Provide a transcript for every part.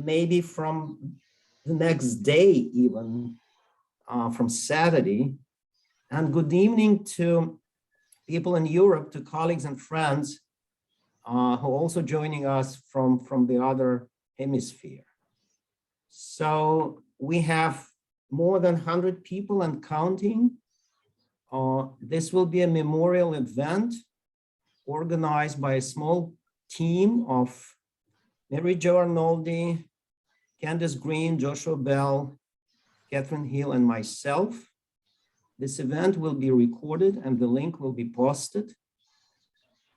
maybe from the next day, even from Saturday. And good evening to people in Europe, to colleagues and friends who are also joining us from the other hemisphere. So we have more than 100 people and counting. This will be a memorial event organized by a small team of Mary Jo Arnoldy, Candice Green, Joshua Bell, Catherine Hill, and myself. This event will be recorded and the link will be posted.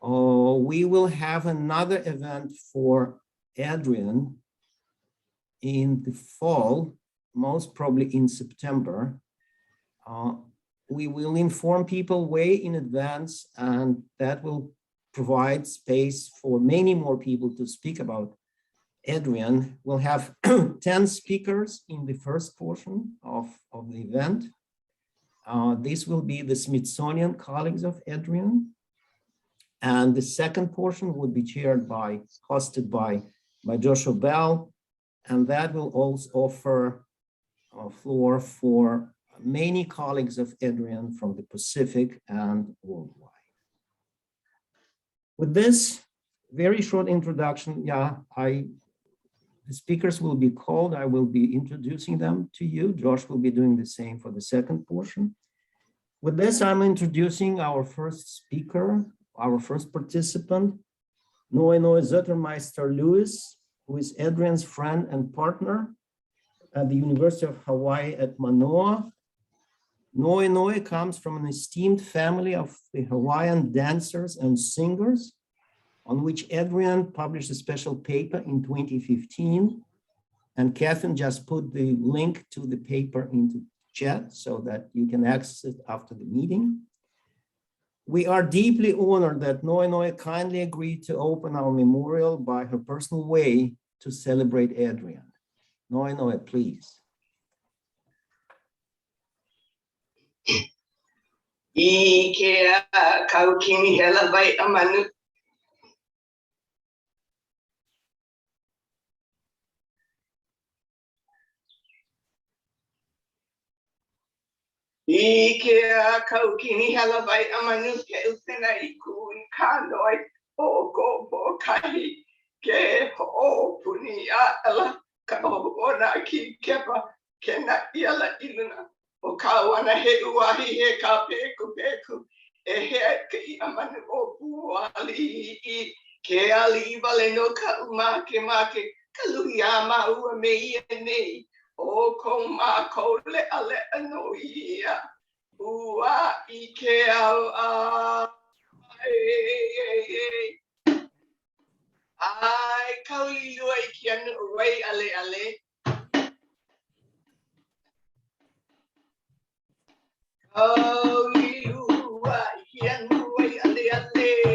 We will have another event for Adrienne in the fall, most probably in September. We will inform people way in advance, and that will provide space for many more people to speak about Adrienne. We'll have 10 speakers in the first portion of the event. This will be the Smithsonian colleagues of Adrienne. And the second portion would be hosted by Joshua Bell. And that will also offer a floor for many colleagues of Adrienne from the Pacific and worldwide. With this very short introduction, the speakers will be called. I will be introducing them to you. Josh will be doing the same for the second portion. With this, I'm introducing our first speaker, our first participant, Noenoe Zettermeister Lewis, who is Adrienne's friend and partner at the University of Hawaii at Manoa. Noenoe comes from an esteemed family of the Hawaiian dancers and singers, on which Adrienne published a special paper in 2015. And Catherine just put the link to the paper into chat so that you can access it after the meeting. We are deeply honored that Noenoe kindly agreed to open our memorial by her personal way to celebrate Adrienne. Noenoe, please. Ikea kaukini hela vai amanu. Ikea kaukini hela vai amanu ke utena iku I kanoi o ko po kai ke ho puni ala ka ona ki kepa ke na iala iluna. O kawana he uahi he ka peku e he ke I amanu o puali I ke ali vale no ka umake make ka luiama ua me I nei o ko ma ko le ale ano ia ua I ke au ai kauli lua I ke anu wai ale oh, you are here,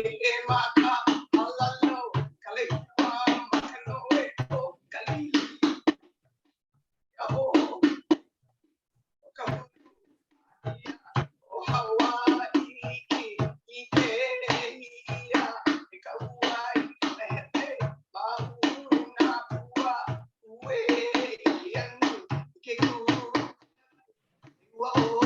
e maka, alalo, kale, makano, o kali, o kamu, o Hawaii, ike, ia, Kauai, lehete, mauna, pua, ue, ianu, keku, wao.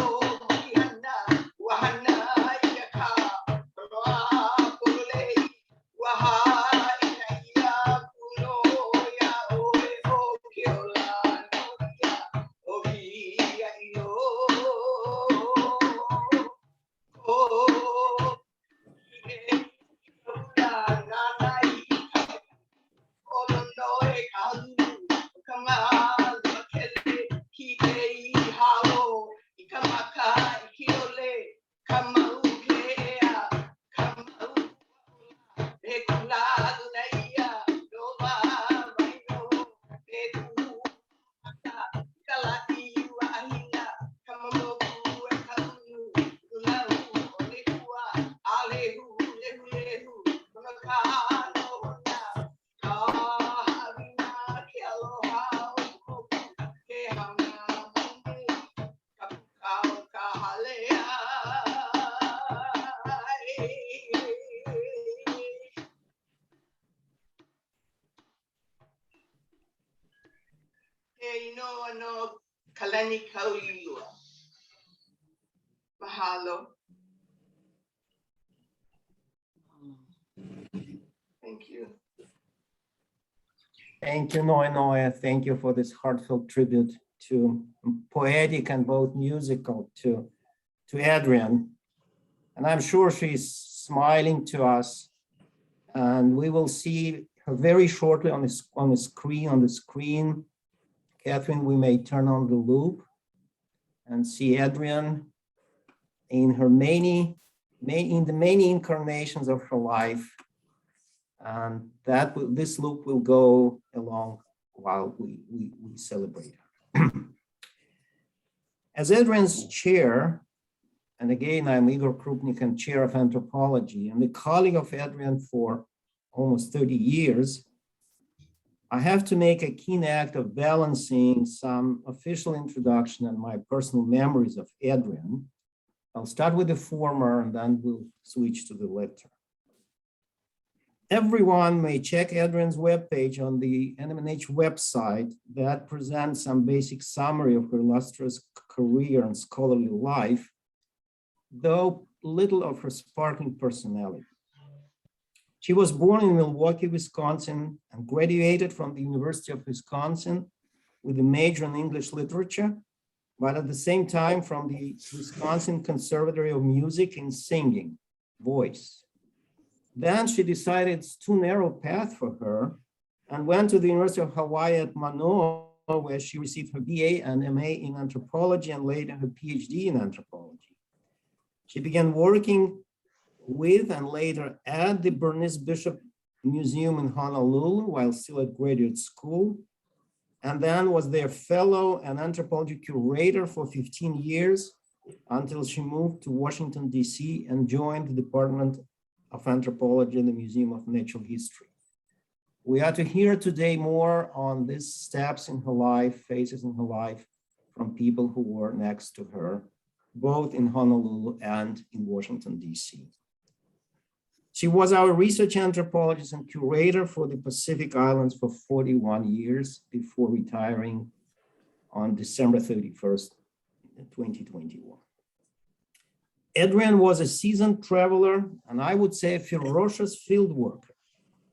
no kalani kaulilua. Mahalo. Thank you. Thank you, Noe. Thank you for this heartfelt tribute to poetic and both musical to Adrienne. And I'm sure she's smiling to us. And we will see her very shortly on the screen. Catherine, we may turn on the loop and see Adrienne in her many incarnations of her life. And this loop will go along while we celebrate her. As Adrienne's chair, and again, I'm Igor Krupnik and chair of anthropology, and a colleague of Adrienne for almost 30 years, I have to make a keen act of balancing some official introduction and my personal memories of Adrienne. I'll start with the former and then we'll switch to the latter. Everyone may check Adrienne's webpage on the NMNH website that presents some basic summary of her illustrious career and scholarly life, though little of her sparkling personality. She was born in Milwaukee, Wisconsin, and graduated from the University of Wisconsin with a major in English literature, but at the same time from the Wisconsin Conservatory of Music in Singing, voice. Then she decided it's too narrow path for her and went to the University of Hawaii at Manoa, where she received her BA and MA in anthropology and later her PhD in anthropology. She began working with and later at the Bernice Bishop Museum in Honolulu while still at graduate school, and then was their fellow and anthropology curator for 15 years until she moved to Washington, D.C. and joined the Department of Anthropology in the Museum of Natural History. We are to hear today more on these steps in her life, phases in her life, from people who were next to her, both in Honolulu and in Washington, D.C. She was our research anthropologist and curator for the Pacific Islands for 41 years before retiring on December 31st, 2021. Adrienne was a seasoned traveler, and I would say a ferocious field worker,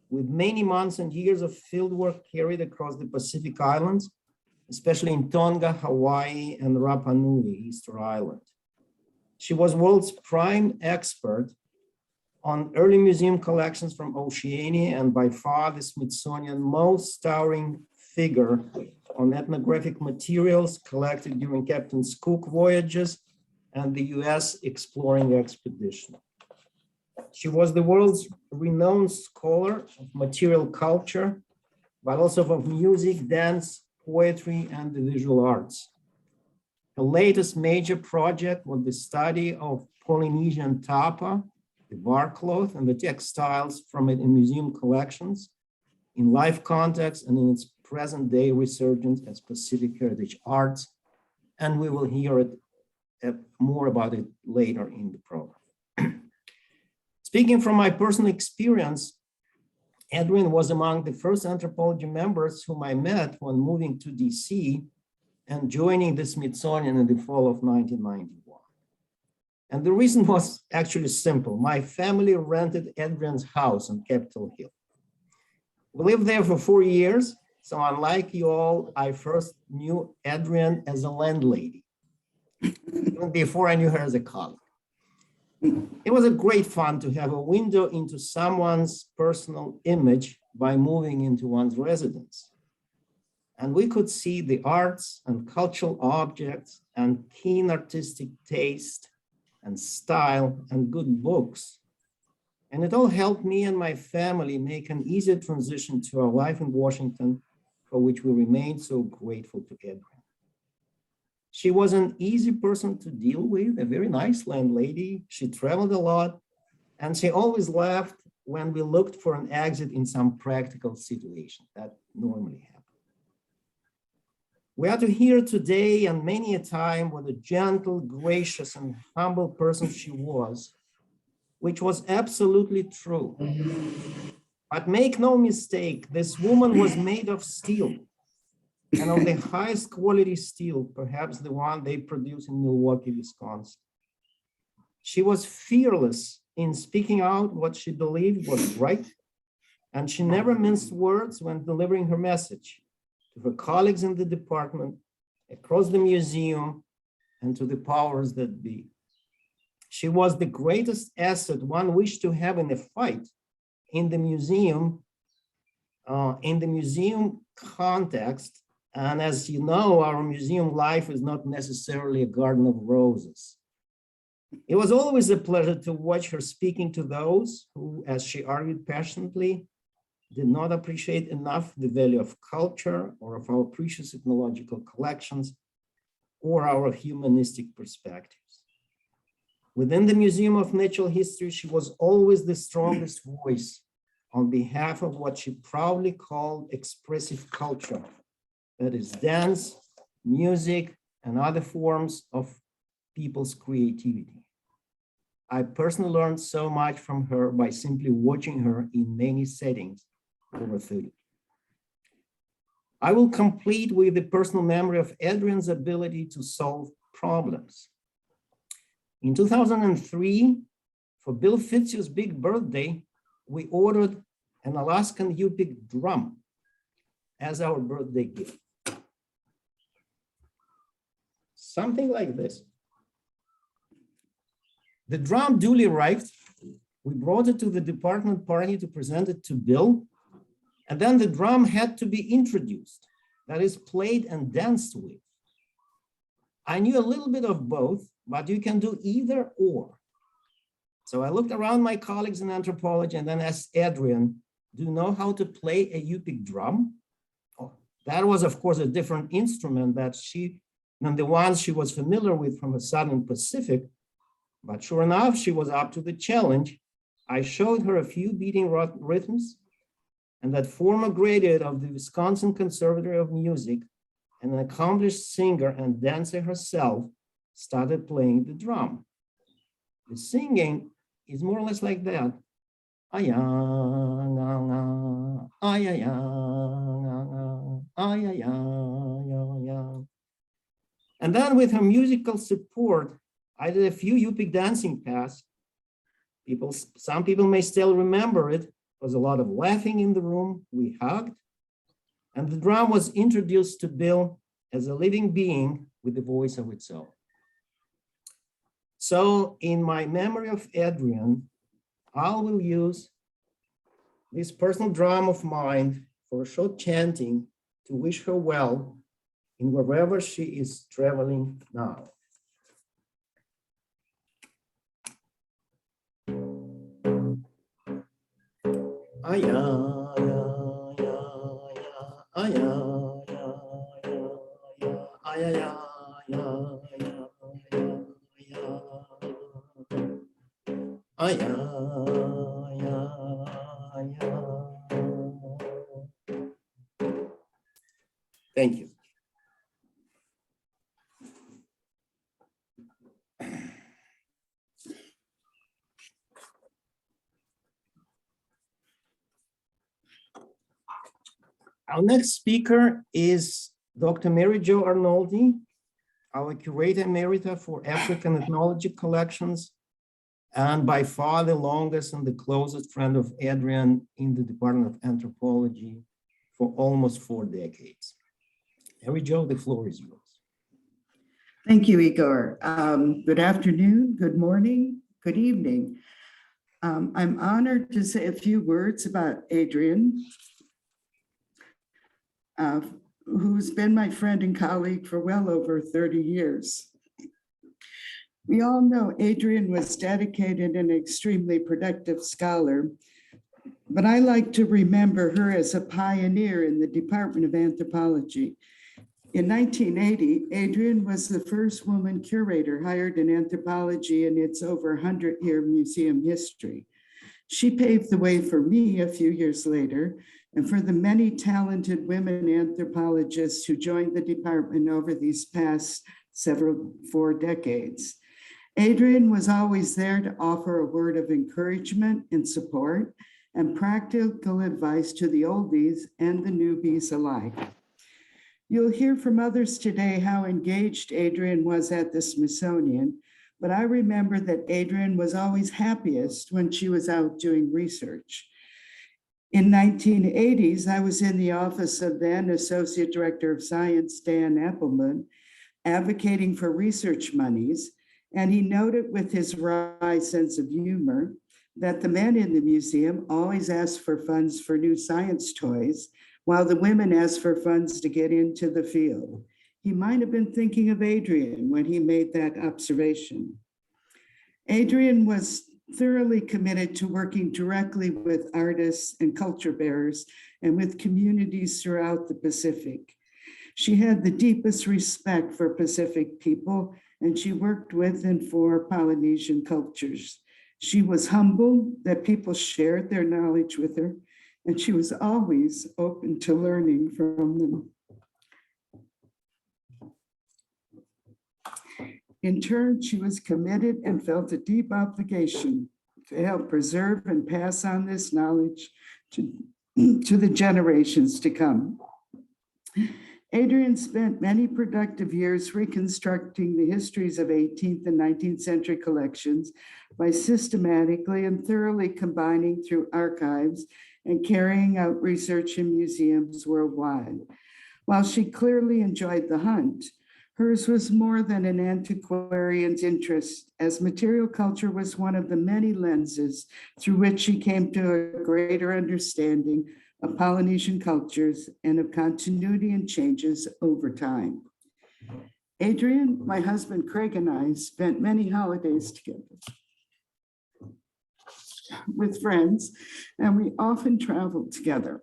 with many months and years of field work carried across the Pacific Islands, especially in Tonga, Hawaii, and Rapa Nui, Easter Island. She was world's prime expert on early museum collections from Oceania and by far the Smithsonian most towering figure on ethnographic materials collected during Captain Cook voyages and the US exploring expedition. She was the world's renowned scholar of material culture, but also of music, dance, poetry, and the visual arts. Her latest major project was the study of Polynesian tapa, the bar cloth, and the textiles from it in museum collections, in life context and in its present day resurgence as Pacific heritage arts. And we will hear more about it later in the program. Speaking from my personal experience, Adrienne was among the first anthropology members whom I met when moving to DC and joining the Smithsonian in the fall of 1991. And the reason was actually simple. My family rented Adrienne's house on Capitol Hill. We lived there for 4 years. So unlike you all, I first knew Adrienne as a landlady, even before I knew her as a colleague. It was a great fun to have a window into someone's personal image by moving into one's residence. And we could see the arts and cultural objects and keen artistic taste and style and good books. And it all helped me and my family make an easier transition to our life in Washington, for which we remain so grateful to Adrienne. She was an easy person to deal with, a very nice landlady. She traveled a lot, and she always laughed when we looked for an exit in some practical situation that normally happens. We are to hear today and many a time what a gentle, gracious, and humble person she was, which was absolutely true. But make no mistake, this woman was made of steel. and of the highest quality steel, perhaps the one they produce in Milwaukee, Wisconsin. She was fearless in speaking out what she believed was right, and she never minced words when delivering her message to her colleagues in the department, across the museum, and to the powers that be. She was the greatest asset one wished to have in a fight in the museum context. And as you know, our museum life is not necessarily a garden of roses. It was always a pleasure to watch her speaking to those who, as she argued passionately, did not appreciate enough the value of culture or of our precious ethnological collections or our humanistic perspectives. Within the Museum of Natural History, she was always the strongest voice on behalf of what she proudly called expressive culture, that is dance, music, and other forms of people's creativity. I personally learned so much from her by simply watching her in many settings over 30. I will complete with the personal memory of Adrienne's ability to solve problems. In 2003, for Bill Fitzhugh's big birthday, we ordered an Alaskan Yupik drum as our birthday gift. Something like this. The drum duly arrived. We brought it to the department party to present it to Bill. And then the drum had to be introduced, that is, played and danced with. I knew a little bit of both, but you can do either or. So I looked around my colleagues in anthropology and then asked Adrienne, do you know how to play a Yupik drum? Oh, that was, of course, a different instrument than the ones she was familiar with from the Southern Pacific. But sure enough, she was up to the challenge. I showed her a few beating rhythms, and that former graduate of the Wisconsin Conservatory of Music and an accomplished singer and dancer herself started playing the drum. The singing is more or less like that. And then with her musical support, I did a few Yupik dancing paths. Some people may still remember it. There was a lot of laughing in the room. We hugged. And the drum was introduced to Bill as a living being with a voice of its own. So in my memory of Adrienne, I will use this personal drum of mine for a short chanting to wish her well in wherever she is traveling now. Thank you. Our next speaker is Dr. Mary Jo Arnoldy, our curator emerita for African ethnology collections, and by far the longest and the closest friend of Adrienne in the Department of Anthropology for almost 4 decades. Mary Jo, the floor is yours. Thank you, Igor. Good afternoon, good morning, good evening. I'm honored to say a few words about Adrienne, who's been my friend and colleague for well over 30 years. We all know Adrienne was dedicated and extremely productive scholar, but I like to remember her as a pioneer in the Department of Anthropology. In 1980, Adrienne was the first woman curator hired in anthropology in its over 100-year museum history. She paved the way for me a few years later, and for the many talented women anthropologists who joined the department over these past 4 decades. Adrienne was always there to offer a word of encouragement and support and practical advice to the oldies and the newbies alike. You'll hear from others today how engaged Adrienne was at the Smithsonian, but I remember that Adrienne was always happiest when she was out doing research. In 1980s, I was in the office of then Associate Director of Science, Dan Appelman, advocating for research monies, and he noted with his wry sense of humor that the men in the museum always asked for funds for new science toys, while the women asked for funds to get into the field. He might have been thinking of Adrienne when he made that observation. Adrienne was thoroughly committed to working directly with artists and culture bearers and with communities throughout the Pacific. She had the deepest respect for Pacific people, and she worked with and for Polynesian cultures. She was humble that people shared their knowledge with her, and she was always open to learning from them. In turn, she was committed and felt a deep obligation to help preserve and pass on this knowledge to the generations to come. Adrienne spent many productive years reconstructing the histories of 18th and 19th century collections by systematically and thoroughly combining through archives and carrying out research in museums worldwide. While she clearly enjoyed the hunt, hers was more than an antiquarian's interest, as material culture was one of the many lenses through which she came to a greater understanding of Polynesian cultures and of continuity and changes over time. Adrienne, my husband Craig, and I spent many holidays together with friends, and we often traveled together,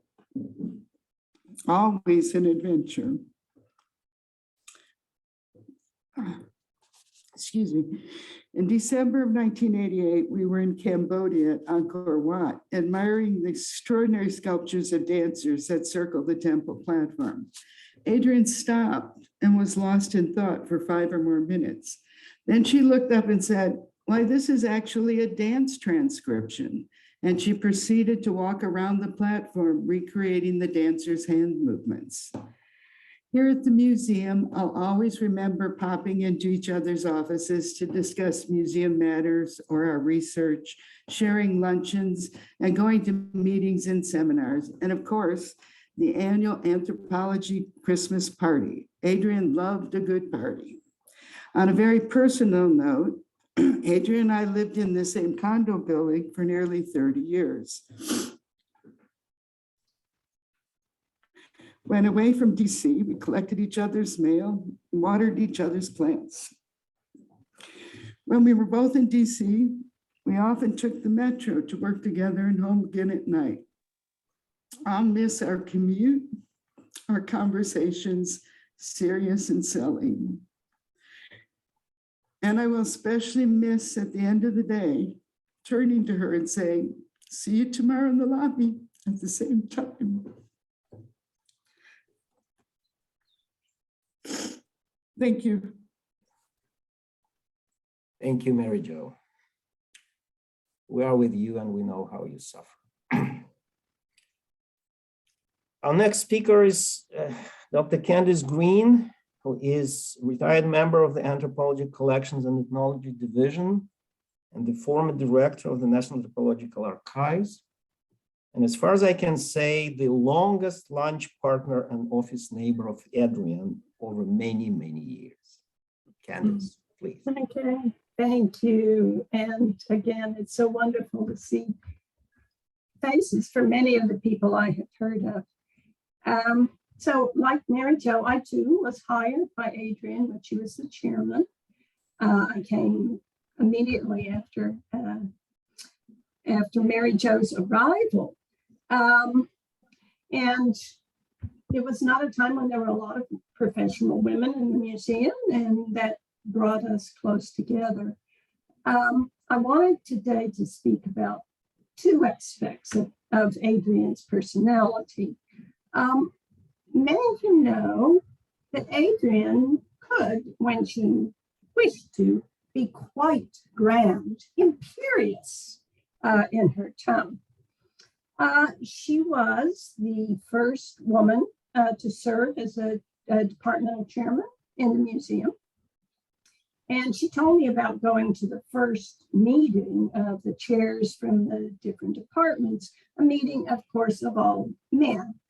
always an adventure. Excuse me. In December of 1988, we were in Cambodia at Angkor Wat, admiring the extraordinary sculptures of dancers that circled the temple platform. Adrienne stopped and was lost in thought for 5 or more minutes. Then she looked up and said, "Why, this is actually a dance transcription." And she proceeded to walk around the platform, recreating the dancers' hand movements. Here at the museum, I'll always remember popping into each other's offices to discuss museum matters or our research, sharing luncheons, and going to meetings and seminars. And of course, the annual anthropology Christmas party. Adrienne loved a good party. On a very personal note, Adrienne and I lived in the same condo building for nearly 30 years. When away from DC, we collected each other's mail, and watered each other's plants. When we were both in DC, we often took the metro to work together and home again at night. I'll miss our commute, our conversations, serious and silly. And I will especially miss at the end of the day, turning to her and saying, "See you tomorrow in the lobby at the same time." Thank you. Thank you, Mary Jo. We are with you and we know how you suffer. Our next speaker is Dr. Candice Green, who is a retired member of the Anthropology Collections and Ethnology Division and the former director of the National Anthropological Archives. And as far as I can say, the longest lunch partner and office neighbor of Adrienne over many, many years. Candice, please. Okay, thank you. And again, it's so wonderful to see faces for many of the people I have heard of. So like Mary Jo, I too was hired by Adrienne when she was the chairman. I came immediately after Mary Jo's arrival. And it was not a time when there were a lot of professional women in the museum, and that brought us close together. I wanted today to speak about 2 aspects of Adrienne's personality. Many of you know that Adrienne could, when she wished to, be quite grand, imperious in her tone. She was the first woman to serve as a departmental chairman in the museum. And she told me about going to the first meeting of the chairs from the different departments, a meeting, of course, of all men.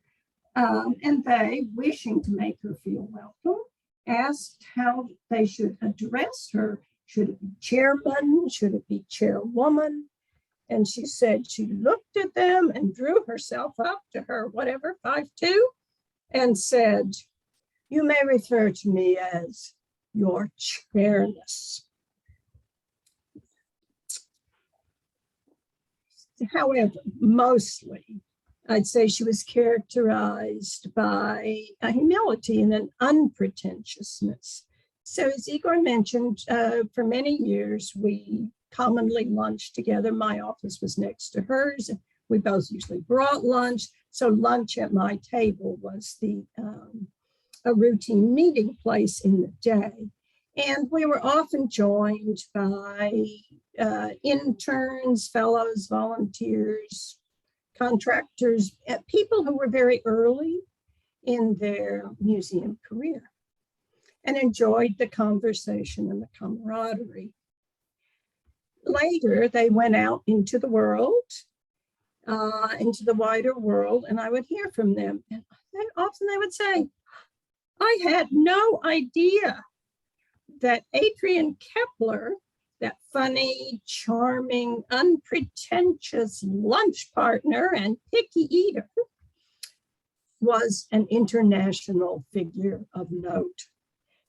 And they, wishing to make her feel welcome, asked how they should address her. Should it be chairman? Should it be chairwoman? And she said she looked at them and drew herself up to her, whatever, 5'2", and said, "You may refer to me as your chairness." However, mostly, I'd say she was characterized by a humility and an unpretentiousness. So as Igor mentioned, for many years, we commonly lunched together. My office was next to hers. We both usually brought lunch. So lunch at my table was a routine meeting place in the day. And we were often joined by interns, fellows, volunteers, contractors, people who were very early in their museum career and enjoyed the conversation and the camaraderie. Later, they went out into the world, into the wider world, and I would hear from them. And often they would say, "I had no idea that Adrienne Kaeppler, that funny, charming, unpretentious lunch partner and picky eater, was an international figure of note."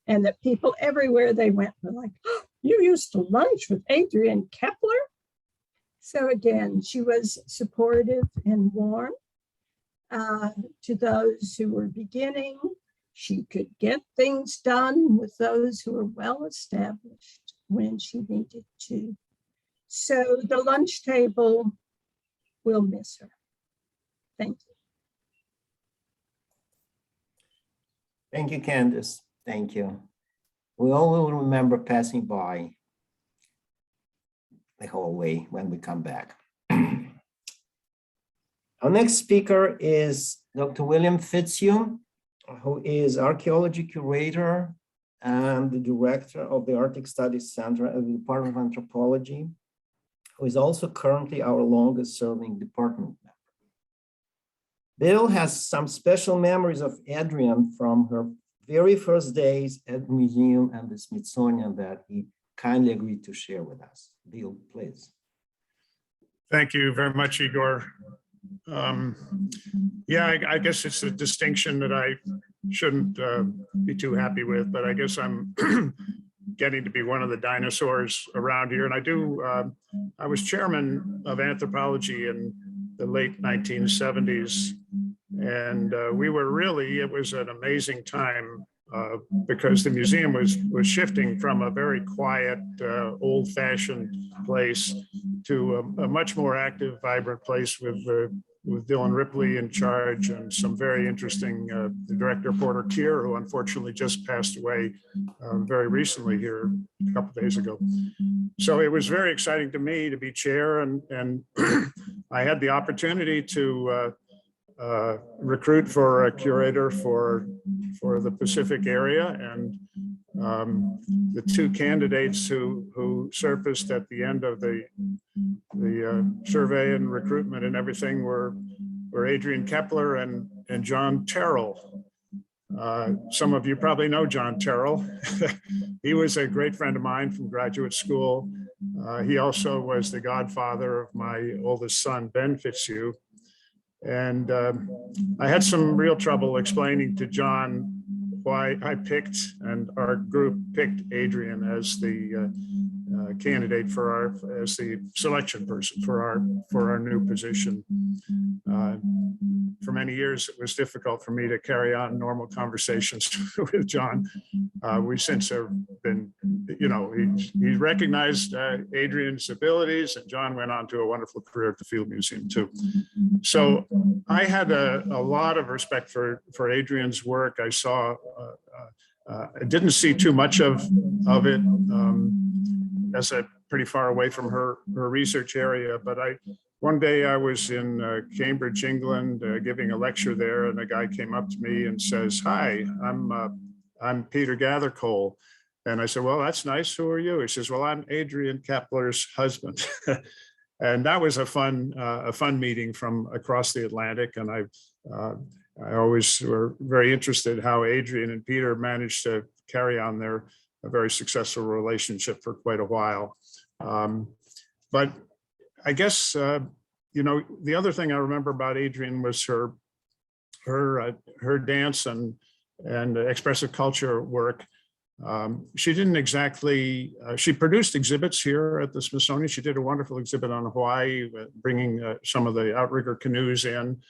And that people everywhere they went were like, "Oh, you used to lunch with Adrienne Kaeppler?" So again, she was supportive and warm to those who were beginning. She could get things done with those who were well established when she needed to. So the lunch table will miss her. Thank you. Thank you, Candice. Thank you. We all will remember passing by the hallway when we come back. Our next speaker is Dr. William Fitzhugh, who is archaeology curator and the director of the Arctic Studies Center at the Department of Anthropology, who is also currently our longest serving department member. Bill has some special memories of Adrienne from her very first days at the museum and the Smithsonian that he kindly agreed to share with us. Bill, please. Thank you very much, Igor. Yeah, I guess it's a distinction that I shouldn't be too happy with, but I guess I'm getting to be one of the dinosaurs around here. And I was chairman of anthropology in the late 1970s. And it was an amazing time because the museum was shifting from a very quiet, old-fashioned place to a much more active, vibrant place with Dylan Ripley in charge and some very interesting, the director, Porter Kier, who unfortunately just passed away very recently here a couple of days ago. So it was very exciting to me to be chair, and I had the opportunity to recruit for a curator for the Pacific area, and the two candidates who surfaced at the end of the survey and recruitment and everything were Adrienne Kaeppler and John Terrell. Some of you probably know John Terrell. He was a great friend of mine from graduate school. He also was the godfather of my oldest son, Ben Fitzhugh. And I had some real trouble explaining to John why I picked, and our group picked, Adrienne as the candidate as the selection person for our new position. For many years, it was difficult for me to carry on normal conversations with John. We since have been, he recognized Adrienne's abilities, and John went on to a wonderful career at the Field Museum too. So I had a lot of respect for Adrienne's work. I saw, I didn't see too much of it as a pretty far away from her research area, but one day I was in Cambridge, England, giving a lecture there, and a guy came up to me and says, "Hi, I'm Peter Gathercole." And I said, "Well, that's nice. Who are you?" He says, "Well, I'm Adrienne Kaeppler's husband." And that was a fun meeting from across the Atlantic. And I always were very interested how Adrienne and Peter managed to carry on their very successful relationship for quite a while. But I guess, the other thing I remember about Adrienne was her dance and expressive culture work. She didn't exactly, she produced exhibits here at the Smithsonian. She did a wonderful exhibit on Hawaii, bringing some of the outrigger canoes in.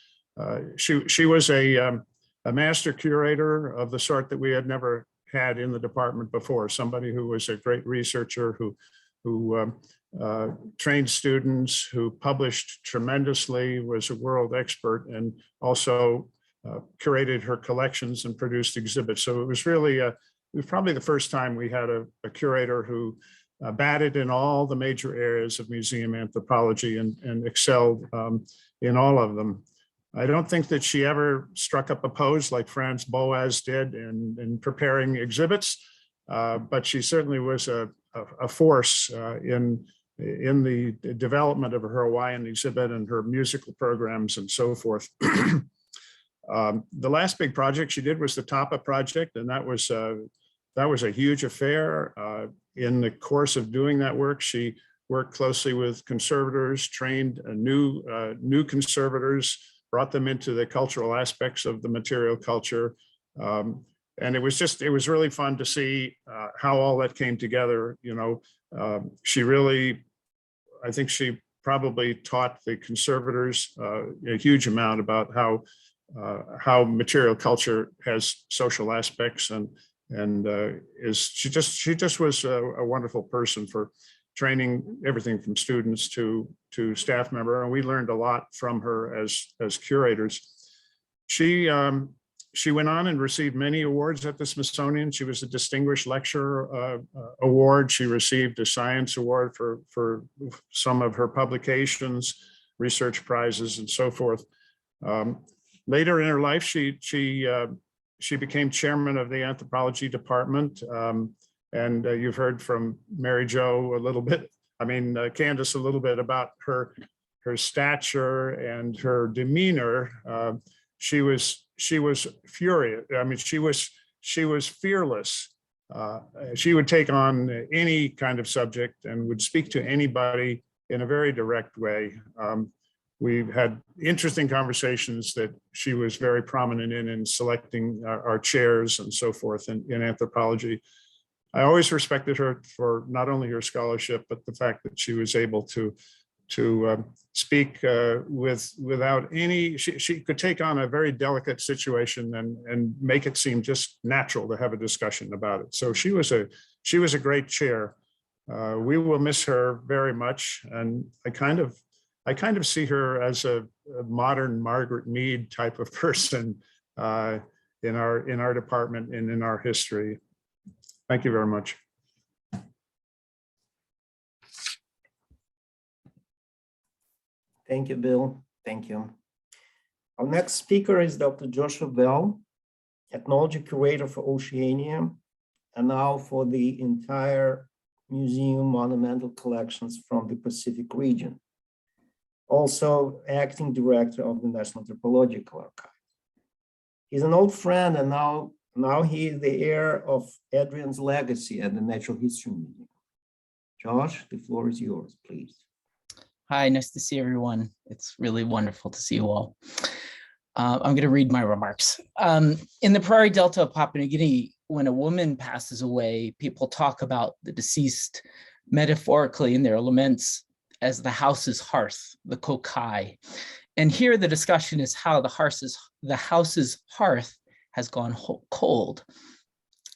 She was a master curator of the sort that we had never had in the department before, somebody who was a great researcher, who trained students, who published tremendously, was a world expert, and also curated her collections and produced exhibits. So it was really it was probably the first time we had a curator who batted in all the major areas of museum anthropology and excelled in all of them. I don't think that she ever struck up a pose like Franz Boas did in preparing exhibits, but she certainly was a force in the development of her Hawaiian exhibit and her musical programs and so forth. The last big project she did was the Tapa project, and that was a huge affair. In the course of doing that work, she worked closely with conservators, trained new conservators, brought them into the cultural aspects of the material culture. And it was really fun to see how all that came together. She really, I think she probably taught the conservators a huge amount about how material culture has social aspects, and she just was a wonderful person for training everything from students to staff member, and we learned a lot from her as curators. She went on and received many awards at the Smithsonian. She was a Distinguished Lecturer Award. She received a Science Award for some of her publications, research prizes, and so forth. Later in her life, she became chairman of the anthropology department. And you've heard from Mary Jo a little bit, Candice a little bit about her stature and her demeanor. She was furious. She was fearless. She would take on any kind of subject and would speak to anybody in a very direct way. We've had interesting conversations that she was very prominent in selecting our chairs and so forth in anthropology. I always respected her for not only her scholarship, but the fact that she was able to speak without any, she could take on a very delicate situation and make it seem just natural to have a discussion about it. So she was a great chair. We will miss her very much. And I kind of see her as a modern Margaret Mead type of person in our department and in our history. Thank you very much. Thank you, Bill. Thank you. Our next speaker is Dr. Joshua Bell, ethnology curator for Oceania, and now for the entire museum monumental collections from the Pacific region. Also acting director of the National Anthropological Archive. He's an old friend, and now he is the heir of Adrienne's legacy at the Natural History Museum. Josh, the floor is yours, please. Hi, nice to see everyone. It's really wonderful to see you all. I'm going to read my remarks. In the Prairie Delta of Papua New Guinea, when a woman passes away, people talk about the deceased metaphorically in their laments as the house's hearth, the kokai. And here the discussion is how the house's hearth has gone cold.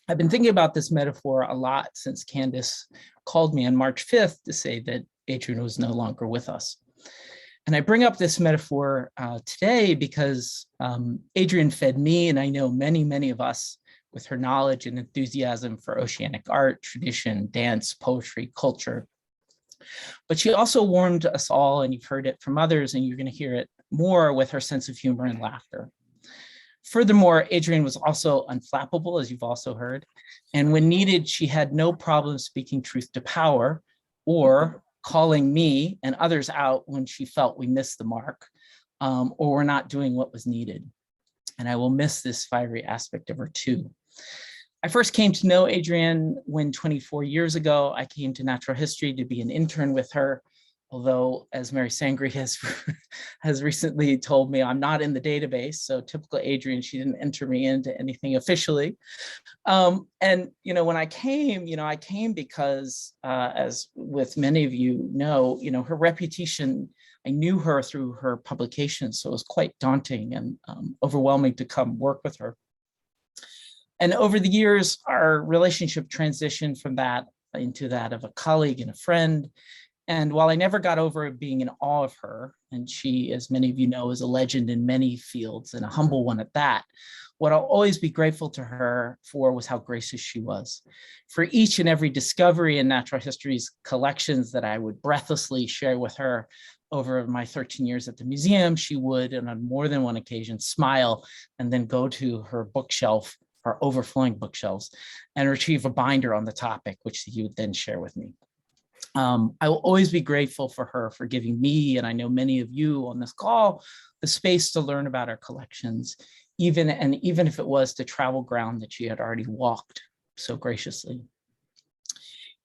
I've been thinking about this metaphor a lot since Candice called me on March 5th to say that Adrienne was no longer with us. And I bring up this metaphor today because Adrienne fed me, and I know many, many of us, with her knowledge and enthusiasm for oceanic art, tradition, dance, poetry, culture, But she also warmed us all, and you've heard it from others, and you're going to hear it more with her sense of humor and laughter. Furthermore, Adrienne was also unflappable, as you've also heard. And when needed, she had no problem speaking truth to power or calling me and others out when she felt we missed the mark or were not doing what was needed. And I will miss this fiery aspect of her too. I first came to know Adrienne when 24 years ago, I came to natural history to be an intern with her. Although, as Mary Sangri has recently told me, I'm not in the database. So typical Adrienne, she didn't enter me into anything officially. And, when I came because, as with many of you know, her reputation, I knew her through her publications. So it was quite daunting and overwhelming to come work with her. And over the years, our relationship transitioned from that into that of a colleague and a friend. And while I never got over being in awe of her, and she, as many of you know, is a legend in many fields and a humble one at that, what I'll always be grateful to her for was how gracious she was. For each and every discovery in natural history's collections that I would breathlessly share with her over my 13 years at the museum, she would, and on more than one occasion, smile and then go to her bookshelf, her overflowing bookshelves, and retrieve a binder on the topic, which she would then share with me. I will always be grateful for her for giving me, and I know many of you on this call, the space to learn about our collections, even if it was to travel ground that she had already walked so graciously.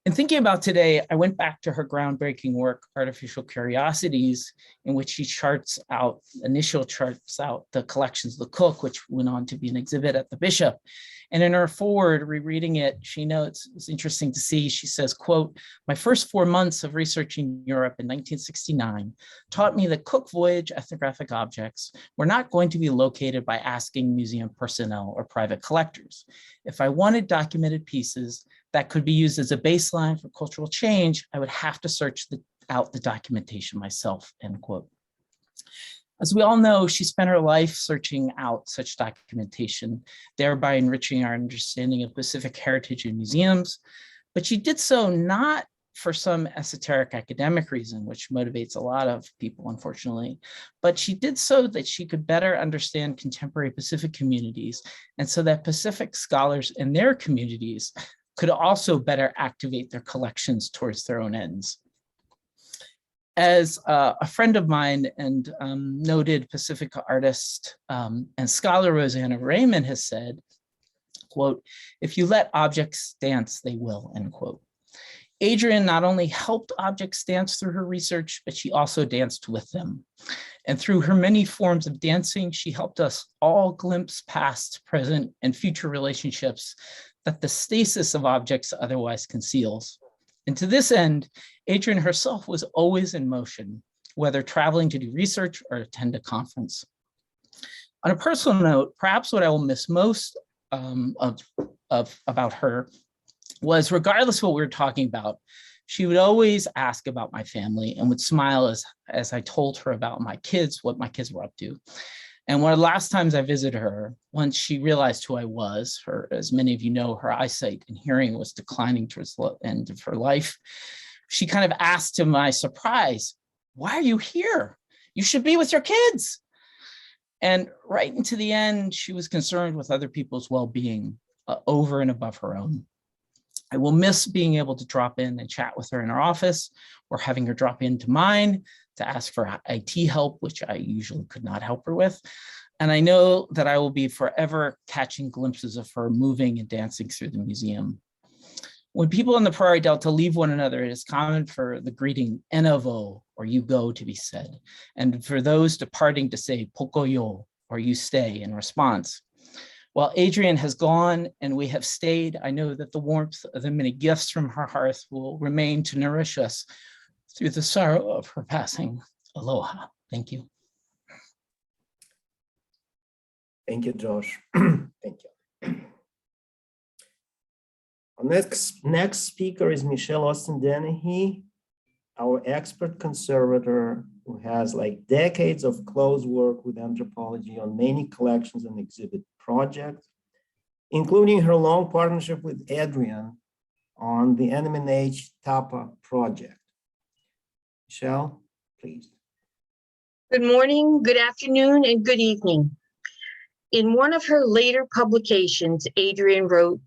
In thinking about today, I went back to her groundbreaking work, Artificial Curiosities, in which she initially charts out the collections of the Cook, which went on to be an exhibit at the Bishop. And in her forward, rereading it, she notes, it's interesting to see, she says, quote, "My first 4 months of researching Europe in 1969 taught me that Cook voyage ethnographic objects were not going to be located by asking museum personnel or private collectors. If I wanted documented pieces that could be used as a baseline for cultural change, I would have to search out the documentation myself," end quote. As we all know, she spent her life searching out such documentation, thereby enriching our understanding of Pacific heritage in museums. But she did so not for some esoteric academic reason, which motivates a lot of people, unfortunately, but she did so that she could better understand contemporary Pacific communities, and so that Pacific scholars and their communities could also better activate their collections towards their own ends. As a friend of mine and noted Pacific artist and scholar Rosanna Raymond has said, quote, "If you let objects dance, they will," end quote. Adrienne not only helped objects dance through her research, but she also danced with them. And through her many forms of dancing, she helped us all glimpse past, present, and future relationships that the stasis of objects otherwise conceals. And to this end, Adrienne herself was always in motion, whether traveling to do research or attend a conference. On a personal note, perhaps what I will miss most about her was, regardless of what we were talking about, she would always ask about my family and would smile as I told her about my kids, what my kids were up to. And one of the last times I visited her, once she realized who I was, as many of you know, her eyesight and hearing was declining towards the end of her life. She kind of asked, to my surprise, "Why are you here? You should be with your kids." And right into the end, she was concerned with other people's well-being over and above her own. I will miss being able to drop in and chat with her in her office, or having her drop into mine to ask for IT help, which I usually could not help her with. And I know that I will be forever catching glimpses of her moving and dancing through the museum. When people in the Prairie Delta leave one another, it is common for the greeting "Enavo," or "you go," to be said, and for those departing to say "Pokoyo," or "you stay," in response. While Adrienne has gone and we have stayed, I know that the warmth of the many gifts from her hearth will remain to nourish us through the sorrow of her passing. Aloha. Thank you. Thank you, Josh. Thank you. Our next speaker is Michelle Austin Dennehy, our expert conservator who has like decades of close work with anthropology on many collections and exhibit projects, including her long partnership with Adrienne on the NMNH Tapa project. Michelle, please. Good morning, good afternoon, and good evening. In one of her later publications, Adrienne wrote,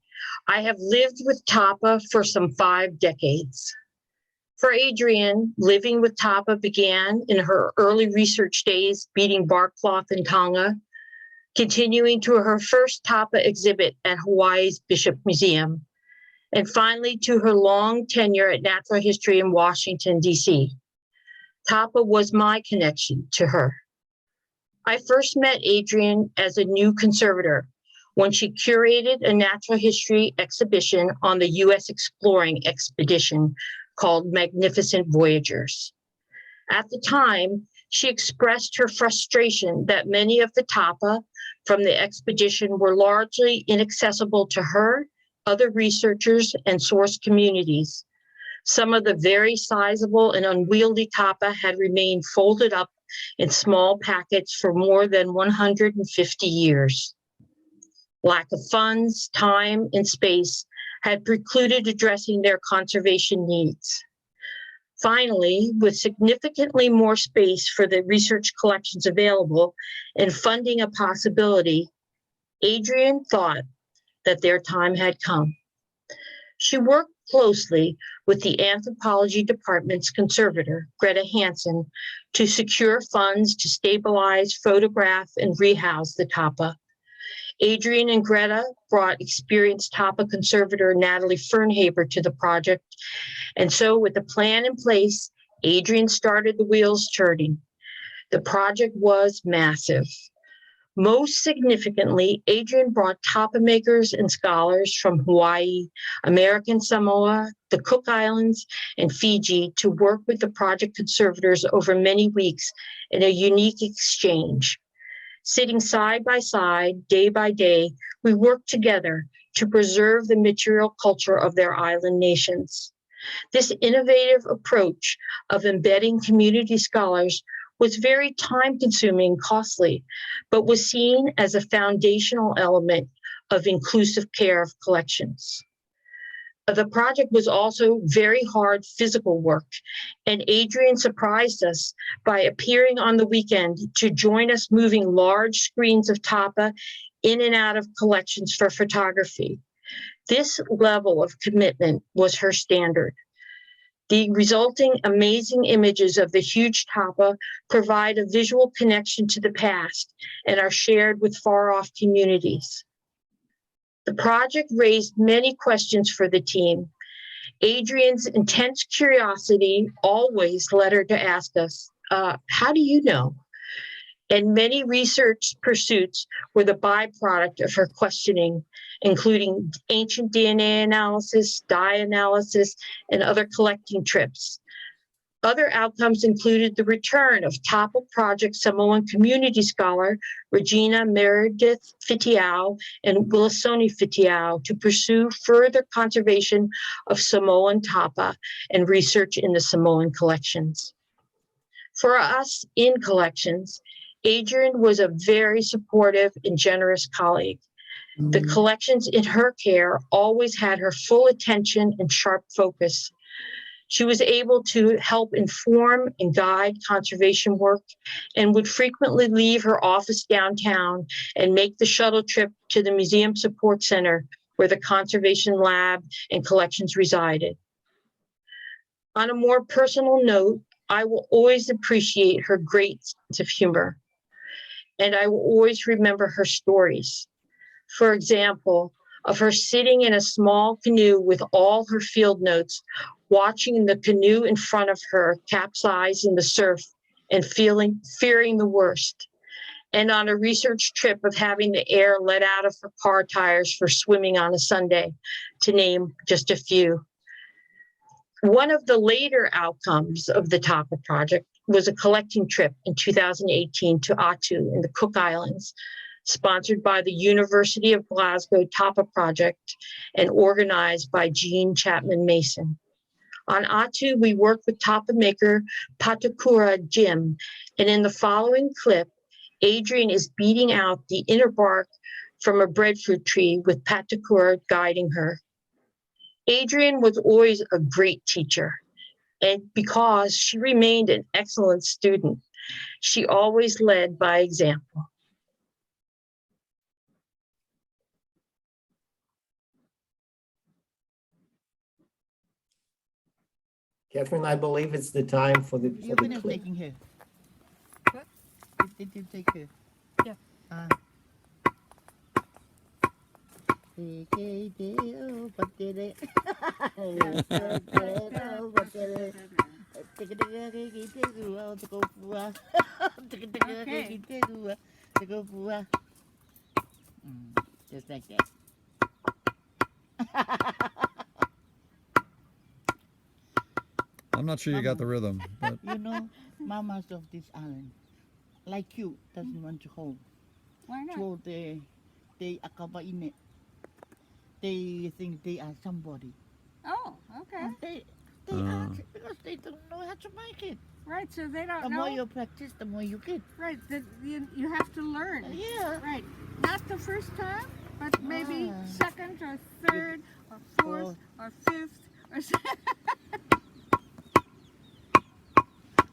"I have lived with Tapa for some 5 decades." For Adrienne, living with Tapa began in her early research days beating bark cloth in Tonga, continuing to her first Tapa exhibit at Hawaii's Bishop Museum, and finally to her long tenure at Natural History in Washington, D.C. Tapa was my connection to her. I first met Adrienne as a new conservator when she curated a natural history exhibition on the U.S. exploring expedition called Magnificent Voyagers. At the time, she expressed her frustration that many of the Tapa from the expedition were largely inaccessible to her, other researchers, and source communities. Some of the very sizable and unwieldy Tapa had remained folded up in small packets for more than 150 years. Lack of funds, time, and space had precluded addressing their conservation needs. Finally, with significantly more space for the research collections available and funding a possibility, Adrienne thought that their time had come. She worked closely with the anthropology department's conservator, Greta Hansen, to secure funds to stabilize, photograph, and rehouse the Tapa. Adrienne and Greta brought experienced Tapa conservator Natalie Fernhaber to the project. And so with the plan in place, Adrienne started the wheels turning. The project was massive. Most significantly, Adrienne brought Tapa makers and scholars from Hawaii, American Samoa, the Cook Islands, and Fiji to work with the project conservators over many weeks in a unique exchange. Sitting side by side, day by day, we worked together to preserve the material culture of their island nations. This innovative approach of embedding community scholars was very time-consuming and costly, but was seen as a foundational element of inclusive care of collections. The project was also very hard physical work, and Adrienne surprised us by appearing on the weekend to join us moving large screens of Tapa in and out of collections for photography. This level of commitment was her standard. The resulting amazing images of the huge Tapa provide a visual connection to the past and are shared with far-off communities. The project raised many questions for the team. Adrienne's intense curiosity always led her to ask us, how do you know? And many research pursuits were the byproduct of her questioning, including ancient DNA analysis, dye analysis, and other collecting trips. Other outcomes included the return of Tapa Project Samoan community scholar Regina Meredith Fitiau and Wilisoni Fitiau to pursue further conservation of Samoan Tapa and research in the Samoan collections. For us in collections, Adrienne was a very supportive and generous colleague. The collections in her care always had her full attention and sharp focus. She was able to help inform and guide conservation work and would frequently leave her office downtown and make the shuttle trip to the Museum Support Center where the conservation lab and collections resided. On a more personal note, I will always appreciate her great sense of humor, and I will always remember her stories. For example, of her sitting in a small canoe with all her field notes, watching the canoe in front of her capsize in the surf and fearing the worst. And on a research trip of having the air let out of her car tires for swimming on a Sunday, to name just a few. One of the later outcomes of the Tapa project was a collecting trip in 2018 to Atu in the Cook Islands, sponsored by the University of Glasgow Tapa Project and organized by Jean Chapman Mason. On Atu, we worked with Tapa maker Patukura Jim, and in the following clip, Adrienne is beating out the inner bark from a breadfruit tree with Patukura guiding her. Adrienne was always a great teacher. and because she remained an excellent student. She always led by example. Catherine, I believe it's the time for the You finished clip. taking her. What? Did you take her? Yeah. Just like that. I'm not sure you got the rhythm, but You know, mamas of this island, like you, doesn't want to hold. Why not? So they akaba in it. They think they are somebody. Oh, okay. And they are because they don't know how to make it. Right, so they don't The know. more you practice, the more you get. Right, that you have to learn. Yeah. Right, not the first time, but maybe Ah. second or third or fourth or fifth or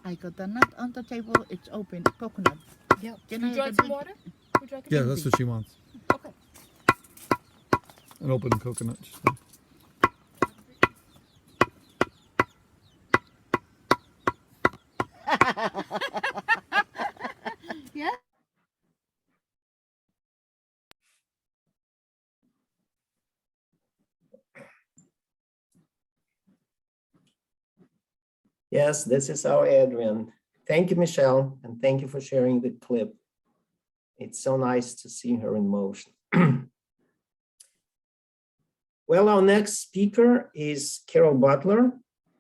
I got the nut on the table. It's open. Coconut. Yeah. Can Would I you like have some a- water? Would you like a yeah, drink? that's what she wants. Okay. An open coconut. she said. Yeah. Yes, this is our Adrienne. Thank you, Michelle, and thank you for sharing the clip. It's so nice to see her in motion. Well, our next speaker is Carol Butler,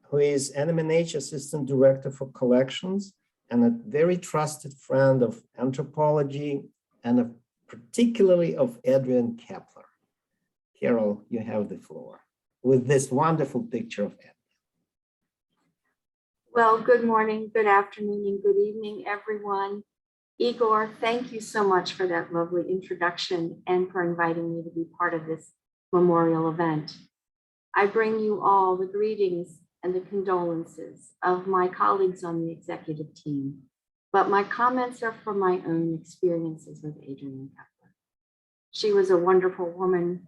who is NMNH Assistant Director for Collections and a very trusted friend of anthropology and particularly of Adrienne Kaeppler. Carol, you have the floor with this wonderful picture of Adrienne. Well, good morning, good afternoon, and good evening, everyone. Igor, thank you so much for that lovely introduction and for inviting me to be part of this memorial event. I bring you all the greetings and the condolences of my colleagues on the executive team, but my comments are from my own experiences with Adrienne Kaeppler. She was a wonderful woman,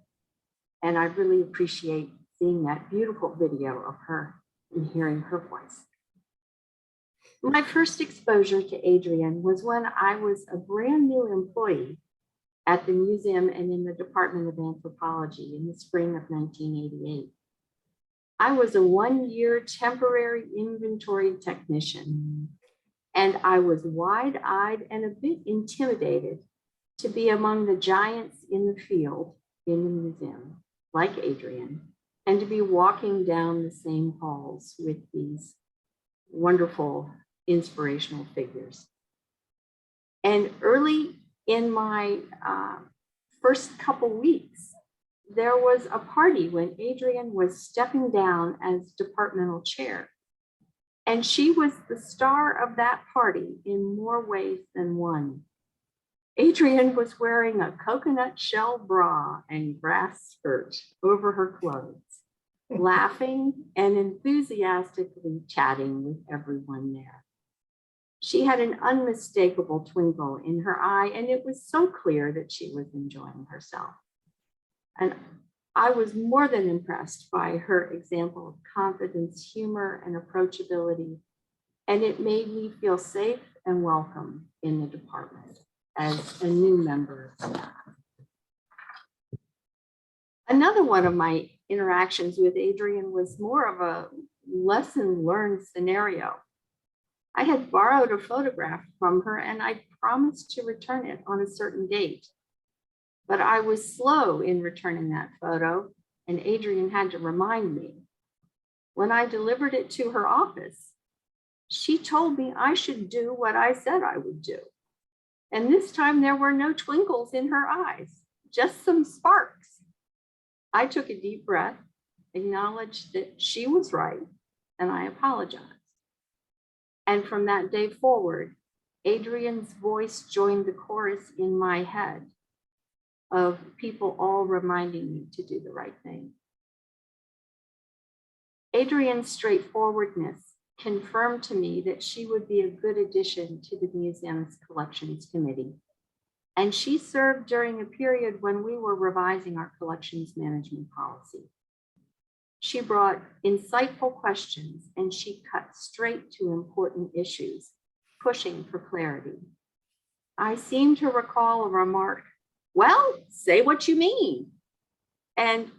and I really appreciate seeing that beautiful video of her and hearing her voice. My first exposure to Adrienne was when I was a brand new employee at the museum and in the Department of Anthropology in the spring of 1988. I was a one-year temporary inventory technician, and I was wide-eyed and a bit intimidated to be among the giants in the field in the museum, like Adrienne, and to be walking down the same halls with these wonderful inspirational figures. And early in my first couple weeks, there was a party when Adrienne was stepping down as departmental chair. And she was the star of that party in more ways than one. Adrienne was wearing a coconut shell bra and grass skirt over her clothes, laughing and enthusiastically chatting with everyone there. She had an unmistakable twinkle in her eye, and it was so clear that she was enjoying herself. And I was more than impressed by her example of confidence, humor, and approachability, and it made me feel safe and welcome in the department as a new member of staff. Another one of my interactions with Adrienne was more of a lesson learned scenario. I had borrowed a photograph from her and I promised to return it on a certain date. But I was slow in returning that photo, and Adrienne had to remind me. When I delivered it to her office, she told me I should do what I said I would do. And this time there were no twinkles in her eyes, just some sparks. I took a deep breath, acknowledged that she was right, and I apologized. And from that day forward, Adrienne's voice joined the chorus in my head of people all reminding me to do the right thing. Adrienne's straightforwardness confirmed to me that she would be a good addition to the museum's collections committee. And she served during a period when we were revising our collections management policy. She brought insightful questions and she cut straight to important issues, pushing for clarity. I seem to recall a remark, well, say what you mean. And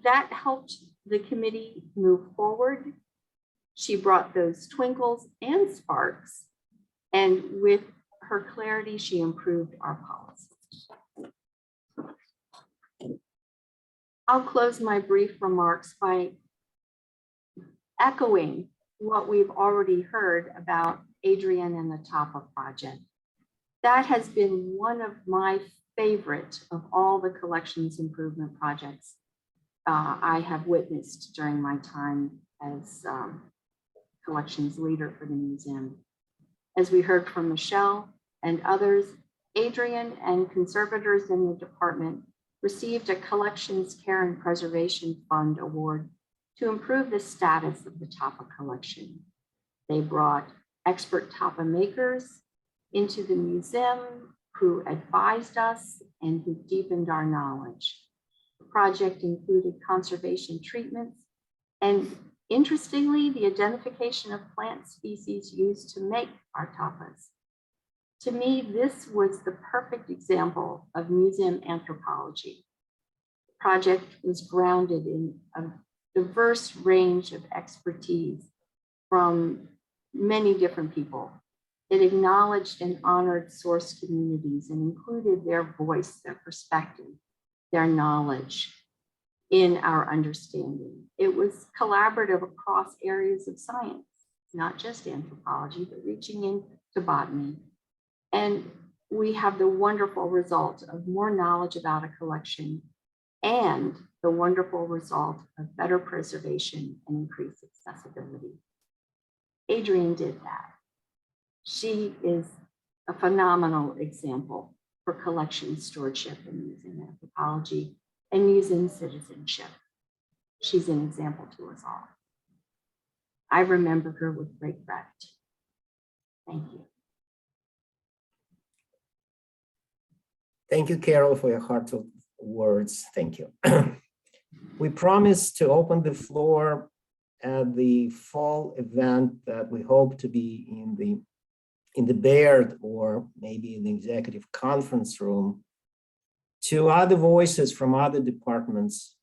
that helped the committee move forward. She brought those twinkles and sparks, and with her clarity, she improved our policies. I'll close my brief remarks by echoing what we've already heard about Adrienne and the TAPA project. That has been one of my favorite of all the collections improvement projects I have witnessed during my time as collections leader for the museum. As we heard from Michelle and others, Adrienne and conservators in the department received a Collections Care and Preservation Fund award to improve the status of the TAPA collection. They brought expert TAPA makers into the museum who advised us and who deepened our knowledge. The project included conservation treatments and, interestingly, the identification of plant species used to make our tapas. To me, this was the perfect example of museum anthropology. The project was grounded in a diverse range of expertise from many different people. It acknowledged and honored source communities and included their voice, their perspective, their knowledge in our understanding. It was collaborative across areas of science, not just anthropology, but reaching into botany. And we have the wonderful result of more knowledge about a collection and the wonderful result of better preservation and increased accessibility. Adrienne did that. She is a phenomenal example for collection stewardship in museum anthropology and museum citizenship. She's an example to us all. I remember her with great gratitude. Thank you. Thank you, Carol, for your heartfelt words. Thank you. We promised to open the floor at the fall event that we hope to be in the Baird or maybe in the executive conference room to other voices from other departments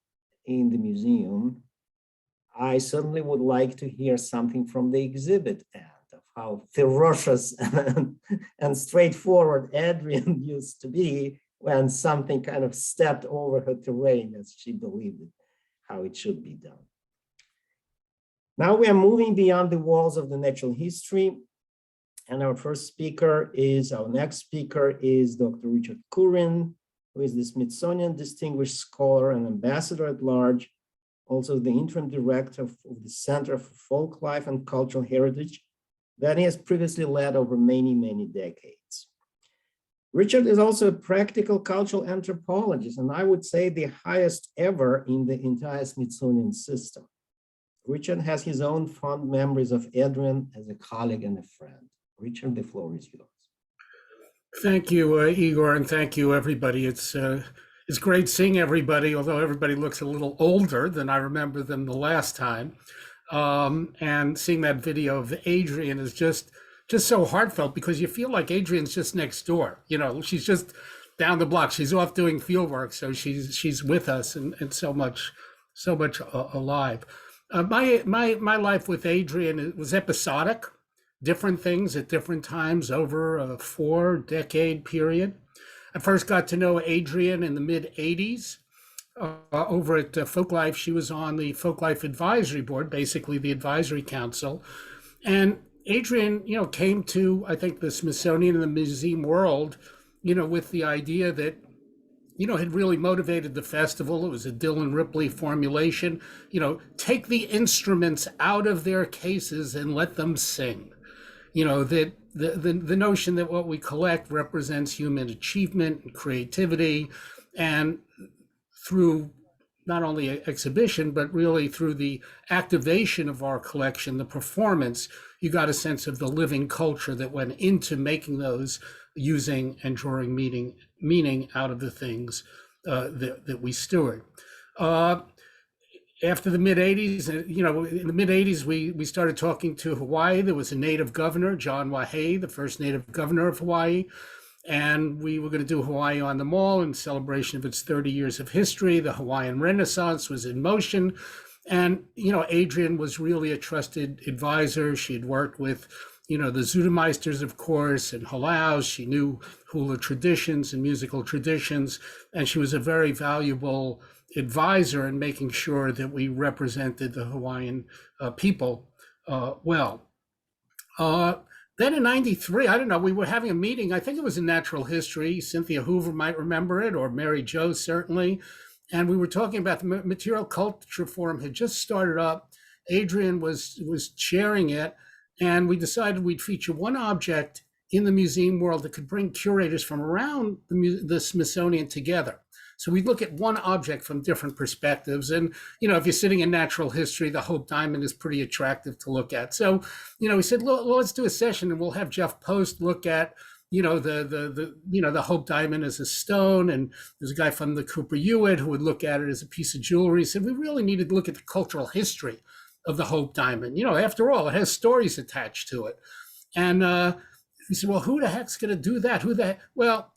in the museum. I certainly would like to hear something from the exhibit end of how ferocious and straightforward Adrienne used to be when something kind of stepped over her terrain as she believed it, how it should be done. Now we are moving beyond the walls of the natural history. And our next speaker is Dr. Richard Curran, who is the Smithsonian Distinguished Scholar and Ambassador at Large, also the interim director of the Center for Folklife and Cultural Heritage that he has previously led over many, many decades. Richard is also a practical cultural anthropologist, and I would say the highest ever in the entire Smithsonian system. Richard has his own fond memories of Adrienne as a colleague and a friend. Richard, the floor is yours. Thank you, Igor, and thank you, everybody. It's great seeing everybody, although everybody looks a little older than I remember them the last time. And seeing that video of Adrienne is just so heartfelt because you feel like Adrienne's just next door. You know, she's just down the block. She's off doing field work, so she's with us and so much alive. My life with Adrienne was episodic. Different things at different times over a 4-decade period. I first got to know Adrienne in the mid-'80s over at Folklife. She was on the Folklife Advisory Board, basically the advisory council. And Adrienne, came to, I think, the Smithsonian and the museum world, with the idea that, had really motivated the festival. It was a Dillon Ripley formulation, take the instruments out of their cases and let them sing. That the notion that what we collect represents human achievement and creativity, and through not only exhibition, but really through the activation of our collection, the performance, you got a sense of the living culture that went into making those, using and drawing meaning out of the things that we steward. After the mid 80s, in the mid 80s, we started talking to Hawaii. There was a native governor, John Waihee, the first native governor of Hawaii. And we were going to do Hawaii on the Mall in celebration of its 30 years of history. The Hawaiian Renaissance was in motion. And, Adrienne was really a trusted advisor. She had worked with, the Zudameisters, of course, and halaus. She knew hula traditions and musical traditions. And she was a very valuable advisor in making sure that we represented the Hawaiian people well. Then in 93, I don't know, we were having a meeting, I think it was in Natural History. Cynthia Hoover might remember it, or Mary Jo certainly. And we were talking about the Material Culture Forum had just started up. Adrienne was chairing it. And we decided we'd feature one object in the museum world that could bring curators from around the Smithsonian together. So we look at one object from different perspectives. And, if you're sitting in natural history, the Hope Diamond is pretty attractive to look at. So, we said, well, let's do a session and we'll have Jeff Post look at, the Hope Diamond as a stone. And there's a guy from the Cooper Hewitt who would look at it as a piece of jewelry. He said, we really need to look at the cultural history of the Hope Diamond. After all, it has stories attached to it. And we said, well, who the heck's going to do that? Well,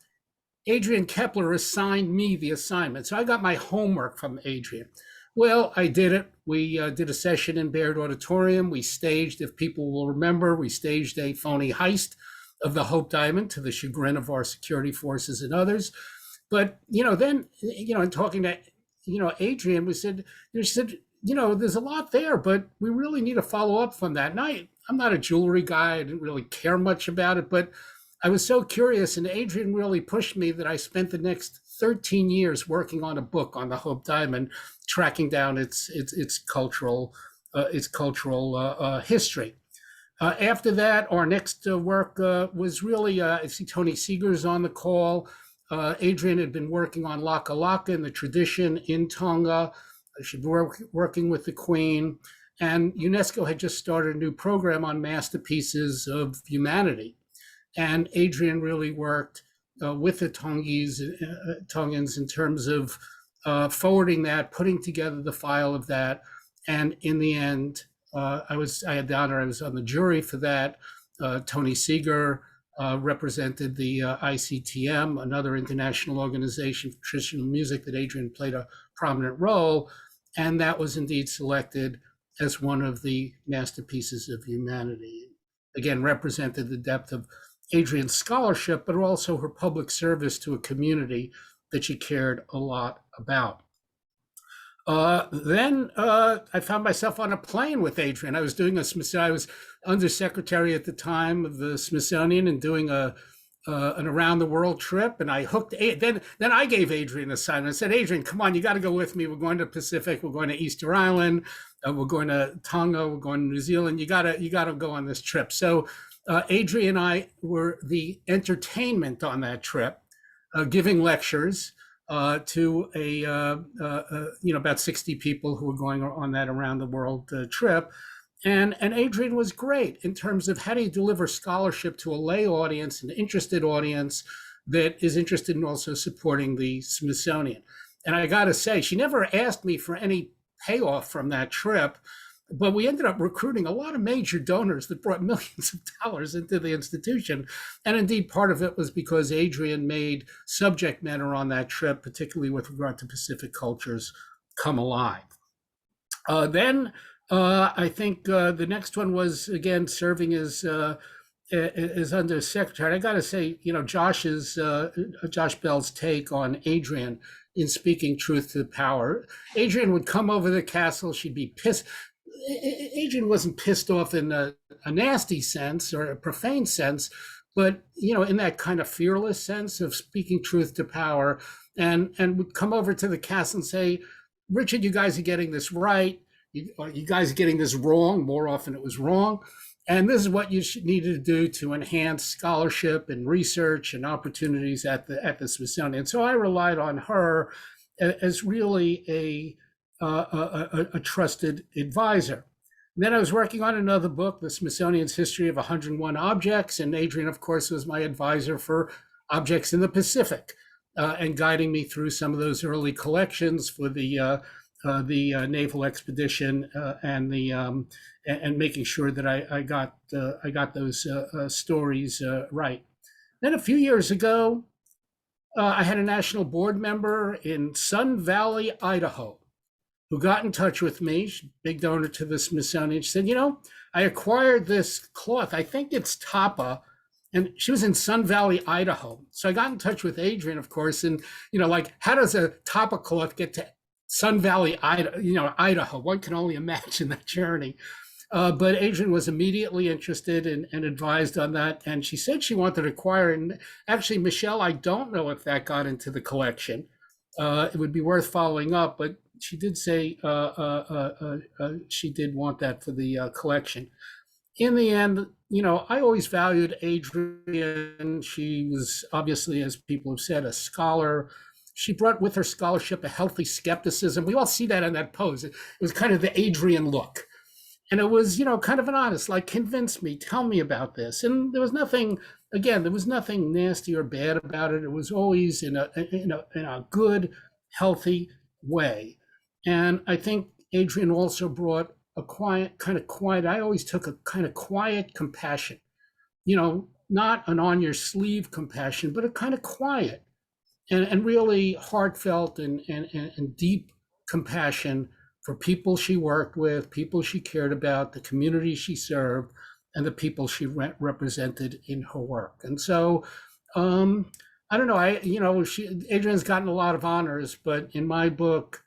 Adrienne Kaeppler assigned me the assignment. So I got my homework from Adrienne. Well, I did it. We did a session in Baird Auditorium. We staged, if people will remember, we staged a phony heist of the Hope Diamond to the chagrin of our security forces and others. But, then, in talking to, Adrienne, she said, there's a lot there, but we really need to follow up from that. And I'm not a jewelry guy. I didn't really care much about it, but I was so curious, and Adrienne really pushed me that I spent the next 13 years working on a book on the Hope Diamond, tracking down its cultural history. After that, our next work was really, I see Tony Seeger's on the call. Adrienne had been working on Laka Laka and the tradition in Tonga. She'd been working with the Queen, and UNESCO had just started a new program on masterpieces of humanity. And Adrienne really worked with the Tongans in terms of forwarding that, putting together the file of that. And in the end, I had the honor, I was on the jury for that. Tony Seeger represented the ICTM, another international organization for traditional music that Adrienne played a prominent role. And that was indeed selected as one of the masterpieces of humanity. Again, represented the depth of Adrienne's scholarship, but also her public service to a community that she cared a lot about. Then I found myself on a plane with Adrienne. I was doing I was undersecretary at the time of the Smithsonian and doing an around the world trip. And I hooked, then I gave Adrienne a sign. I said, Adrienne, come on, you got to go with me. We're going to Pacific. We're going to Easter Island. We're going to Tonga. We're going to New Zealand. You got to go on this trip. So Adrienne and I were the entertainment on that trip, giving lectures to about 60 people who were going on that around the world trip. And Adrienne was great in terms of how do you deliver scholarship to a lay audience, an interested audience that is interested in also supporting the Smithsonian. And I got to say, she never asked me for any payoff from that trip, but we ended up recruiting a lot of major donors that brought millions of dollars into the institution. And indeed, part of it was because Adrienne made subject matter on that trip, particularly with regard to Pacific cultures, come alive. Then I think the next one was, again, serving as undersecretary. I got to say, Josh Bell's take on Adrienne in speaking truth to power. Adrienne would come over the castle. She'd be pissed. Adrienne wasn't pissed off in a nasty sense or a profane sense, but in that kind of fearless sense of speaking truth to power, and would come over to the castle and say, Richard, you guys are getting this right. You guys are getting this wrong. More often it was wrong. And this is what you needed to do to enhance scholarship and research and opportunities at the Smithsonian. So I relied on her as really a trusted advisor. And then I was working on another book, the Smithsonian's History of 101 Objects, and Adrienne, of course, was my advisor for objects in the Pacific, and guiding me through some of those early collections for the naval expedition, and making sure that I got those stories right. Then a few years ago, I had a national board member in Sun Valley, Idaho, who got in touch with me, big donor to the Smithsonian. She said, I acquired this cloth. I think it's tapa. And she was in Sun Valley, Idaho. So I got in touch with Adrienne, of course, and, how does a tapa cloth get to Sun Valley, Idaho? One can only imagine that journey. But Adrienne was immediately interested and advised on that. And she said she wanted to acquire it. And actually, Michelle, I don't know if that got into the collection. It would be worth following up, but she did say she did want that for the collection. In the end, I always valued Adrienne. She was obviously, as people have said, a scholar. She brought with her scholarship a healthy skepticism. We all see that in that pose. It was kind of the Adrienne look. And it was, kind of an honest, like, convince me, tell me about this. And there was nothing, again, there was nothing nasty or bad about it. It was always in a good, healthy way. And I think Adrienne also brought a quiet, I always took a kind of quiet compassion, not an on your sleeve compassion, but a kind of quiet and really heartfelt and deep compassion for people she worked with, people she cared about, the community she served, and the people she represented in her work. And so, I don't know, Adrienne's gotten a lot of honors, but in my book,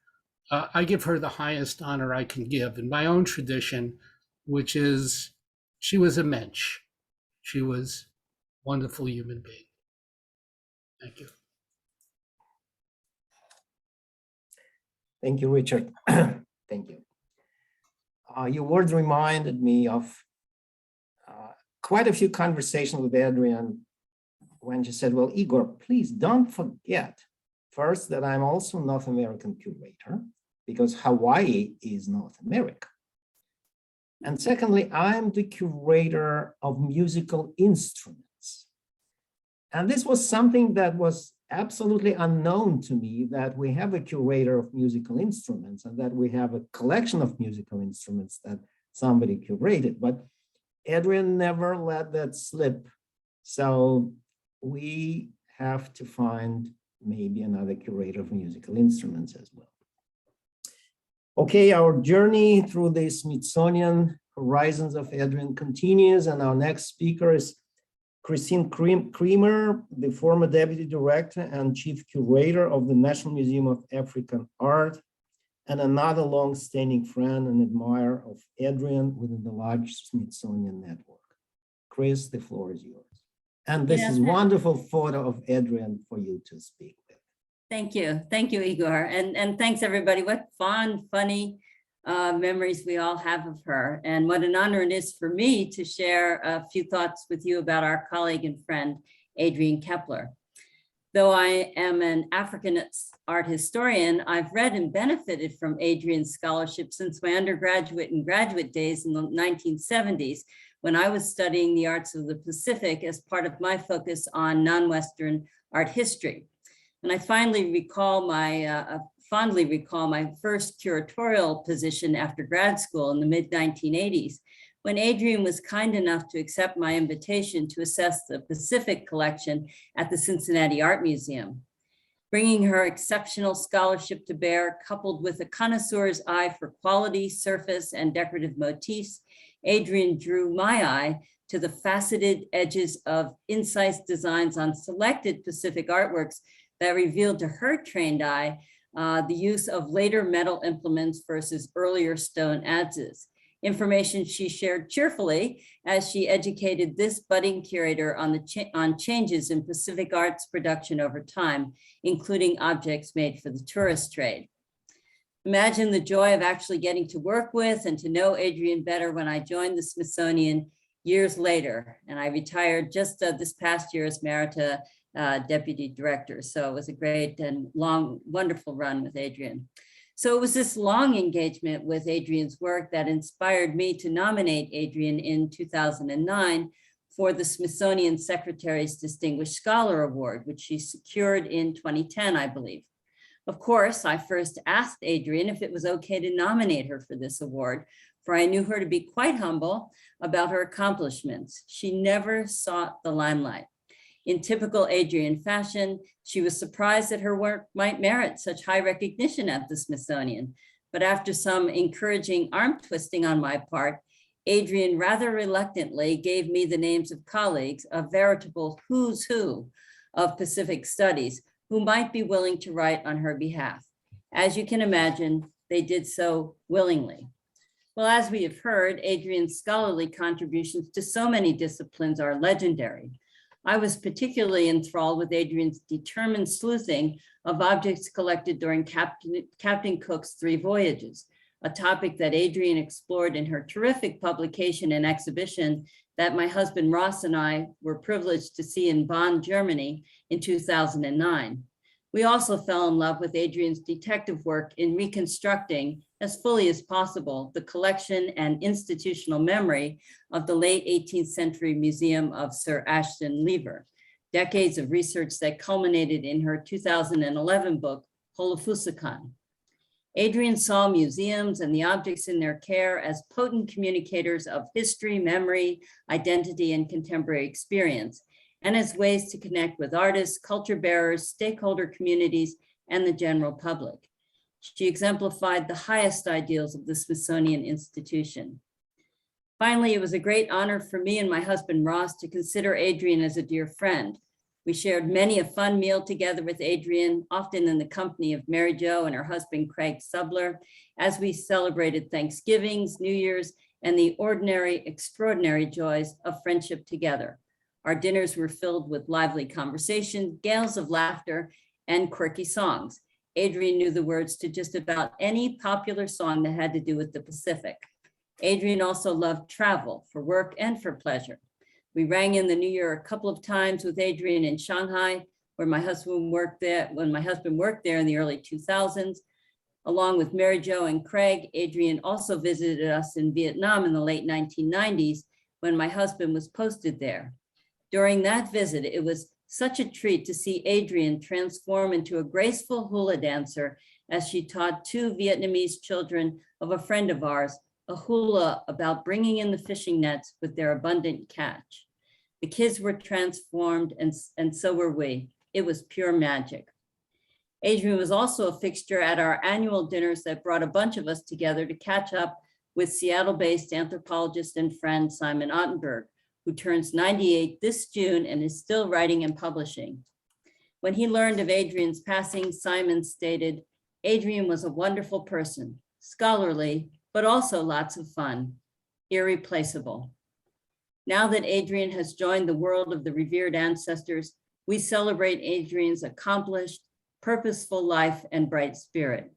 I give her the highest honor I can give in my own tradition, which is she was a mensch. She was a wonderful human being. Thank you. Thank you, Richard. Thank you. Your words reminded me of quite a few conversations with Adrienne when she said, well, Igor, please don't forget first that I'm also North American curator, because Hawaii is North America. And secondly, I'm the curator of musical instruments. And this was something that was absolutely unknown to me, that we have a curator of musical instruments and that we have a collection of musical instruments that somebody curated. But Adrienne never let that slip. So we have to find maybe another curator of musical instruments as well. Okay, our journey through the Smithsonian horizons of Adrienne continues, and our next speaker is Christine Creamer, the former deputy director and chief curator of the National Museum of African Art, and another long-standing friend and admirer of Adrienne within the large Smithsonian network. Chris, the floor is yours. And this is wonderful photo of Adrienne for you to speak with. Thank you, Igor, and thanks everybody. What fond, funny memories we all have of her, and what an honor it is for me to share a few thoughts with you about our colleague and friend, Adrienne Kaeppler. Though I am an African art historian, I've read and benefited from Adrienne's scholarship since my undergraduate and graduate days in the 1970s, when I was studying the arts of the Pacific as part of my focus on non-Western art history. And I fondly recall my first curatorial position after grad school in the mid-1980s, when Adrienne was kind enough to accept my invitation to assess the Pacific collection at the Cincinnati Art Museum. Bringing her exceptional scholarship to bear, coupled with a connoisseur's eye for quality, surface, and decorative motifs, Adrienne drew my eye to the faceted edges of incisive designs on selected Pacific artworks that revealed to her trained eye the use of later metal implements versus earlier stone adzes. Information she shared cheerfully as she educated this budding curator on changes in Pacific arts production over time, including objects made for the tourist trade. Imagine the joy of actually getting to work with and to know Adrienne better when I joined the Smithsonian years later, and I retired just this past year as Emerita deputy director. So it was a great and long, wonderful run with Adrienne. So it was this long engagement with Adrienne's work that inspired me to nominate Adrienne in 2009 for the Smithsonian Secretary's Distinguished Scholar Award, which she secured in 2010, I believe. Of course, I first asked Adrienne if it was okay to nominate her for this award, for I knew her to be quite humble about her accomplishments. She never sought the limelight. In typical Adrienne fashion, she was surprised that her work might merit such high recognition at the Smithsonian. But after some encouraging arm twisting on my part, Adrienne rather reluctantly gave me the names of colleagues, a veritable who's who of Pacific studies, who might be willing to write on her behalf. As you can imagine, they did so willingly. Well, as we have heard, Adrienne's scholarly contributions to so many disciplines are legendary. I was particularly enthralled with Adrienne's determined sleuthing of objects collected during Captain Cook's 3 voyages, a topic that Adrienne explored in her terrific publication and exhibition that my husband Ross and I were privileged to see in Bonn, Germany in 2009. We also fell in love with Adrienne's detective work in reconstructing as fully as possible the collection and institutional memory of the late 18th century museum of Sir Ashton Lever, decades of research that culminated in her 2011 book, Holofusakan. Adrienne saw museums and the objects in their care as potent communicators of history, memory, identity, and contemporary experience, and as ways to connect with artists, culture bearers, stakeholder communities, and the general public. She exemplified the highest ideals of the Smithsonian Institution. Finally, it was a great honor for me and my husband Ross to consider Adrienne as a dear friend. We shared many a fun meal together with Adrienne, often in the company of Mary Jo and her husband Craig Subler, as we celebrated Thanksgivings, New Year's, and the ordinary, extraordinary joys of friendship together. Our dinners were filled with lively conversation, gales of laughter, and quirky songs. Adrienne knew the words to just about any popular song that had to do with the Pacific. Adrienne also loved travel for work and for pleasure. We rang in the new year a couple of times with Adrienne in Shanghai, where my husband worked there, when my husband worked there in the early 2000s. Along with Mary Jo and Craig, Adrienne also visited us in Vietnam in the late 1990s when my husband was posted there. During that visit, it was such a treat to see Adrienne transform into a graceful hula dancer as she taught 2 Vietnamese children of a friend of ours a hula about bringing in the fishing nets with their abundant catch. The kids were transformed and so were we. It was pure magic. Adrienne was also a fixture at our annual dinners that brought a bunch of us together to catch up with Seattle-based anthropologist and friend Simon Ottenberg, who turns 98 this June and is still writing and publishing. When he learned of Adrienne's passing, Simon stated, "Adrienne was a wonderful person, scholarly, but also lots of fun, irreplaceable." Now that Adrienne has joined the world of the revered ancestors, we celebrate Adrienne's accomplished, purposeful life and bright spirit.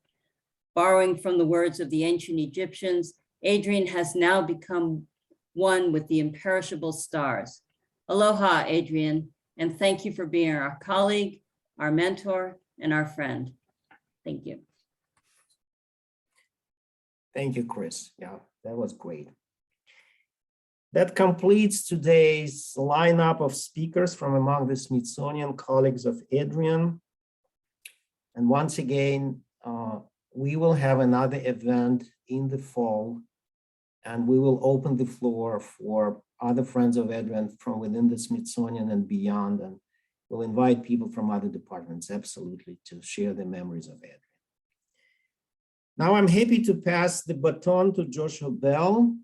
Borrowing from the words of the ancient Egyptians, Adrienne has now become one with the imperishable stars. Aloha, Adrienne, and thank you for being our colleague, our mentor, and our friend. Thank you. Thank you, Chris. Yeah, that was great. That completes today's lineup of speakers from among the Smithsonian colleagues of Adrienne. And once again, we will have another event in the fall, and we will open the floor for other friends of Adrienne from within the Smithsonian and beyond. And we'll invite people from other departments, absolutely, to share their memories of Adrienne. Now I'm happy to pass the baton to Joshua Bell,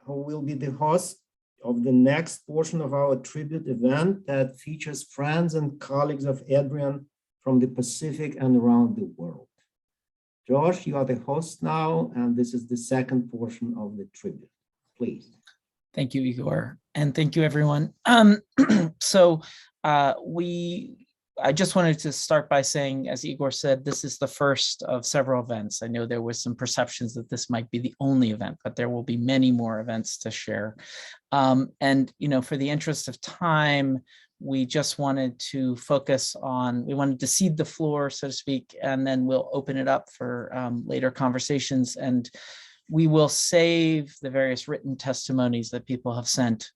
who will be the host of the next portion of our tribute event that features friends and colleagues of Adrienne from the Pacific and around the world. Josh, you are the host now, and this is the second portion of the tribute. Please. Thank you, Igor, and thank you, everyone. I just wanted to start by saying, as Igor said, this is the first of several events. I know there was some perceptions that this might be the only event, but there will be many more events to share. And for the interest of time, we just wanted to focus on, we wanted to seed the floor, so to speak, and then we'll open it up for later conversations. And we will save the various written testimonies that people have sent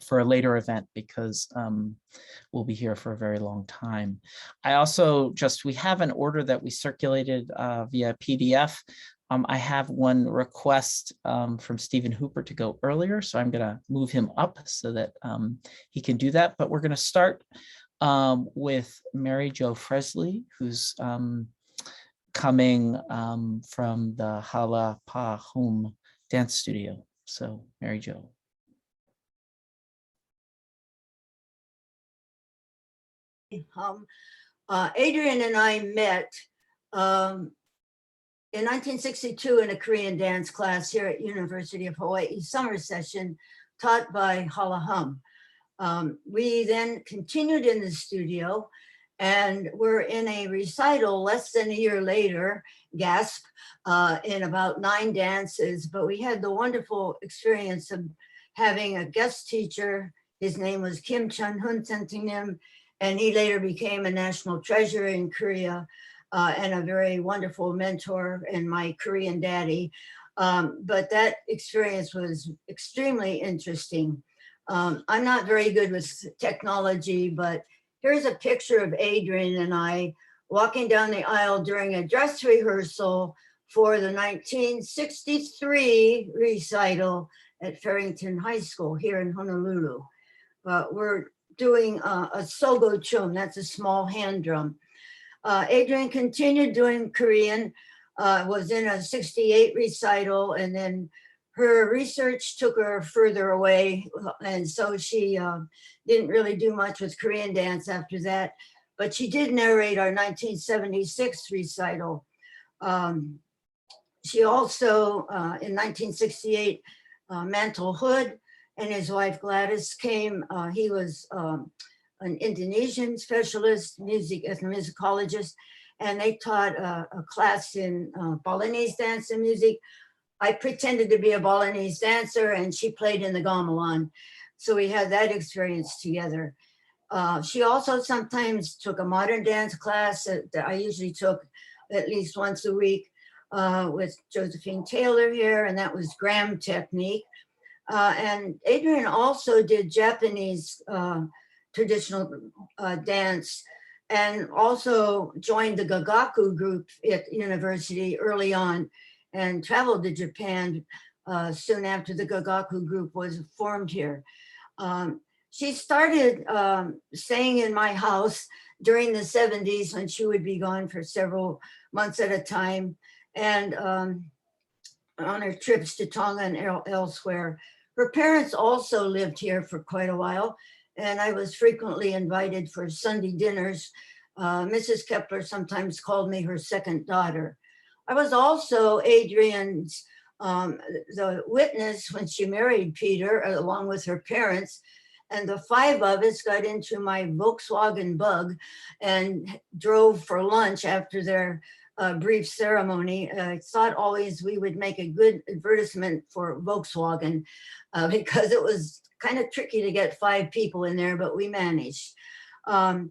for a later event, because we'll be here for a very long time. I also we have an order that we circulated via PDF. I have one request from Stephen Hooper to go earlier, so I'm gonna move him up so that he can do that. But we're gonna start with Mary Jo Fresley, who's coming from the Hala Pa Hum Dance Studio. So Mary Jo. Adrienne and I met in 1962 in a Korean dance class here at University of Hawaii summer session taught by Hala Hum. We then continued in the studio and were in a recital less than a year later, gasp, in about 9 dances, but we had the wonderful experience of having a guest teacher. His name was Kim Chan-hun Sentingnim, and he later became a national treasure in Korea and a very wonderful mentor and my Korean daddy. But that experience was extremely interesting. I'm not very good with technology, but here's a picture of Adrienne and I walking down the aisle during a dress rehearsal for the 1963 recital at Farrington High School here in Honolulu. We're doing a sogo chum, that's a small hand drum. Adrienne continued doing Korean, was in a 68 recital, and then her research took her further away. And so she didn't really do much with Korean dance after that, but she did narrate our 1976 recital. She also, in 1968, Mantle Hood and his wife Gladys came. He was an Indonesian specialist, ethnomusicologist, and they taught a class in Balinese dance and music. I pretended to be a Balinese dancer and she played in the gamelan. So we had that experience together. She also sometimes took a modern dance class that I usually took at least once a week with Josephine Taylor here, and that was Graham technique. And Adrienne also did Japanese traditional dance, and also joined the Gagaku group at university early on and traveled to Japan soon after the Gagaku group was formed here. She started staying in my house during the 70s when she would be gone for several months at a time, and on her trips to Tonga and elsewhere. Her parents also lived here for quite a while, and I was frequently invited for Sunday dinners. Mrs. Kaeppler sometimes called me her second daughter. I was also Adrienne's the witness when she married Peter, along with her parents, and the 5 of us got into my Volkswagen Bug and drove for lunch after their brief ceremony. I thought always we would make a good advertisement for Volkswagen because it was kind of tricky to get 5 people in there, but we managed. I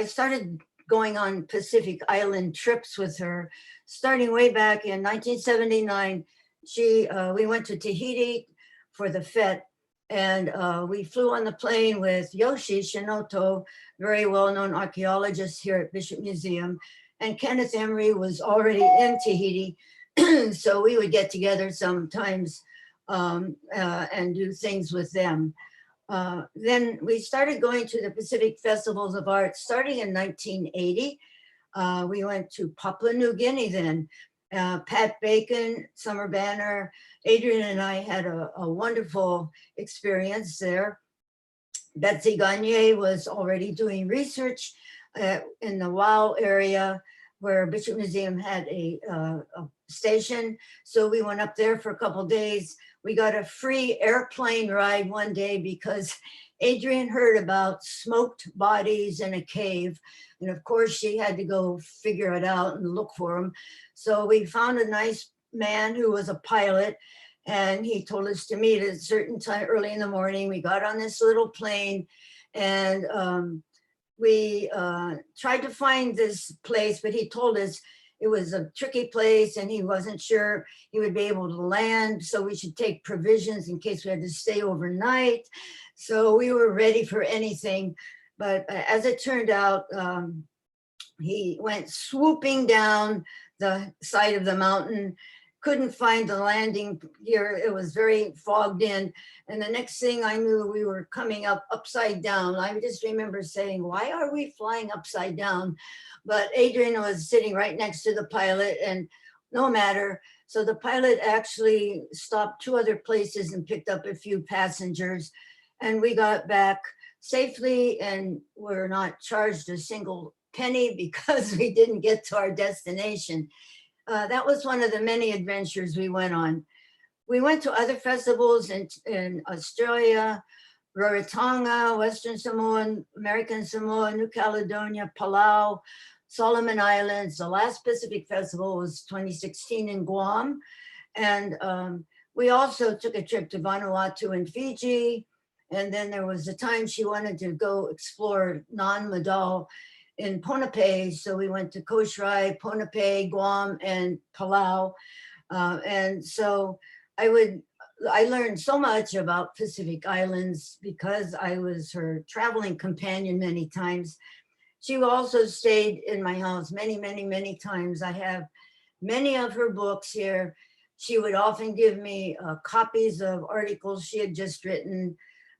started going on Pacific Island trips with her, starting way back in 1979. We went to Tahiti for the fete, and we flew on the plane with Yoshi Shinoto, very well-known archaeologist here at Bishop Museum, and Kenneth Emery was already in Tahiti, so we would get together sometimes and do things with them. Then we started going to the Pacific Festivals of Art starting in 1980. We went to Papua New Guinea then. Pat Bacon, Summer Banner, Adrienne and I had a wonderful experience there. Betsy Gagne was already doing research in the WOW area where Bishop Museum had a station. So we went up there for a couple days. We got a free airplane ride one day because Adrienne heard about smoked bodies in a cave. And of course she had to go figure it out and look for them. So we found a nice man who was a pilot, And he told us to meet at a certain time early in the morning. We got on this little plane and we tried to find this place, but he told us it was a tricky place and he wasn't sure he would be able to land. So we should take provisions in case we had to stay overnight. So we were ready for anything. But as it turned out, he went swooping down the side of the mountain, couldn't find the landing gear. It was very fogged in. And the next thing I knew, we were coming up upside down. I just remember saying, why are we flying upside down? But Adrienne was sitting right next to the pilot and no matter. So the pilot actually stopped 2 other places and picked up a few passengers. And we got back safely and were not charged a single penny because we didn't get to our destination. That was one of the many adventures we went on. We went to other festivals in Australia, Rarotonga, Western Samoa, American Samoa, New Caledonia, Palau, Solomon Islands. The last Pacific Festival was 2016 in Guam. And we also took a trip to Vanuatu and Fiji. And then there was a time she wanted to go explore non-Madal in Ponape. So we went to Koshrai, Ponape, Guam, and Palau. And so I learned so much about Pacific Islands because I was her traveling companion many times. She also stayed in my house many, many, many times. I have many of her books here. She would often give me copies of articles she had just written.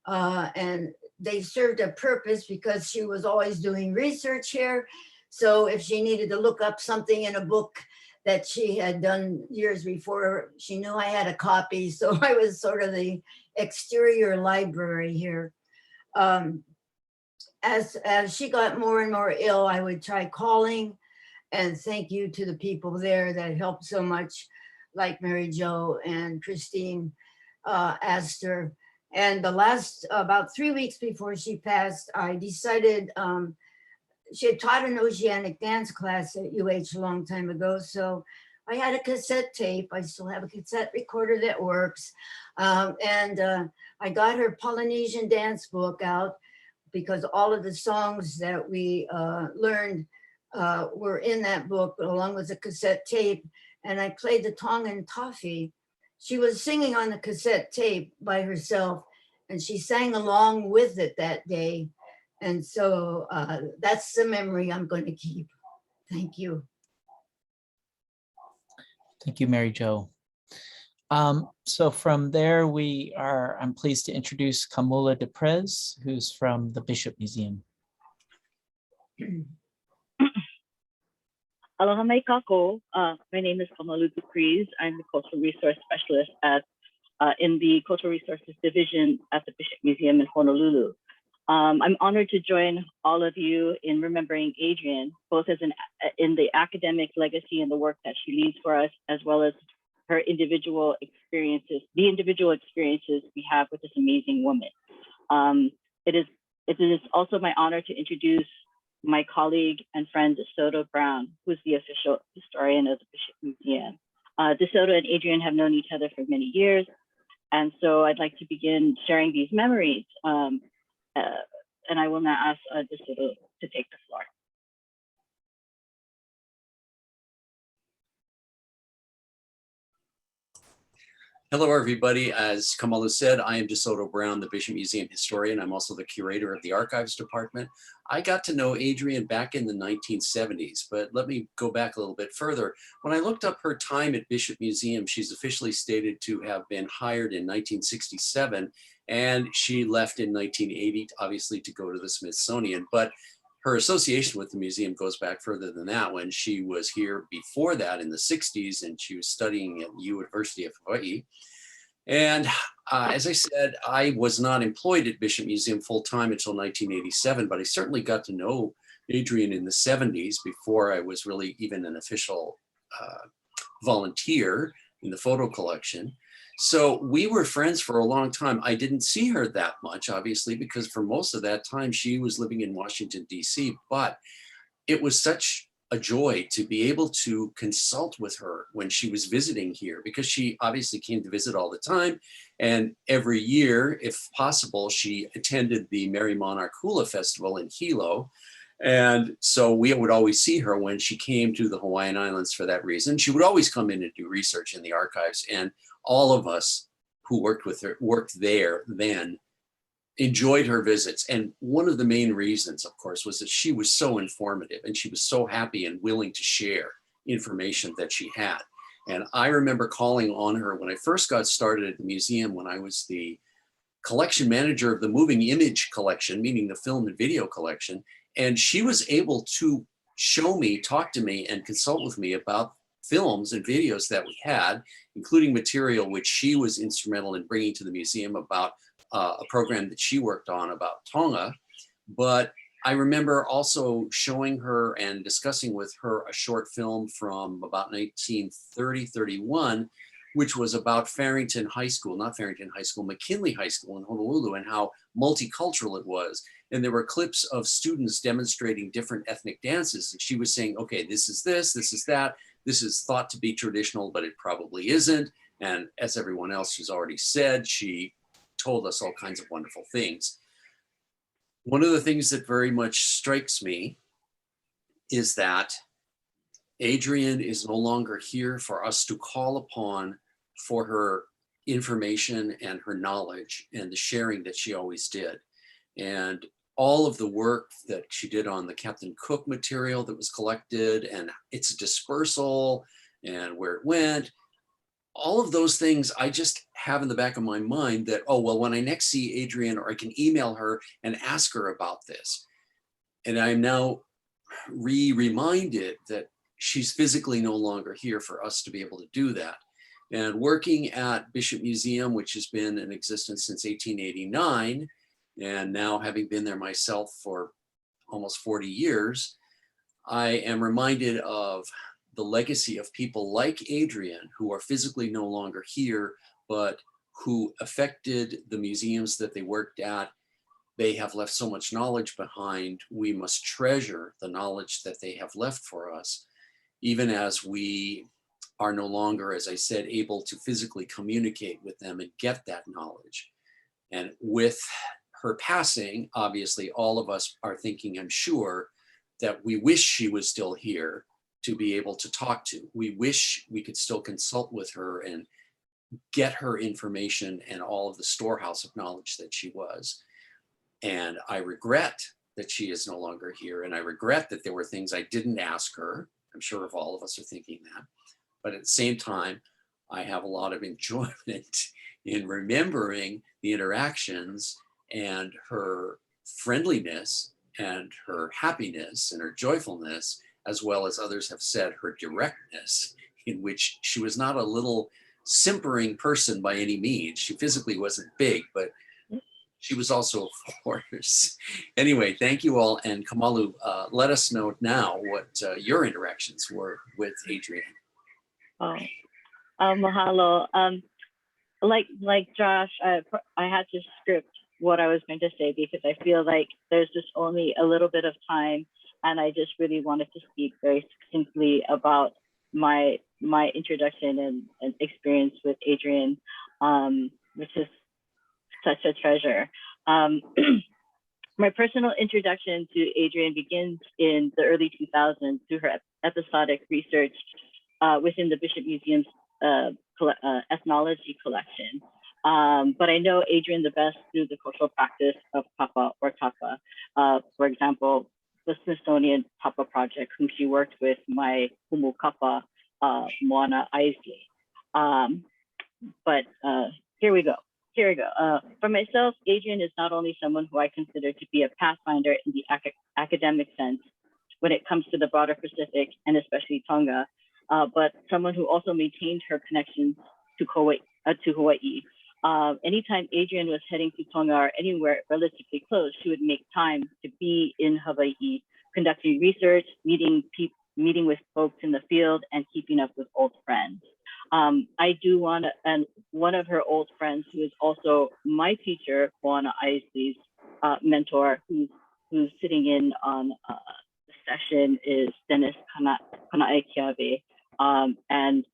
And they served a purpose because she was always doing research here. So if she needed to look up something in a book that she had done years before, she knew I had a copy. So I was sort of the exterior library here. As she got more and more ill, I would try calling, and thank you to the people there that helped so much, like Mary Jo and Christine Astor. And the last, about 3 weeks before she passed, I decided, she had taught an oceanic dance class at UH a long time ago. So I had a cassette tape. I still have a cassette recorder that works. And I got her Polynesian dance book out because all of the songs that we learned were in that book along with the cassette tape. And I played the Tongan Toffee. She was singing on the cassette tape by herself and she sang along with it that day. And so that's the memory I'm going to keep. Thank you. Thank you, Mary Jo. So from there, I'm pleased to introduce Kamula Deprez, who's from the Bishop Museum. Aloha mai kako. My name is Kamala Duprez. I'm the Cultural Resource Specialist in the Cultural Resources Division at the Bishop Museum in Honolulu. I'm honored to join all of you in remembering Adrienne, both in the academic legacy and the work that she leads for us, as well as her individual experiences, the individual experiences we have with this amazing woman. It is also my honor to introduce my colleague and friend, DeSoto Brown, who's the official historian of the Bishop Museum. DeSoto and Adrienne have known each other for many years. And so I'd like to begin sharing these memories. And I will now ask DeSoto to take the floor. Hello, everybody. As Kamala said, I am DeSoto Brown, the Bishop Museum historian. I'm also the curator of the archives department. I got to know Adrienne back in the 1970s, but let me go back a little bit further. When I looked up her time at Bishop Museum, she's officially stated to have been hired in 1967, and she left in 1980, obviously to go to the Smithsonian. But her association with the museum goes back further than that, when she was here before that in the 60s, and she was studying at the University of Hawaii. And as I said, I was not employed at Bishop Museum full-time until 1987, but I certainly got to know Adrienne in the 70s before I was really even an official volunteer in the photo collection. So we were friends for a long time. I didn't see her that much, obviously, because for most of that time she was living in Washington, D.C., but it was such a joy to be able to consult with her when she was visiting here, because she obviously came to visit all the time. And every year, if possible, she attended the Merry Monarch Hula Festival in Hilo. And so we would always see her when she came to the Hawaiian Islands for that reason. She would always come in and do research in the archives. And all of us who worked with her, worked there then, enjoyed her visits. And one of the main reasons, of course, was that she was so informative and she was so happy and willing to share information that she had. And I remember calling on her when I first got started at the museum, when I was the collection manager of the moving image collection, meaning the film and video collection. And she was able to show me, talk to me, and consult with me about films and videos that we had, including material which she was instrumental in bringing to the museum about a program that she worked on about Tonga. But I remember also showing her and discussing with her a short film from about 1930-31, which was about Farrington High School, not Farrington High School, McKinley High School in Honolulu, and how multicultural it was. And there were clips of students demonstrating different ethnic dances. And she was saying, okay, this is this is that. This is thought to be traditional, but it probably isn't. And as everyone else has already said, she told us all kinds of wonderful things. One of the things that very much strikes me is that Adrienne is no longer here for us to call upon for her information and her knowledge and the sharing that she always did. And all of the work that she did on the Captain Cook material that was collected and its dispersal and where it went, all of those things I just have in the back of my mind that, oh, well, when I next see Adrienne, or I can email her and ask her about this. And I'm now reminded that she's physically no longer here for us to be able to do that. And working at Bishop Museum, which has been in existence since 1889, and now having been there myself for almost 40 years, I am reminded of the legacy of people like Adrienne, who are physically no longer here, but who affected the museums that they worked at. They have left so much knowledge behind. We must treasure the knowledge that they have left for us, even as we are no longer, as I said, able to physically communicate with them and get that knowledge. And with her passing, obviously, all of us are thinking, I'm sure, that we wish she was still here to be able to talk to. We wish we could still consult with her and get her information and all of the storehouse of knowledge that she was. And I regret that she is no longer here. And I regret that there were things I didn't ask her. I'm sure if all of us are thinking that. But at the same time, I have a lot of enjoyment in remembering the interactions and her friendliness and her happiness and her joyfulness, as well as others have said, her directness, in which she was not a little simpering person by any means. She physically wasn't big, but she was also a force. Anyway, thank you all. And Kamalu, let us know now what your interactions were with Adrienne. Oh, mahalo. Like Josh, I had to script what I was going to say because I feel like there's just only a little bit of time, and I just really wanted to speak very succinctly about my introduction and experience with Adrienne, which is such a treasure. My personal introduction to Adrienne begins in the early 2000s through her episodic research within the Bishop Museum's ethnology collection. But I know Adrienne the best through the cultural practice of Papa or Tapa. For example, the Smithsonian Papa Project, whom she worked with, my Humu Kapa, Moana Aisley. But here we go. For myself, Adrienne is not only someone who I consider to be a pathfinder in the academic sense when it comes to the broader Pacific and especially Tonga, but someone who also maintained her connections to Hawaii. Anytime Adrienne was heading to Tonga or anywhere relatively close, she would make time to be in Hawaii, conducting research, meeting with folks in the field, and keeping up with old friends. I do want to, and one of her old friends who is also my teacher, Moana Aisley's mentor, who's sitting in on the session is Dennis Kanaekiave, and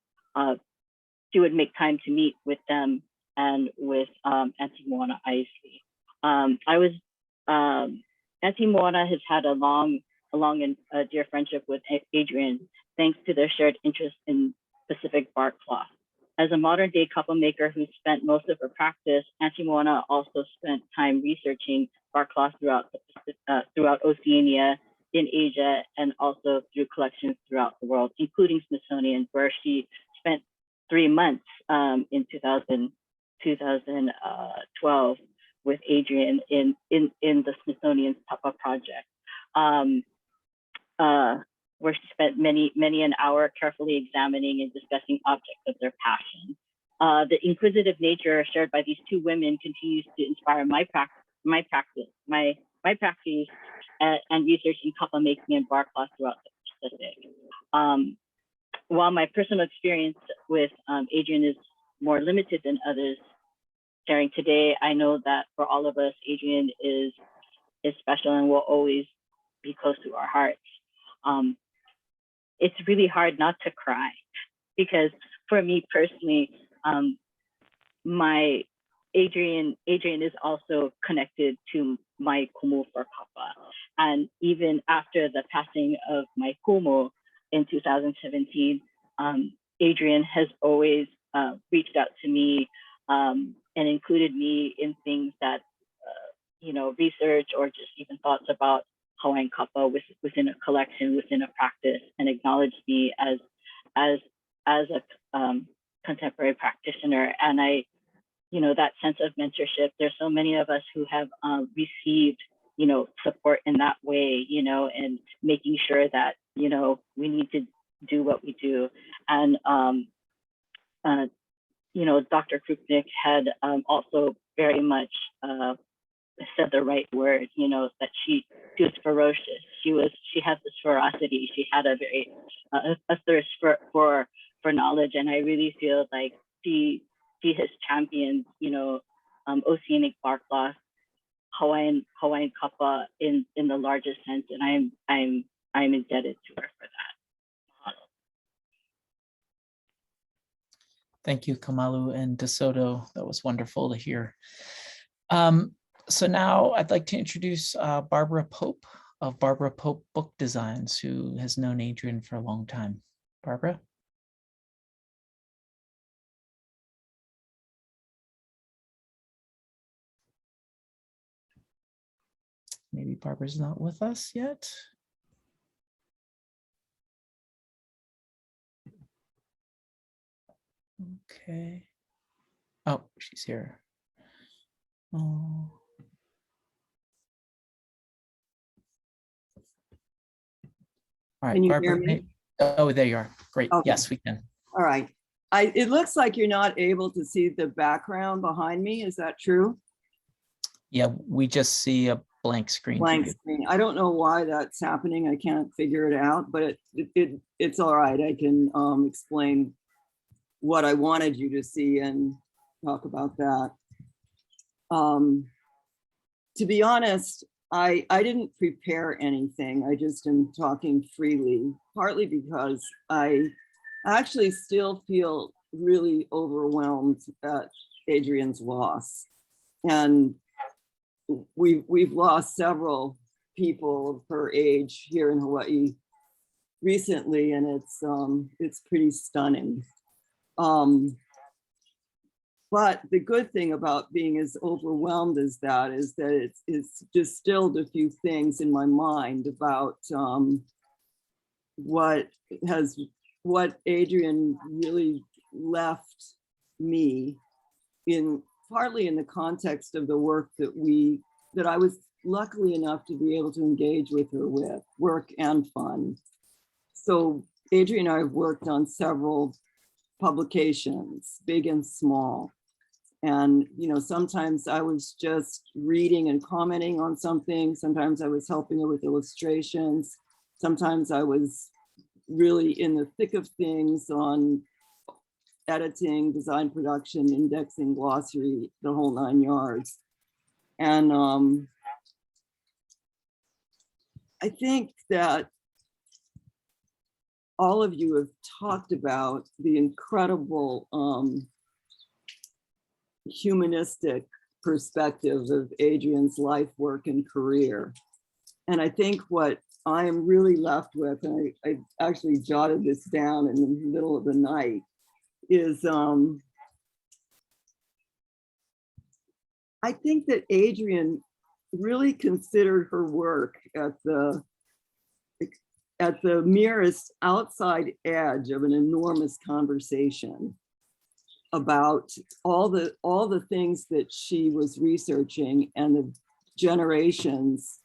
she would make time to meet with them and with Auntie Moana Isley. Auntie Moana has had a long and dear friendship with Adrienne, thanks to their shared interest in Pacific bark cloth. As a modern day couple maker who spent most of her practice, Auntie Moana also spent time researching bark cloth throughout Oceania, in Asia, and also through collections throughout the world, including Smithsonian, where she spent 3 months in 2012 with Adrienne in the Smithsonian's Tapa project, where she spent many an hour carefully examining and discussing objects of their passion. The inquisitive nature shared by these two women continues to inspire my practice and research in kapa making and bark cloth throughout the Pacific. While my personal experience with Adrienne is more limited than others sharing today, I know that for all of us, Adrienne is special and will always be close to our hearts. It's really hard not to cry, because for me personally, my Adrienne is also connected to my kumu for kapa. And even after the passing of my kumu in 2017, Adrienne has always reached out to me and included me in things that, research or just even thoughts about Hawaiian kapa within a collection, within a practice, and acknowledged me as a contemporary practitioner. And that sense of mentorship, there's so many of us who have received, support in that way, and making sure that, we need to do what we do. And, Dr. Krupnik had also very much said the right word, that she was ferocious. She had this ferocity. She had a very a thirst for knowledge, and I really feel like she has championed, oceanic bark cloth, Hawaiian kapa in the largest sense, and I'm indebted to her for that. Thank you, Kamalu and DeSoto. That was wonderful to hear. So now I'd like to introduce Barbara Pope of Barbara Pope Book Designs, who has known Adrienne for a long time. Barbara? Maybe Barbara's not with us yet. Okay. Oh, she's here. Oh. All right, Can you Barbara. hear me? Oh, there you are. Great. Okay. Yes, we can. All right. It looks like you're not able to see the background behind me. Is that true? Yeah, we just see a blank screen. Blank screen. I don't know why that's happening. I can't figure it out, but it's all right. I can explain what I wanted you to see and talk about that. To be honest, I didn't prepare anything. I just am talking freely, partly because I actually still feel really overwhelmed at Adrienne's loss. And we've lost several people of her age here in Hawaii recently, and it's pretty stunning. But the good thing about being as overwhelmed as that is that it's distilled a few things in my mind about what Adrienne really left me in, partly in the context of the work that I was luckily enough to be able to engage with her with, work and fun. So Adrienne and I have worked on several publications, big and small. And, sometimes I was just reading and commenting on something. Sometimes I was helping her with illustrations. Sometimes I was really in the thick of things on editing, design, production, indexing, glossary, the whole 9 yards. And I think that all of you have talked about the incredible humanistic perspective of Adrienne's life, work, and career. And I think what I am really left with, and I actually jotted this down in the middle of the night, is I think that Adrienne really considered her work at the merest outside edge of an enormous conversation about all the things that she was researching and the generations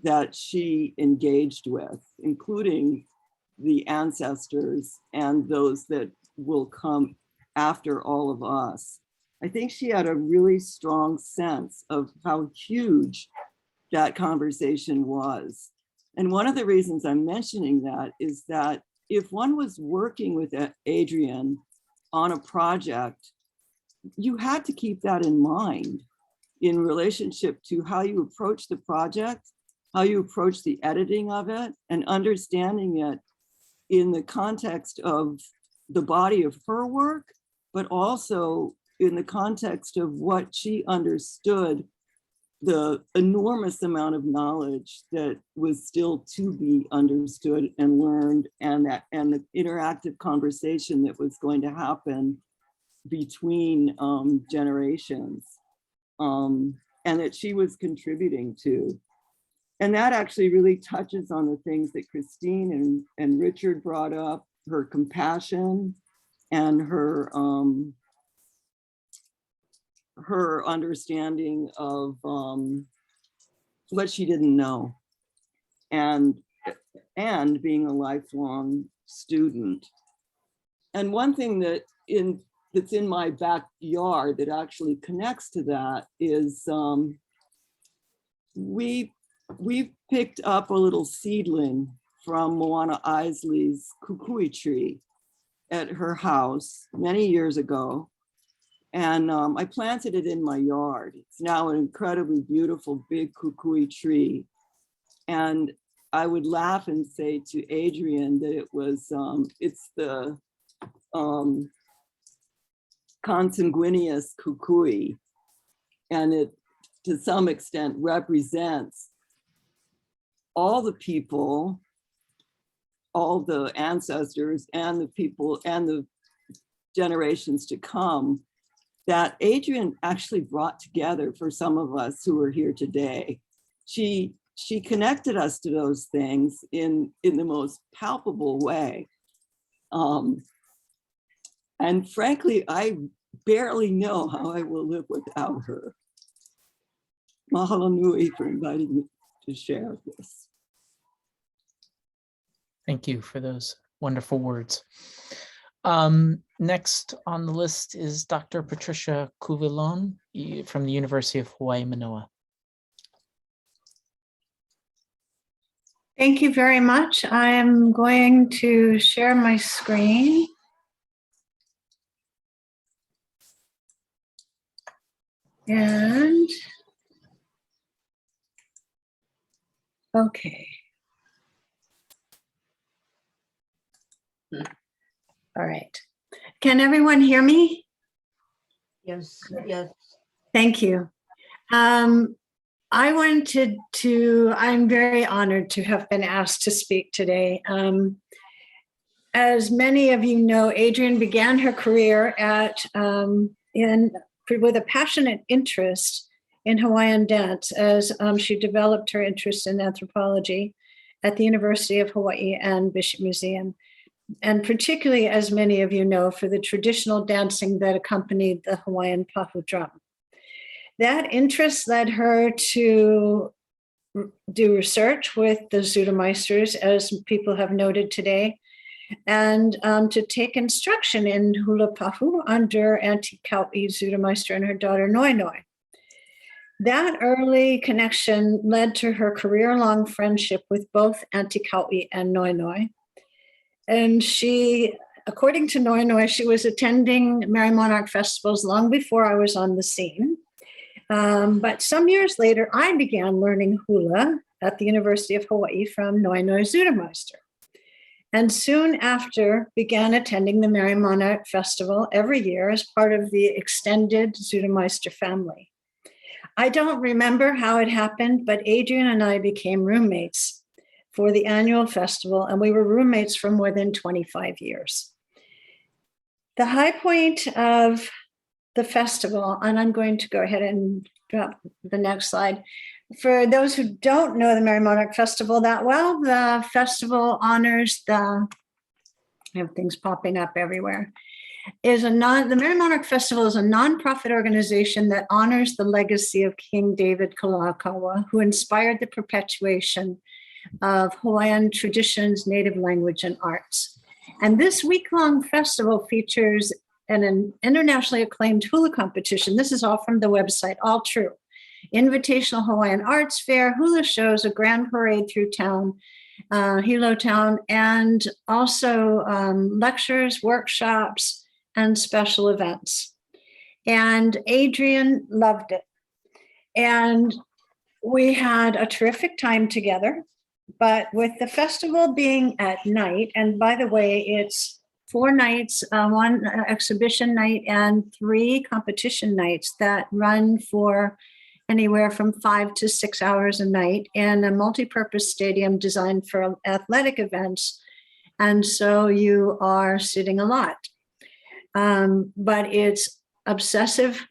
that she engaged with, including the ancestors and those that will come after all of us. I think she had a really strong sense of how huge that conversation was. And one of the reasons I'm mentioning that is that if one was working with Adrienne on a project, you had to keep that in mind in relationship to how you approach the project, how you approach the editing of it, and understanding it in the context of the body of her work, but also in the context of what she understood the enormous amount of knowledge that was still to be understood and learned, and the interactive conversation that was going to happen between generations, and that she was contributing to. And that actually really touches on the things that Christine and Richard brought up, her compassion and her understanding of what she didn't know, and being a lifelong student. And one thing that's in my backyard that actually connects to that is we picked up a little seedling from Moana Isley's kukui tree at her house many years ago. And I planted it in my yard. It's now an incredibly beautiful big kukui tree. And I would laugh and say to Adrienne that it was, it's the consanguineous kukui. And it, to some extent, represents all the people, all the ancestors and the people and the generations to come that Adrienne actually brought together for some of us who are here today. She connected us to those things in the most palpable way. And frankly, I barely know how I will live without her. Mahalo nui for inviting me to share this. Thank you for those wonderful words. Next on the list is Dr. Patricia Cuvilon from the University of Hawaii, Manoa. Thank you very much. I am going to share my screen. And, okay. All right. Can everyone hear me? Yes, yes. Thank you. I'm very honored to have been asked to speak today. As many of you know, Adrienne began her career with a passionate interest in Hawaiian dance as she developed her interest in anthropology at the University of Hawaii and Bishop Museum. And particularly, as many of you know, for the traditional dancing that accompanied the Hawaiian pahu drum. That interest led her to do research with the Zudermeisters, as people have noted today, and to take instruction in hula pahu under Auntie Kau'i Zudermeister and her daughter Noi Noi. That early connection led to her career-long friendship with both Auntie Kau'i and Noi Noi. And she, according to Noi Noi, she was attending Merry Monarch festivals long before I was on the scene. But some years later, I began learning hula at the University of Hawaii from Noi Noi Zudermeister. and soon after began attending the Mary Monarch Festival every year as part of the extended Zudermeister family. I don't remember how it happened, but Adrienne and I became roommates for the annual festival, and we were roommates for more than 25 years. The high point of the festival, and I'm going to go ahead and drop the next slide. For those who don't know the Mary Monarch Festival that well, the festival honors I have things popping up everywhere. The Mary Monarch Festival is a nonprofit organization that honors the legacy of King David Kalakaua, who inspired the perpetuation of Hawaiian traditions, native language, and arts. And this week-long festival features an internationally acclaimed hula competition. This is all from the website, all true. Invitational Hawaiian Arts Fair, hula shows, a grand parade through town, Hilo Town, and also lectures, workshops, and special events. And Adrienne loved it. And we had a terrific time together, but with the festival being at night, and by the way, it's 4 nights, 1 exhibition night and 3 competition nights that run for anywhere from 5 to 6 hours a night in a multi-purpose stadium designed for athletic events. And so you are sitting a lot. But it's obsessive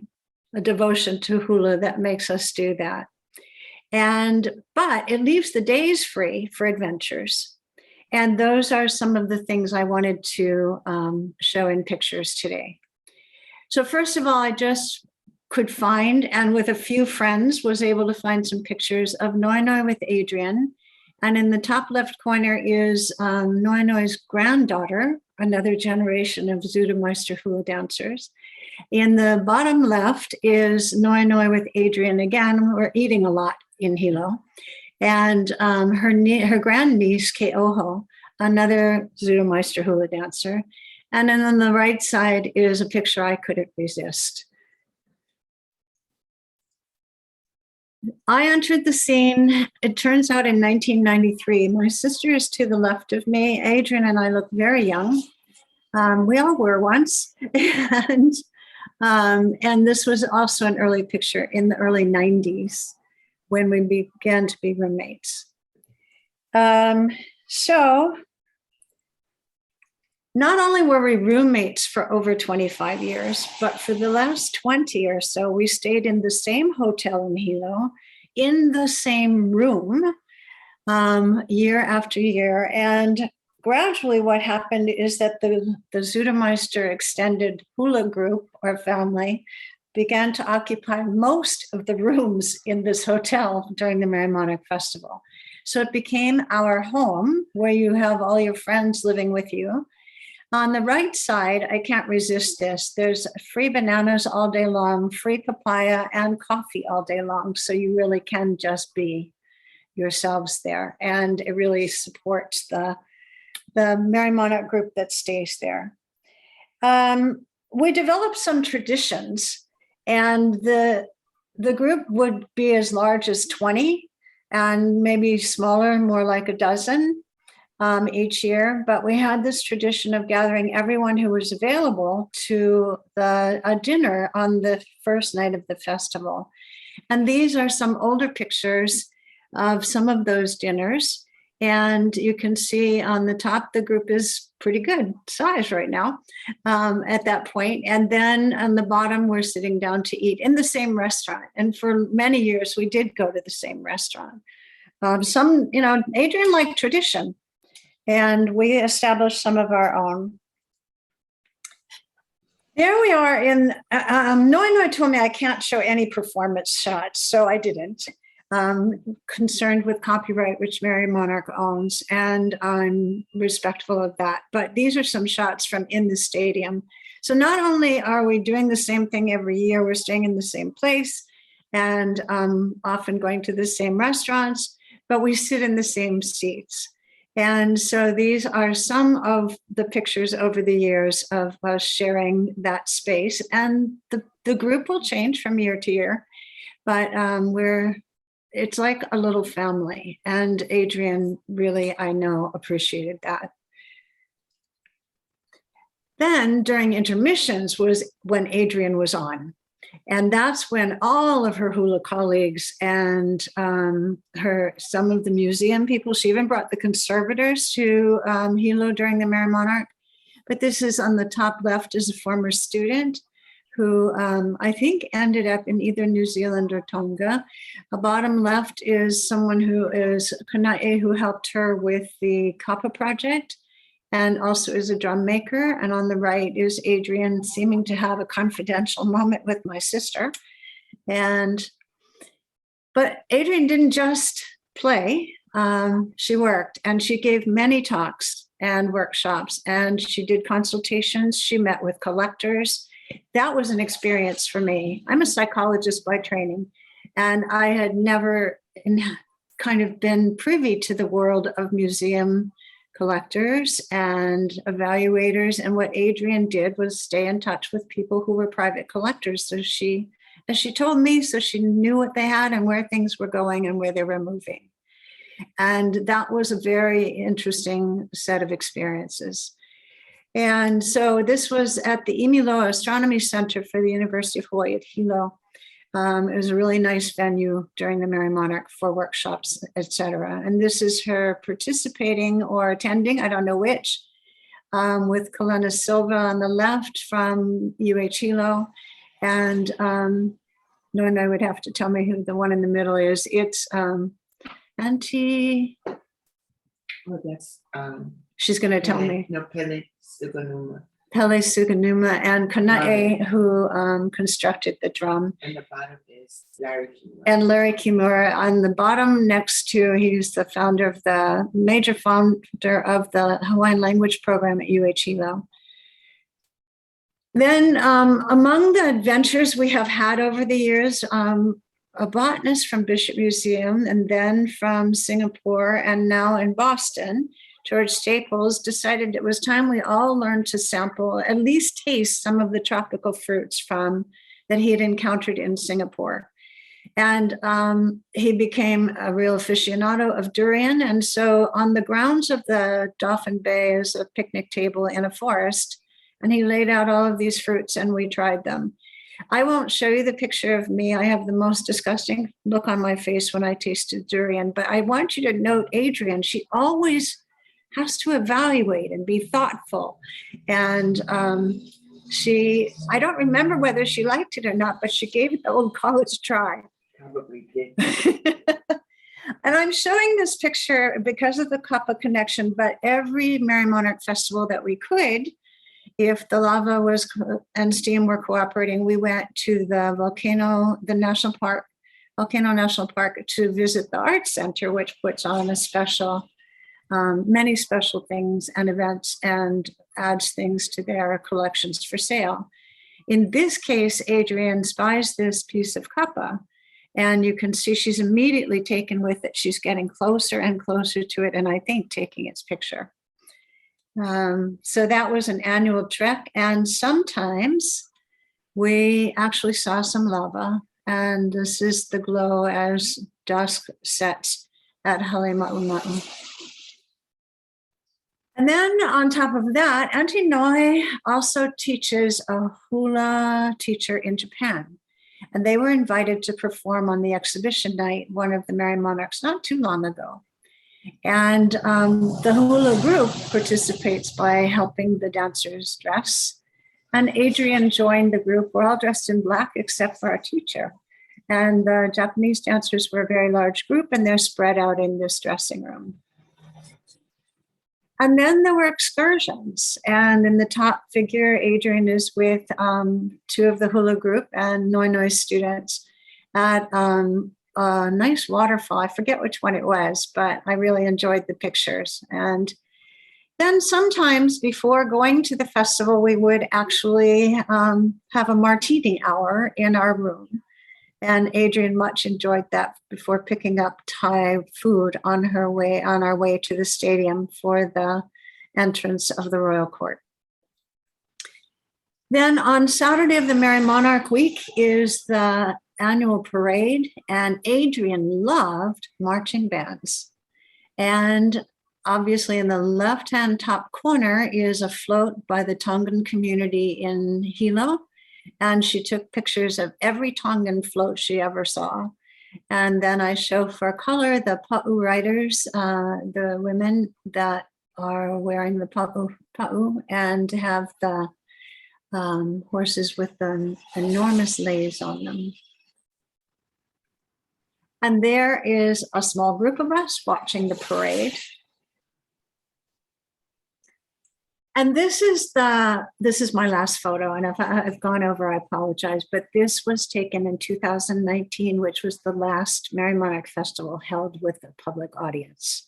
devotion to hula that makes us do that. But it leaves the days free for adventures. And those are some of the things I wanted to show in pictures today. So first of all, I just could find, and with a few friends, was able to find some pictures of Noi Noi with Adrienne. And in the top left corner is Noi Noi's granddaughter, another generation of Zudermeister hula dancers. In the bottom left is Noi Noi with Adrienne. Again, we're eating a lot in Hilo. And her grandniece, Ke'oho, another Zudermeister hula dancer. And then on the right side is a picture I couldn't resist. I entered the scene, it turns out, in 1993. My sister is to the left of me. Adrienne and I look very young. We all were once. And this was also an early picture in the early 90s when we began to be roommates. So not only were we roommates for over 25 years, but for the last 20 or so, we stayed in the same hotel in Hilo, in the same room, year after year. And gradually what happened is that the Zudermeister extended hula group or family began to occupy most of the rooms in this hotel during the Mary Monarch Festival. So it became our home where you have all your friends living with you. On the right side, I can't resist this. There's free bananas all day long, free papaya, and coffee all day long. So you really can just be yourselves there. And it really supports the Mary Monarch group that stays there. We developed some traditions, and the group would be as large as 20 and maybe smaller, more like a dozen. Each year, but we had this tradition of gathering everyone who was available to a dinner on the first night of the festival. And these are some older pictures of some of those dinners. And you can see on the top, the group is pretty good size right now at that point. And then on the bottom, we're sitting down to eat in the same restaurant. And for many years, we did go to the same restaurant. Adrienne liked tradition. And we established some of our own. There we are in, Noi Noi told me I can't show any performance shots, so I didn't. Concerned with copyright, which Mary Monarch owns, and I'm respectful of that. But these are some shots from in the stadium. So not only are we doing the same thing every year, we're staying in the same place and often going to the same restaurants, but we sit in the same seats. And so these are some of the pictures over the years of us sharing that space. And the group will change from year to year, but it's like a little family. And Adrienne really, I know, appreciated that. Then during intermissions was when Adrienne was on. And that's when all of her hula colleagues and some of the museum people, she even brought the conservators to Hilo during the Merry Monarch. But this is on the top left is a former student who I think ended up in either New Zealand or Tonga. The bottom left is someone who is Kanae, who helped her with the Kapa project and also is a drum maker. And on the right is Adrienne seeming to have a confidential moment with my sister. But Adrienne didn't just play, she worked and she gave many talks and workshops and she did consultations. She met with collectors. That was an experience for me. I'm a psychologist by training, and I had never kind of been privy to the world of museum collectors and evaluators. And what Adrienne did was stay in touch with people who were private collectors. So she, as she told me, so she knew what they had and where things were going and where they were moving. And that was a very interesting set of experiences. And so this was at the Imilo Astronomy Center for the University of Hawaii at Hilo. It was a really nice venue during the Merry Monarch for workshops, et cetera. And this is her participating or attending, I don't know which, with Kalena Silva on the left from UH Hilo. And no one I would have to tell me who the one in the middle is. It's Auntie. Oh, that's she's going to tell me. No, Pele Suganuma. Pele Suganuma and Kanae, who constructed the drum. And the bottom is Larry Kimura. And Larry Kimura on the bottom next to, he's the major founder of the Hawaiian language program at UH Hilo. Then among the adventures we have had over the years, a botanist from Bishop Museum and then from Singapore and now in Boston, George Staples, decided it was time we all learned to sample, at least taste some of the tropical fruits that he had encountered in Singapore. And he became a real aficionado of durian. And so on the grounds of the Dauphin Bay is a picnic table in a forest, and he laid out all of these fruits and we tried them. I won't show you the picture of me. I have the most disgusting look on my face when I tasted durian, but I want you to note Adrienne, she always has to evaluate and be thoughtful. And I don't remember whether she liked it or not, but she gave it the old college try. Probably did. And I'm showing this picture because of the Kapa connection, but every Merry Monarch festival that we could, if the lava was and steam were cooperating, we went to the Volcano National Park to visit the Arts Center, which puts on a special, many special things and events and adds things to their collections for sale. In this case, Adrienne spies this piece of kapa, and you can see she's immediately taken with it. She's getting closer and closer to it, and I think taking its picture. So that was an annual trek, and sometimes we actually saw some lava, and this is the glow as dusk sets at Halema'uma'u. And then on top of that, Auntie Noi also teaches a hula teacher in Japan, and they were invited to perform on the exhibition night, one of the Merry Monarchs, not too long ago. And the hula group participates by helping the dancers dress. And Adrienne joined the group. We're all dressed in black except for our teacher. And the Japanese dancers were a very large group, and they're spread out in this dressing room. And then there were excursions. And in the top figure, Adrienne is with two of the hula group and Noi Noi students at a nice waterfall. I forget which one it was, but I really enjoyed the pictures. And then sometimes before going to the festival, we would actually have a martini hour in our room. And Adrienne much enjoyed that before picking up Thai food on our way to the stadium for the entrance of the Royal Court. Then on Saturday of the Merry Monarch week is the annual parade, and Adrienne loved marching bands. And obviously in the left-hand top corner is a float by the Tongan community in Hilo. And she took pictures of every Tongan float she ever saw. And then I show for color the Pa'u riders, the women that are wearing the Pa'u and have the horses with the enormous leis on them. And there is a small group of us watching the parade. And this is my last photo. And if I've gone over, I apologize, but this was taken in 2019, which was the last Merry Monarch Festival held with a public audience.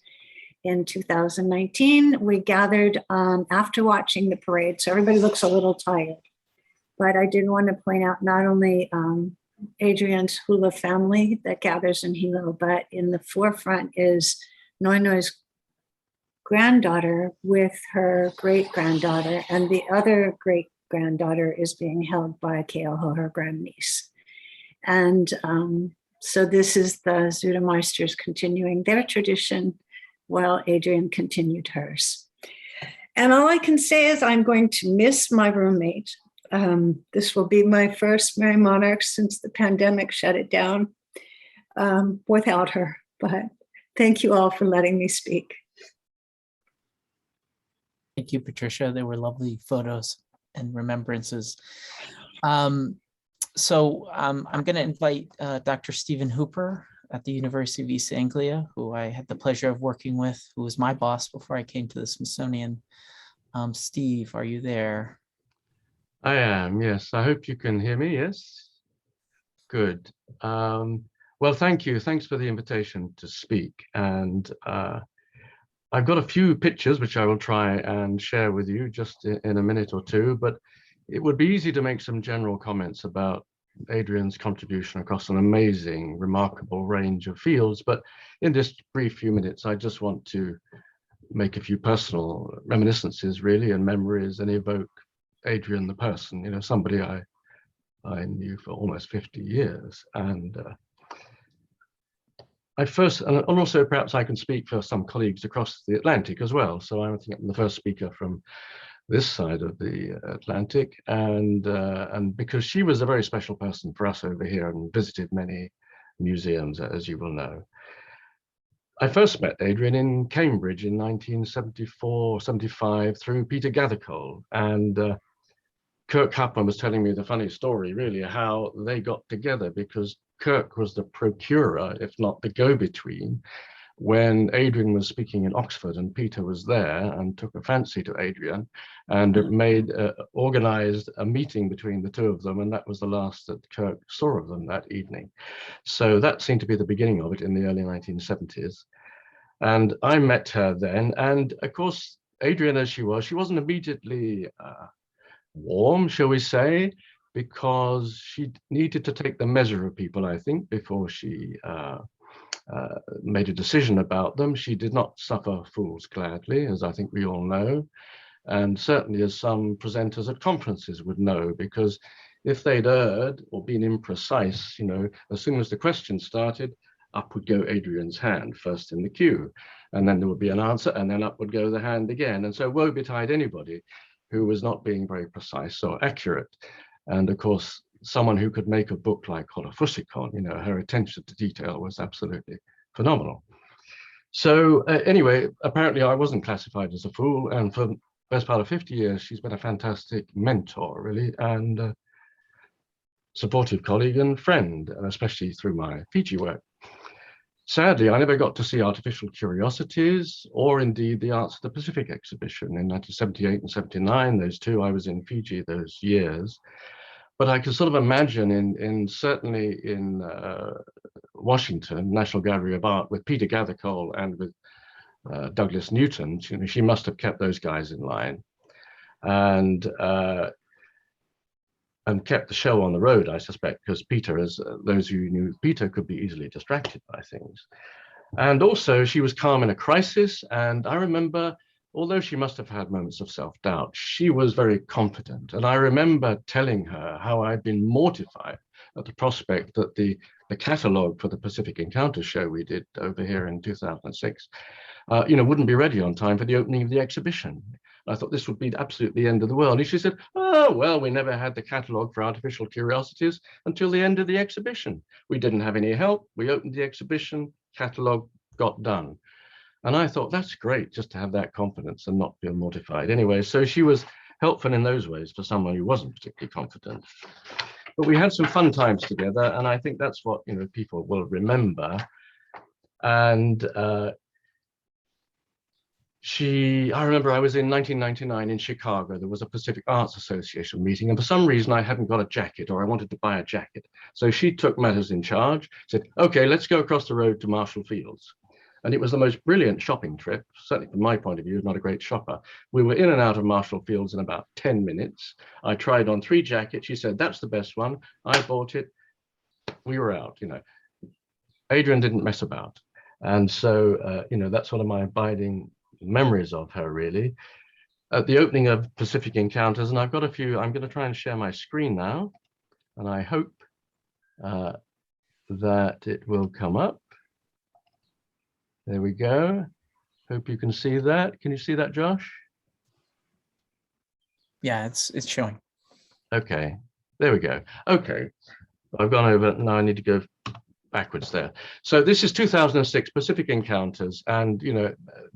In 2019, we gathered after watching the parade. So everybody looks a little tired, but I did want to point out not only Adrienne's hula family that gathers in Hilo, but in the forefront is Noinoi's granddaughter with her great-granddaughter, and the other great-granddaughter is being held by Keoho, her grandniece. And so this is the Zudameisters continuing their tradition while Adrienne continued hers. And all I can say is I'm going to miss my roommate. This will be my first Merry Monarch since the pandemic shut it down without her, but thank you all for letting me speak. Thank you, Patricia. They were lovely photos and remembrances. So I'm going to invite Dr. Stephen Hooper at the University of East Anglia, who I had the pleasure of working with, who was my boss before I came to the Smithsonian. Steve, are you there? I am, yes. I hope you can hear me, yes? Good. Well, thank you. Thanks for the invitation to speak. And I've got a few pictures which I will try and share with you just in a minute or two, but it would be easy to make some general comments about Adrienne's contribution across an amazing, remarkable range of fields. But in this brief few minutes, I just want to make a few personal reminiscences, really, and memories, and evoke Adrienne the person, you know, somebody I knew for almost 50 years. And I first, and also perhaps I can speak for some colleagues across the Atlantic as well. So I think I'm the first speaker from this side of the Atlantic, and because she was a very special person for us over here and visited many museums, as you will know. I first met Adrienne in Cambridge in 1974-75 through Peter Gathercole, and Kirk Hapman was telling me the funny story, really, how they got together, because Kirk was the procurer, if not the go-between, when Adrienne was speaking in Oxford, and Peter was there and took a fancy to Adrienne, and organized a meeting between the two of them, and that was the last that Kirk saw of them that evening. So that seemed to be the beginning of it in the early 1970s. And I met her then, and of course, Adrienne, as she wasn't immediately warm, shall we say, because she needed to take the measure of people, I think, before she made a decision about them. She did not suffer fools gladly, as I think we all know, and certainly as some presenters at conferences would know, because if they'd erred or been imprecise, you know, as soon as the question started, up would go Adrienne's hand first in the queue, and then there would be an answer, and then up would go the hand again. And so woe betide anybody who was not being very precise or accurate. And of course, someone who could make a book like Holofusikon, you know, her attention to detail was absolutely phenomenal. So anyway, apparently I wasn't classified as a fool, and for the best part of 50 years, she's been a fantastic mentor, really, and supportive colleague and friend, especially through my Fiji work. Sadly, I never got to see Artificial Curiosities or indeed the Arts of the Pacific exhibition in 1978 and 79. Those two, I was in Fiji those years. But I can sort of imagine certainly in Washington, National Gallery of Art, with Peter Gathercole and with Douglas Newton, you know, she must have kept those guys in line and kept the show on the road, I suspect, because Peter, as those who knew Peter, could be easily distracted by things. And also she was calm in a crisis. And I remember, although she must have had moments of self-doubt, she was very confident. And I remember telling her how I'd been mortified at the prospect that the catalogue for the Pacific Encounter show we did over here in 2006 wouldn't be ready on time for the opening of the exhibition. I thought this would be absolutely the end of the world. And she said, oh, well, we never had the catalogue for artificial curiosities until the end of the exhibition. We didn't have any help. We opened the exhibition, catalogue got done. And I thought, that's great, just to have that confidence and not feel mortified. Anyway, so she was helpful in those ways for someone who wasn't particularly confident. But we had some fun times together, and I think that's what people will remember. And I remember I was in 1999 in Chicago. There was a Pacific Arts Association meeting, and for some reason I hadn't got a jacket, or I wanted to buy a jacket. So she took matters in charge, said, okay, let's go across the road to Marshall Fields. And it was the most brilliant shopping trip, certainly from my point of view, not a great shopper. We were in and out of Marshall Fields in about 10 minutes. I tried on 3 jackets. She said, that's the best one. I bought it. We were out, Adrienne didn't mess about. And so, that's one of my abiding memories of her, really. At the opening of Pacific Encounters, and I've got a few, I'm going to try and share my screen now, and I hope that it will come up. There we go. Hope you can see that. Can you see that, Josh? Yeah, it's showing. Okay, there we go. Okay, I've gone over, now I need to go backwards there. So this is 2006 Pacific Encounters, and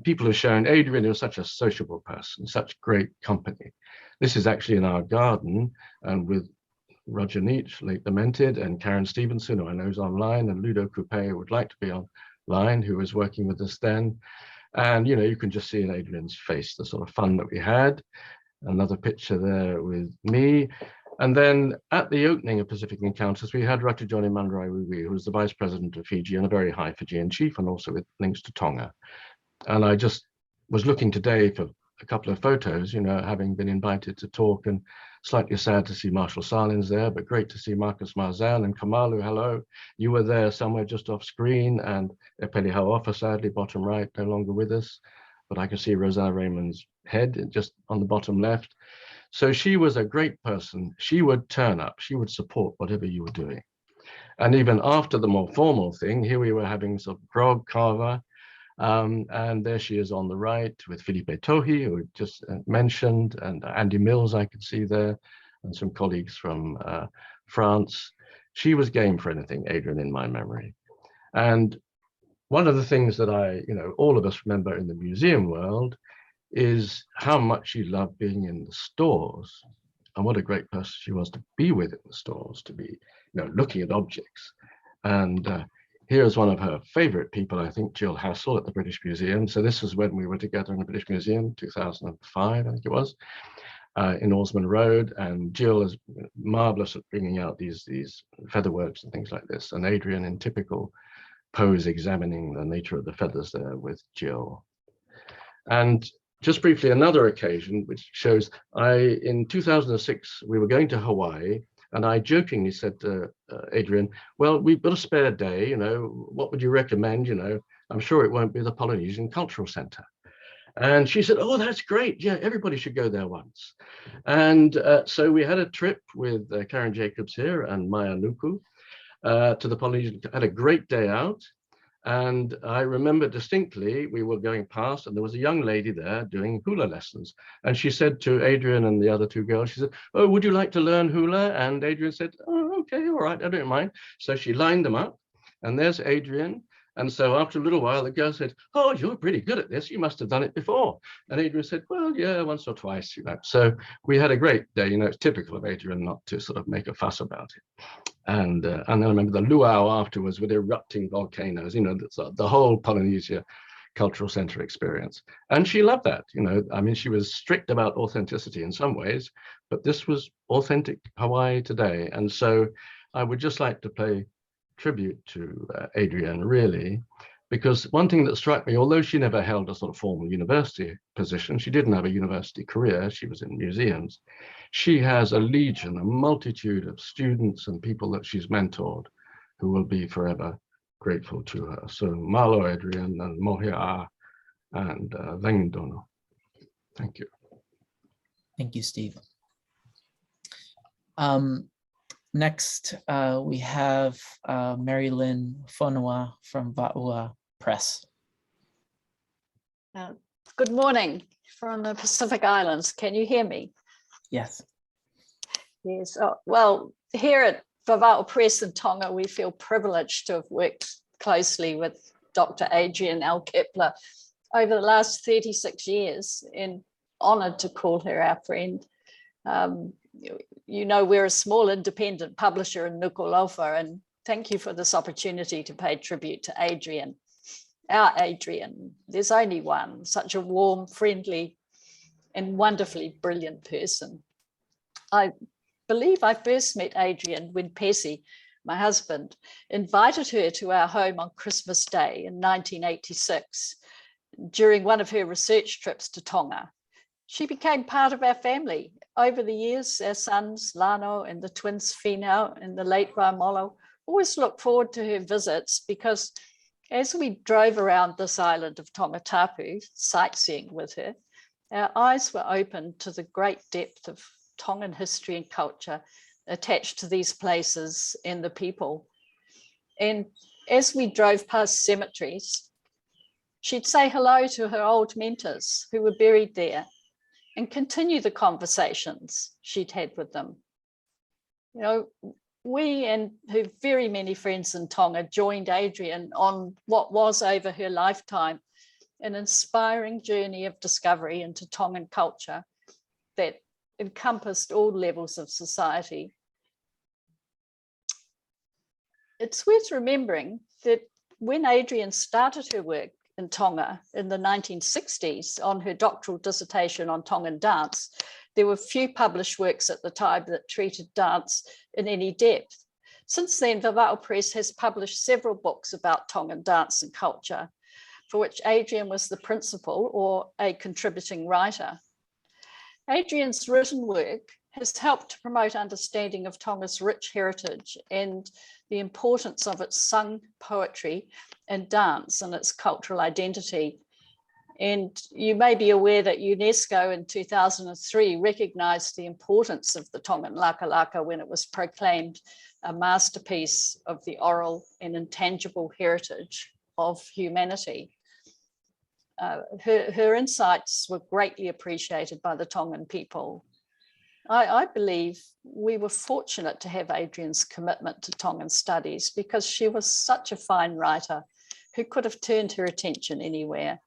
people have shown Adrienne was such a sociable person, such great company. This is actually in our garden, and with Roger Nietzsche, late lamented, and Karen Stevenson, who I know is online, and Ludo Coupe, who would like to be online, who was working with us then. And you can just see in Adrienne's face the sort of fun that we had. Another picture there with me. And then at the opening of Pacific Encounters, we had Ratujoni Mandrai-Wiwi, who was the vice president of Fiji and a very high Fijian chief, and also with links to Tonga. And I just was looking today for a couple of photos, having been invited to talk, and slightly sad to see Marshall Salins there, but great to see Marcus Marzan and Kamalu. Hello, you were there somewhere just off screen, and Epeli Haofa, sadly, bottom right, no longer with us, but I can see Rosanna Raymond's head just on the bottom left. So she was a great person. She would turn up, she would support whatever you were doing. And even after the more formal thing, here we were having some grog carver, and there she is on the right with Felipe Tohi, who just mentioned, and Andy Mills I could see there, and some colleagues from France. She was game for anything, Adrienne, in my memory. And one of the things that all of us remember in the museum world is how much she loved being in the stores, and what a great person she was to be with in the stores, to be looking at objects. And here's one of her favorite people, I think, Jill Hassell at the British Museum. So this was when we were together in the British Museum, 2005, I think it was, in Osman Road. And Jill is marvelous at bringing out these featherworks and things like this. And Adrienne in typical pose, examining the nature of the feathers there with Jill. And just briefly, another occasion which shows, in 2006, we were going to Hawaii, and I jokingly said to Adrienne, well, we've got a spare day, what would you recommend? I'm sure it won't be the Polynesian Cultural Center. And she said, oh, that's great. Yeah, everybody should go there once. And so we had a trip with Karen Jacobs here and Maya Nuku to the Polynesian, had a great day out. And I remember distinctly, we were going past and there was a young lady there doing hula lessons. And she said to Adrienne and the other 2 girls, she said, oh, would you like to learn hula? And Adrienne said, oh, okay, all right, I don't mind. So she lined them up, and there's Adrienne. And so after a little while, the girl said, oh, you're pretty good at this. You must have done it before. And Adrienne said, well, yeah, once or twice, So we had a great day. It's typical of Adrienne not to sort of make a fuss about it. And then I remember the luau afterwards with erupting volcanoes, the whole Polynesia Cultural Center experience. And she loved that, she was strict about authenticity in some ways, but this was authentic Hawaii today. And so I would just like to pay tribute to Adrienne, really, because one thing that struck me, although she never held a sort of formal university position, she didn't have a university career, she was in museums. She has a legion, a multitude of students and people that she's mentored who will be forever grateful to her. So malo, Adrienne, and mohi'a, and Vendono. Thank you. Thank you, Steve. Next, we have Mary Lynn Fonua from Va'ua Press. Good morning from the Pacific Islands. Can you hear me? Yes. Yes. Well, here at Vava'o Press in Tonga, we feel privileged to have worked closely with Dr. Adrienne Kaeppler over the last 36 years, and honoured to call her our friend. You know, we're a small independent publisher in Nuku'alofa, and thank you for this opportunity to pay tribute to Adrienne. Our Adrienne, there's only one, such a warm, friendly, and wonderfully brilliant person. I believe I first met Adrienne when Pesi, my husband, invited her to our home on Christmas Day in 1986 during one of her research trips to Tonga. She became part of our family. Over the years, our sons, Lano and the twins Finau and the late Waimolo, always looked forward to her visits because as we drove around this island of Tongatapu, sightseeing with her, our eyes were opened to the great depth of Tongan history and culture attached to these places and the people. And as we drove past cemeteries, she'd say hello to her old mentors who were buried there and continue the conversations she'd had with them. You know, we and her very many friends in Tonga joined Adrienne on what was over her lifetime an inspiring journey of discovery into Tongan culture that encompassed all levels of society. It's worth remembering that when Adrienne started her work in Tonga in the 1960s on her doctoral dissertation on Tongan dance, there were few published works at the time that treated dance in any depth. Since then, Vava'o Press has published several books about Tongan dance and culture, for which Adrienne was the principal or a contributing writer. Adrienne's written work has helped to promote understanding of Tonga's rich heritage and the importance of its sung poetry and dance and its cultural identity. And you may be aware that UNESCO in 2003 recognized the importance of the Tongan Laka Laka when it was proclaimed a masterpiece of the oral and intangible heritage of humanity. Her insights were greatly appreciated by the Tongan people. I believe we were fortunate to have Adrienne's commitment to Tongan studies because she was such a fine writer who could have turned her attention anywhere.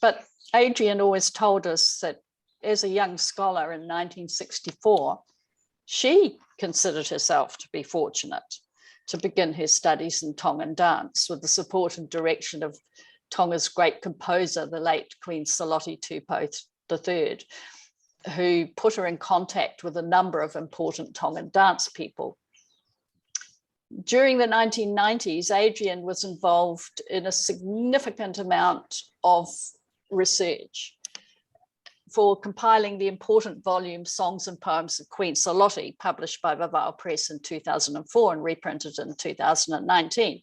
But Adrienne always told us that as a young scholar in 1964, she considered herself to be fortunate to begin her studies in Tongan dance with the support and direction of Tonga's great composer, the late Queen Saloti Tupou III, who put her in contact with a number of important Tongan dance people. During the 1990s, Adrienne was involved in a significant amount of research for compiling the important volume Songs and Poems of Queen Saloti, published by Vava'o Press in 2004 and reprinted in 2019,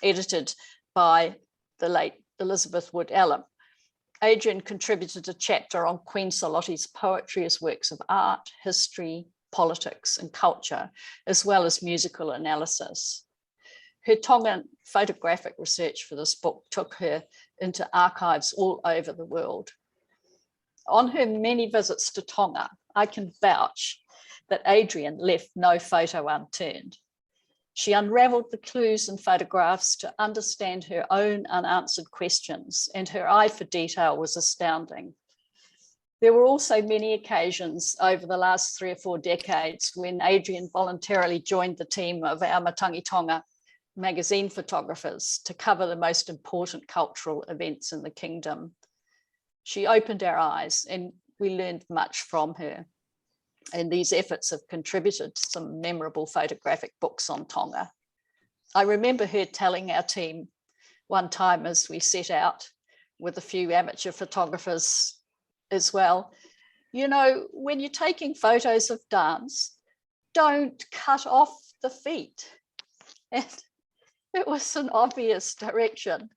edited by the late Elizabeth Wood Ellam. Adrienne contributed a chapter on Queen Saloti's poetry as works of art, history, politics, and culture, as well as musical analysis. Her Tongan photographic research for this book took her into archives all over the world. On her many visits to Tonga, I can vouch that Adrienne left no photo unturned. She unraveled the clues and photographs to understand her own unanswered questions, and her eye for detail was astounding. There were also many occasions over the last 3 or 4 decades when Adrienne voluntarily joined the team of our Matangi Tonga magazine photographers to cover the most important cultural events in the kingdom. She opened our eyes and we learned much from her. And these efforts have contributed to some memorable photographic books on Tonga. I remember her telling our team one time as we set out with a few amateur photographers as well, you know, when you're taking photos of dance, don't cut off the feet. And it was an obvious direction.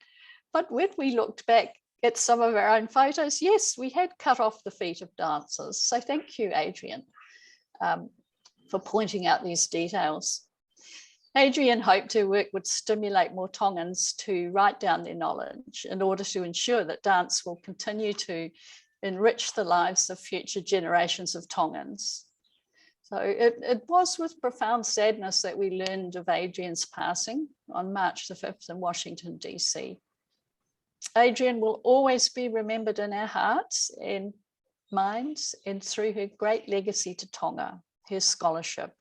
But when we looked back at some of our own photos, yes, we had cut off the feet of dancers. So thank you, Adrienne, for pointing out these details. Adrienne hoped her work would stimulate more Tongans to write down their knowledge in order to ensure that dance will continue to enrich the lives of future generations of Tongans. So it was with profound sadness that we learned of Adrienne's passing on March the 5th in Washington, DC. Adrienne will always be remembered in our hearts and minds and through her great legacy to Tonga, her scholarship,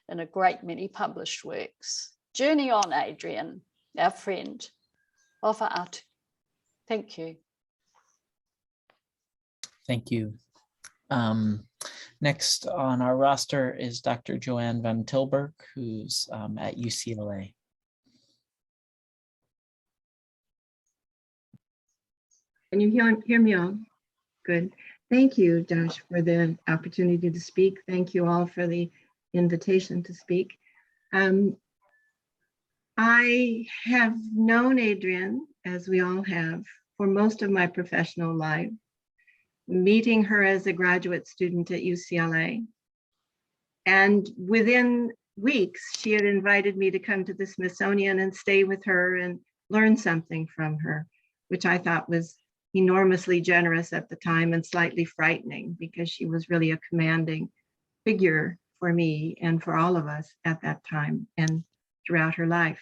and a great many published works. Journey on, Adrienne, our friend. Ofa atu. Thank you. Thank you. Next on our roster is Dr. Joanne Van Tilburg, who's at UCLA. Can you hear me all? Good. Thank you, Josh, for the opportunity to speak. Thank you all for the invitation to speak. I have known Adrienne, as we all have, for most of my professional life, meeting her as a graduate student at UCLA. And within weeks, she had invited me to come to the Smithsonian and stay with her and learn something from her, which I thought was enormously generous at the time and slightly frightening, because she was really a commanding figure for me and for all of us at that time and throughout her life.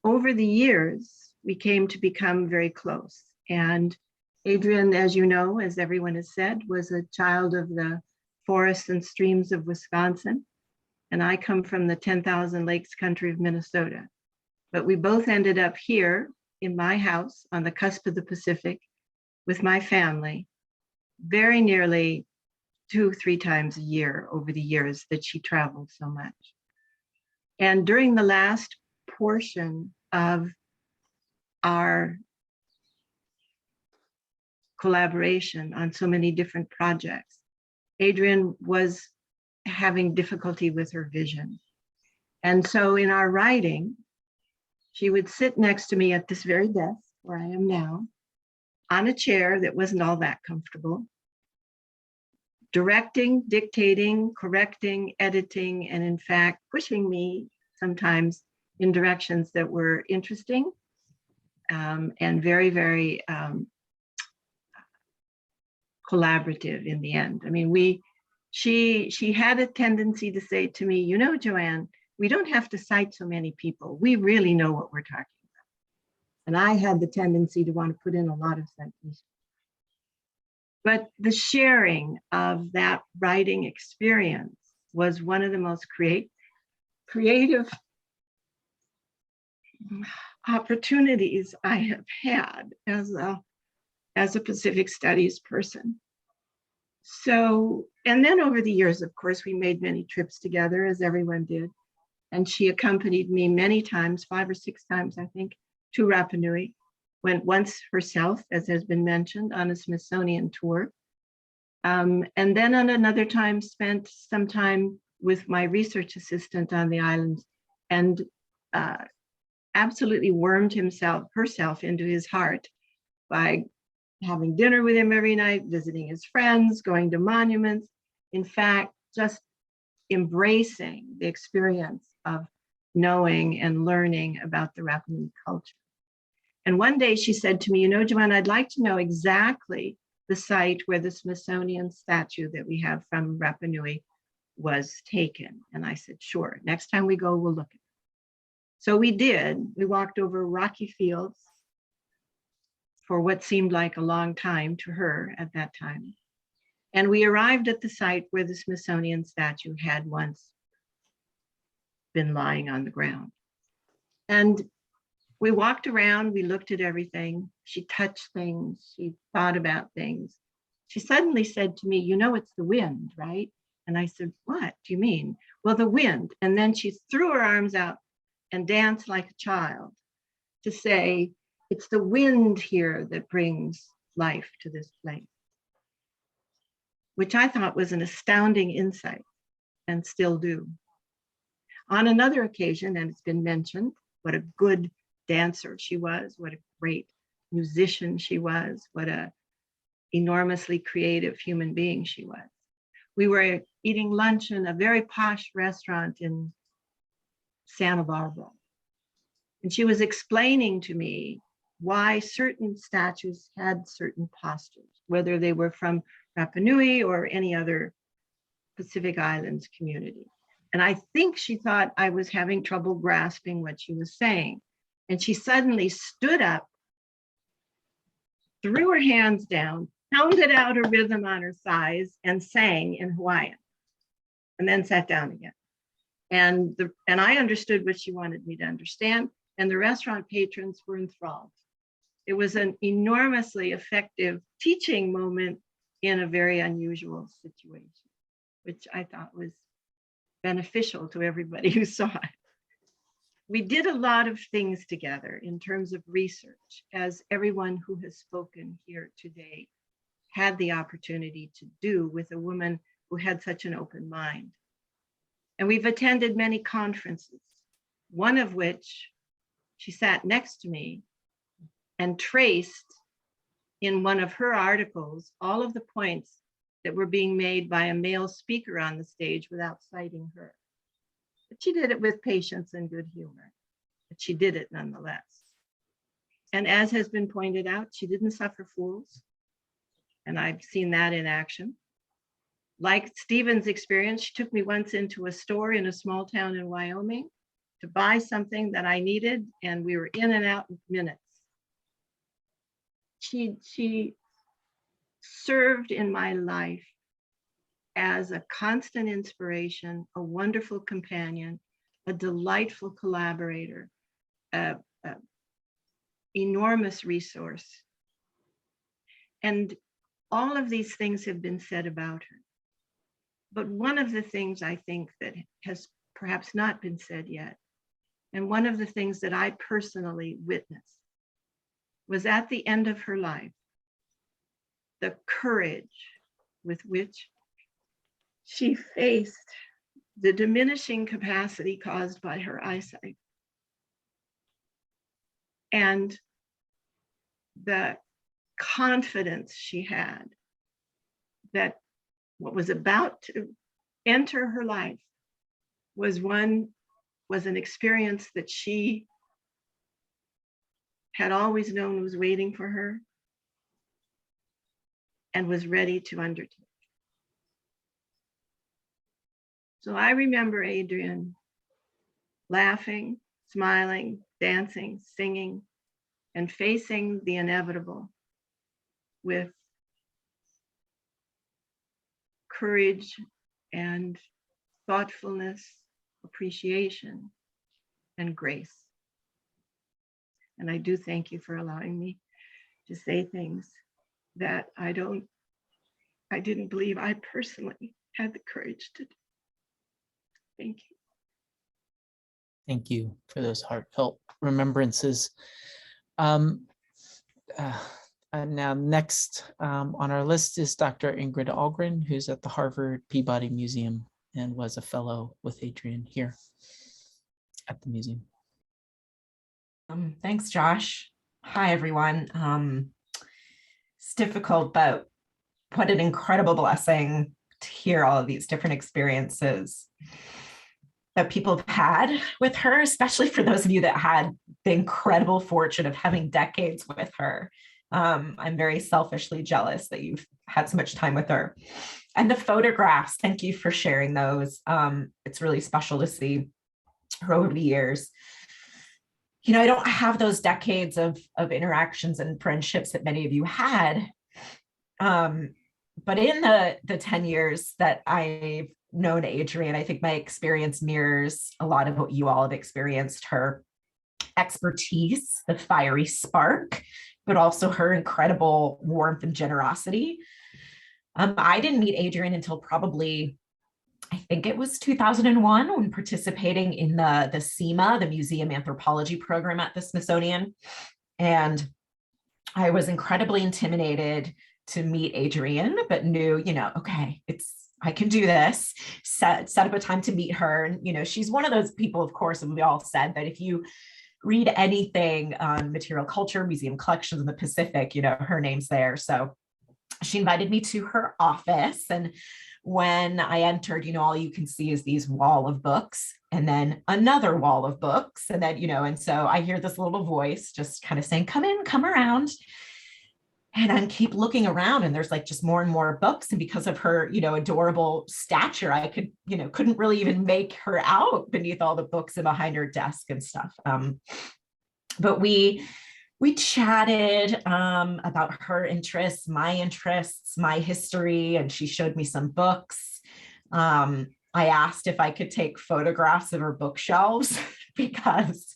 Over the years, we came to become very close. And Adrienne, as you know, as everyone has said, was a child of the forests and streams of Wisconsin. And I come from the 10,000 lakes country of Minnesota. But we both ended up here in my house on the cusp of the Pacific with my family, very nearly 2-3 times a year over the years that she traveled so much. And during the last portion of our collaboration on so many different projects, Adrienne was having difficulty with her vision. And so in our writing, she would sit next to me at this very desk where I am now, on a chair that wasn't all that comfortable, directing, dictating, correcting, editing, and in fact, pushing me sometimes in directions that were interesting and very, very collaborative in the end. I mean, she had a tendency to say to me, you know, Joanne, we don't have to cite so many people. We really know what we're talking about. And I had the tendency to want to put in a lot of citations. But the sharing of that writing experience was one of the most creative opportunities I have had as a Pacific Studies person. So, and then over the years, of course, we made many trips together, as everyone did. And she accompanied me many times, 5 or 6 times, I think, to Rapa Nui. Went once herself, as has been mentioned, on a Smithsonian tour. And then on another time, spent some time with my research assistant on the islands and absolutely wormed herself into his heart by having dinner with him every night, visiting his friends, going to monuments. In fact, just embracing the experience of knowing and learning about the Rapa Nui culture. And one day she said to me, you know, Joanne, I'd like to know exactly the site where the Smithsonian statue that we have from Rapa Nui was taken. And I said, sure, next time we go, we'll look at it. So we did. We walked over rocky fields for what seemed like a long time to her at that time. And we arrived at the site where the Smithsonian statue had once been lying on the ground. And we walked around, we looked at everything. She touched things, she thought about things. She suddenly said to me, you know, it's the wind, right? And I said, what do you mean? Well, the wind. And then she threw her arms out and danced like a child to say, it's the wind here that brings life to this place, which I thought was an astounding insight and still do. On another occasion, and it's been mentioned, what a good dancer she was, what a great musician she was, what a enormously creative human being she was. We were eating lunch in a very posh restaurant in Santa Barbara. And she was explaining to me why certain statues had certain postures, whether they were from Rapa Nui or any other Pacific Islands community. And I think she thought I was having trouble grasping what she was saying. And she suddenly stood up, threw her hands down, pounded out a rhythm on her thighs, and sang in Hawaiian, and then sat down again. And I understood what she wanted me to understand, and the restaurant patrons were enthralled. It was an enormously effective teaching moment in a very unusual situation, which I thought was beneficial to everybody who saw it. We did a lot of things together in terms of research, as everyone who has spoken here today had the opportunity to do with a woman who had such an open mind. And we've attended many conferences, one of which she sat next to me and traced in one of her articles all of the points that were being made by a male speaker on the stage without citing her. But she did it with patience and good humor, but she did it nonetheless. And as has been pointed out, she didn't suffer fools. And I've seen that in action. Like Stephen's experience, she took me once into a store in a small town in Wyoming to buy something that I needed, and we were in and out in minutes. She served in my life as a constant inspiration, a wonderful companion, a delightful collaborator, an enormous resource. And all of these things have been said about her. But one of the things I think that has perhaps not been said yet, and one of the things that I personally witnessed, was at the end of her life, the courage with which she faced the diminishing capacity caused by her eyesight, and the confidence she had that what was about to enter her life was an experience that she had always known was waiting for her and was ready to undertake. So I remember Adrienne laughing, smiling, dancing, singing, and facing the inevitable with courage and thoughtfulness, appreciation, and grace. And I do thank you for allowing me to say things that I didn't believe I personally had the courage to do. Thank you. Thank you for those heartfelt remembrances. Now next on our list is Dr. Ingrid Ahlgren, who's at the Harvard Peabody Museum and was a fellow with Adrienne here at the museum. Thanks, Josh. Hi, everyone. It's difficult, but what an incredible blessing to hear all of these different experiences that people have had with her, especially for those of you that had the incredible fortune of having decades with her. I'm very selfishly jealous that you've had so much time with her. And the photographs, thank you for sharing those. It's really special to see her over the years. You know, I don't have those decades of interactions and friendships that many of you had. But in the 10 years that I've known Adrienne, I think my experience mirrors a lot of what you all have experienced. Her expertise, the fiery spark, but also her incredible warmth and generosity. I didn't meet Adrienne until probably, I think it was 2001, when participating in the SEMA, the Museum Anthropology program at the Smithsonian. And I was incredibly intimidated to meet Adrienne, but knew, you know, okay, I can do this, set up a time to meet her. And, you know, she's one of those people, of course, and we all said that if you read anything on material culture, museum collections in the Pacific, you know, her name's there. So she invited me to her office, and when I entered, all you can see is these wall of books and then another wall of books. And then, and so I hear this little voice just kind of saying, come in, come around. And I keep looking around and there's like just more and more books. And because of her, adorable stature, I couldn't really even make her out beneath all the books and behind her desk and stuff. But we chatted about her interests, my history, and she showed me some books. I asked if I could take photographs of her bookshelves because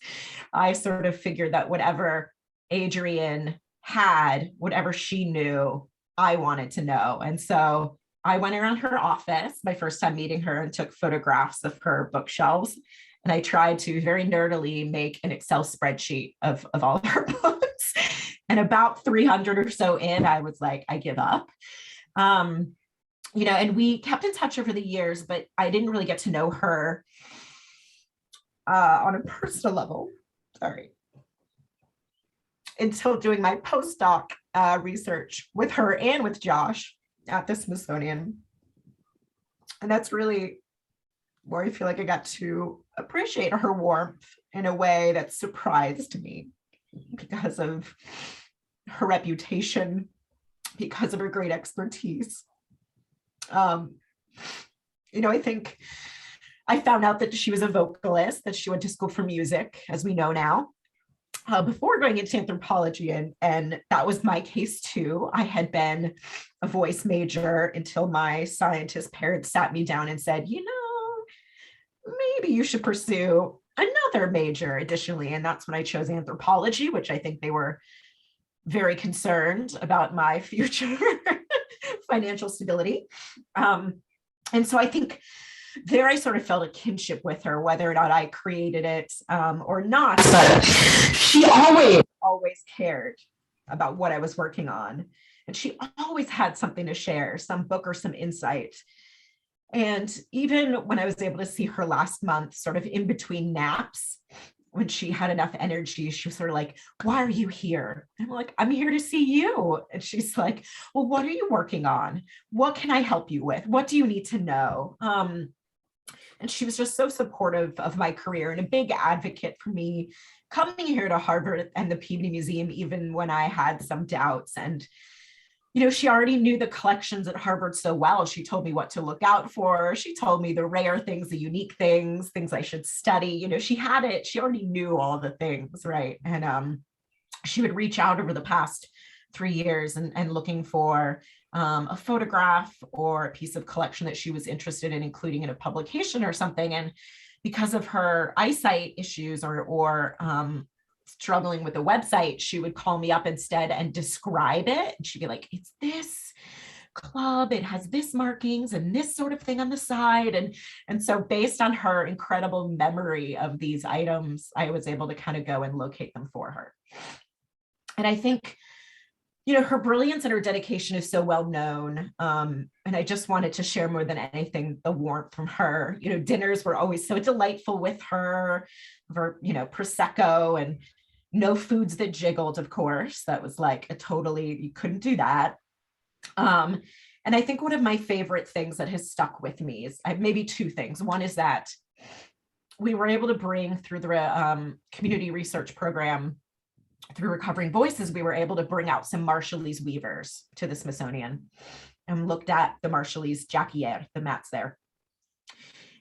I sort of figured that whatever Adrienne had, whatever she knew, I wanted to know. And so I went around her office, my first time meeting her, and took photographs of her bookshelves. And I tried to very nerdily make an Excel spreadsheet of all of her books. And about 300 or so in, I was like, I give up. And we kept in touch over the years, but I didn't really get to know her on a personal level. Sorry. Until doing my postdoc research with her and with Josh at the Smithsonian. And that's really where I feel like I got to appreciate her warmth in a way that surprised me because of her reputation, because of her great expertise. I think I found out that she was a vocalist, that she went to school for music, as we know now. Before going into anthropology, and that was my case too. I had been a voice major until my scientist parents sat me down and said, maybe you should pursue another major additionally. And that's when I chose anthropology, which I think they were very concerned about my future financial stability. And so I think there I sort of felt a kinship with her, whether or not I created it or not. But she always cared about what I was working on. And she always had something to share, some book or some insight. And even when I was able to see her last month, sort of in between naps, when she had enough energy, she was sort of like, why are you here? And I'm like, I'm here to see you. And she's like, well, what are you working on? What can I help you with? What do you need to know? And she was just so supportive of my career and a big advocate for me coming here to Harvard and the Peabody Museum, even when I had some doubts. And, she already knew the collections at Harvard so well. She told me what to look out for. She told me the rare things, the unique things I should study. She had it. She already knew all the things, right? And she would reach out over the past 3 years and looking for a photograph or a piece of collection that she was interested in including in a publication or something. And because of her eyesight issues or struggling with the website, she would call me up instead and describe it. And she'd be like, it's this club, it has this markings and this sort of thing on the side. And so based on her incredible memory of these items, I was able to kind of go and locate them for her. And I think her brilliance and her dedication is so well known. And I just wanted to share more than anything, the warmth from her. Dinners were always so delightful with her, Prosecco and no foods that jiggled, of course. That was like you couldn't do that. And I think one of my favorite things that has stuck with me is maybe two things. One is that we were able to bring through the community research program, through Recovering Voices, we were able to bring out some Marshallese weavers to the Smithsonian and looked at the Marshallese jacquier, the mats there.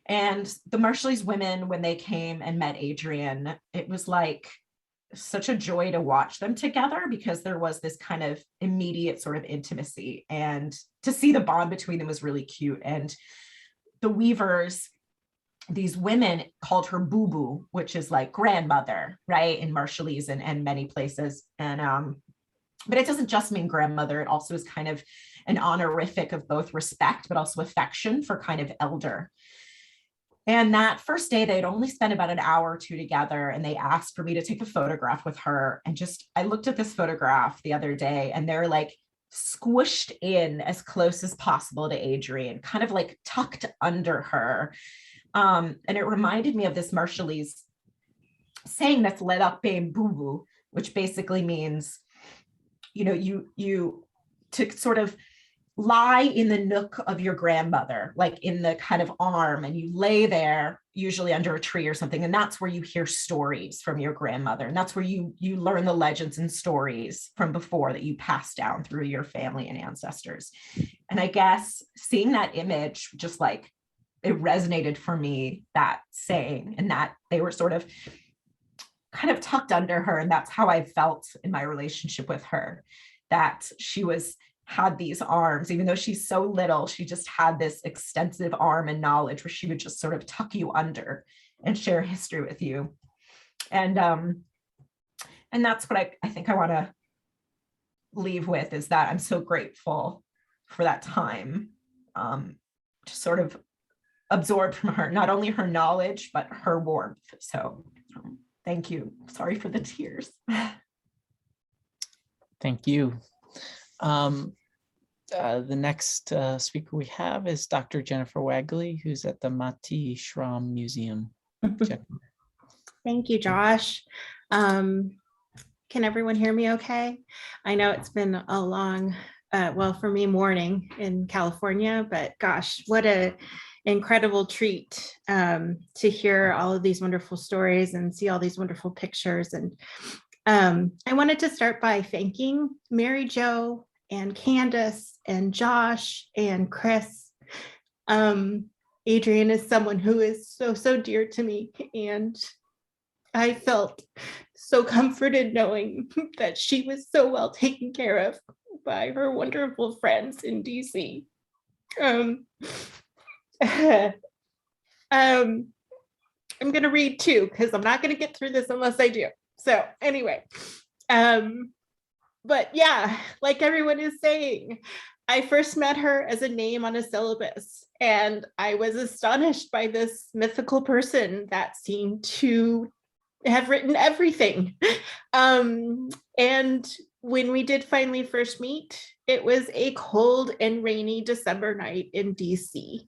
And the Marshallese women, when they came and met Adrienne, it was like such a joy to watch them together because there was this kind of immediate sort of intimacy, and to see the bond between them was really cute. And the weavers, these women called her Boo Boo, which is like grandmother, right, in Marshallese and many places. And but it doesn't just mean grandmother. It also is kind of an honorific of both respect, but also affection for kind of elder. And that first day, they'd only spent about an hour or two together, and they asked for me to take a photograph with her. And I looked at this photograph the other day, and they're like squished in as close as possible to Adrienne, kind of like tucked under her. And it reminded me of this Marshallese saying that's let up boo boo, which basically means, you to sort of lie in the nook of your grandmother, like in the kind of arm, and you lay there, usually under a tree or something. And that's where you hear stories from your grandmother. And that's where you learn the legends and stories from before that you pass down through your family and ancestors. And I guess seeing that image, just like it resonated for me, that saying, and that they were sort of kind of tucked under her. And that's how I felt in my relationship with her, that she had these arms, even though she's so little, she just had this extensive arm and knowledge where she would just sort of tuck you under and share history with you. And that's what I think I want to leave with, is that I'm so grateful for that time to sort of absorb from her, not only her knowledge, but her warmth. So thank you. Sorry for the tears. Thank you. The next speaker we have is Dr. Jennifer Waggley, who's at the Mati Shram Museum. Thank you, Josh. Can everyone hear me okay? I know it's been a long, well, for me, morning in California, but gosh, what a incredible treat to hear all of these wonderful stories and see all these wonderful pictures. And I wanted to start by thanking Mary Jo and Candice and Josh and Chris. Adrienne is someone who is so dear to me, and I felt so comforted knowing that she was so well taken care of by her wonderful friends in DC. I'm going to read too, because I'm not going to get through this unless I do. So anyway, but yeah, like everyone is saying, I first met her as a name on a syllabus, and I was astonished by this mythical person that seemed to have written everything. And when we did finally first meet, it was a cold and rainy December night in DC.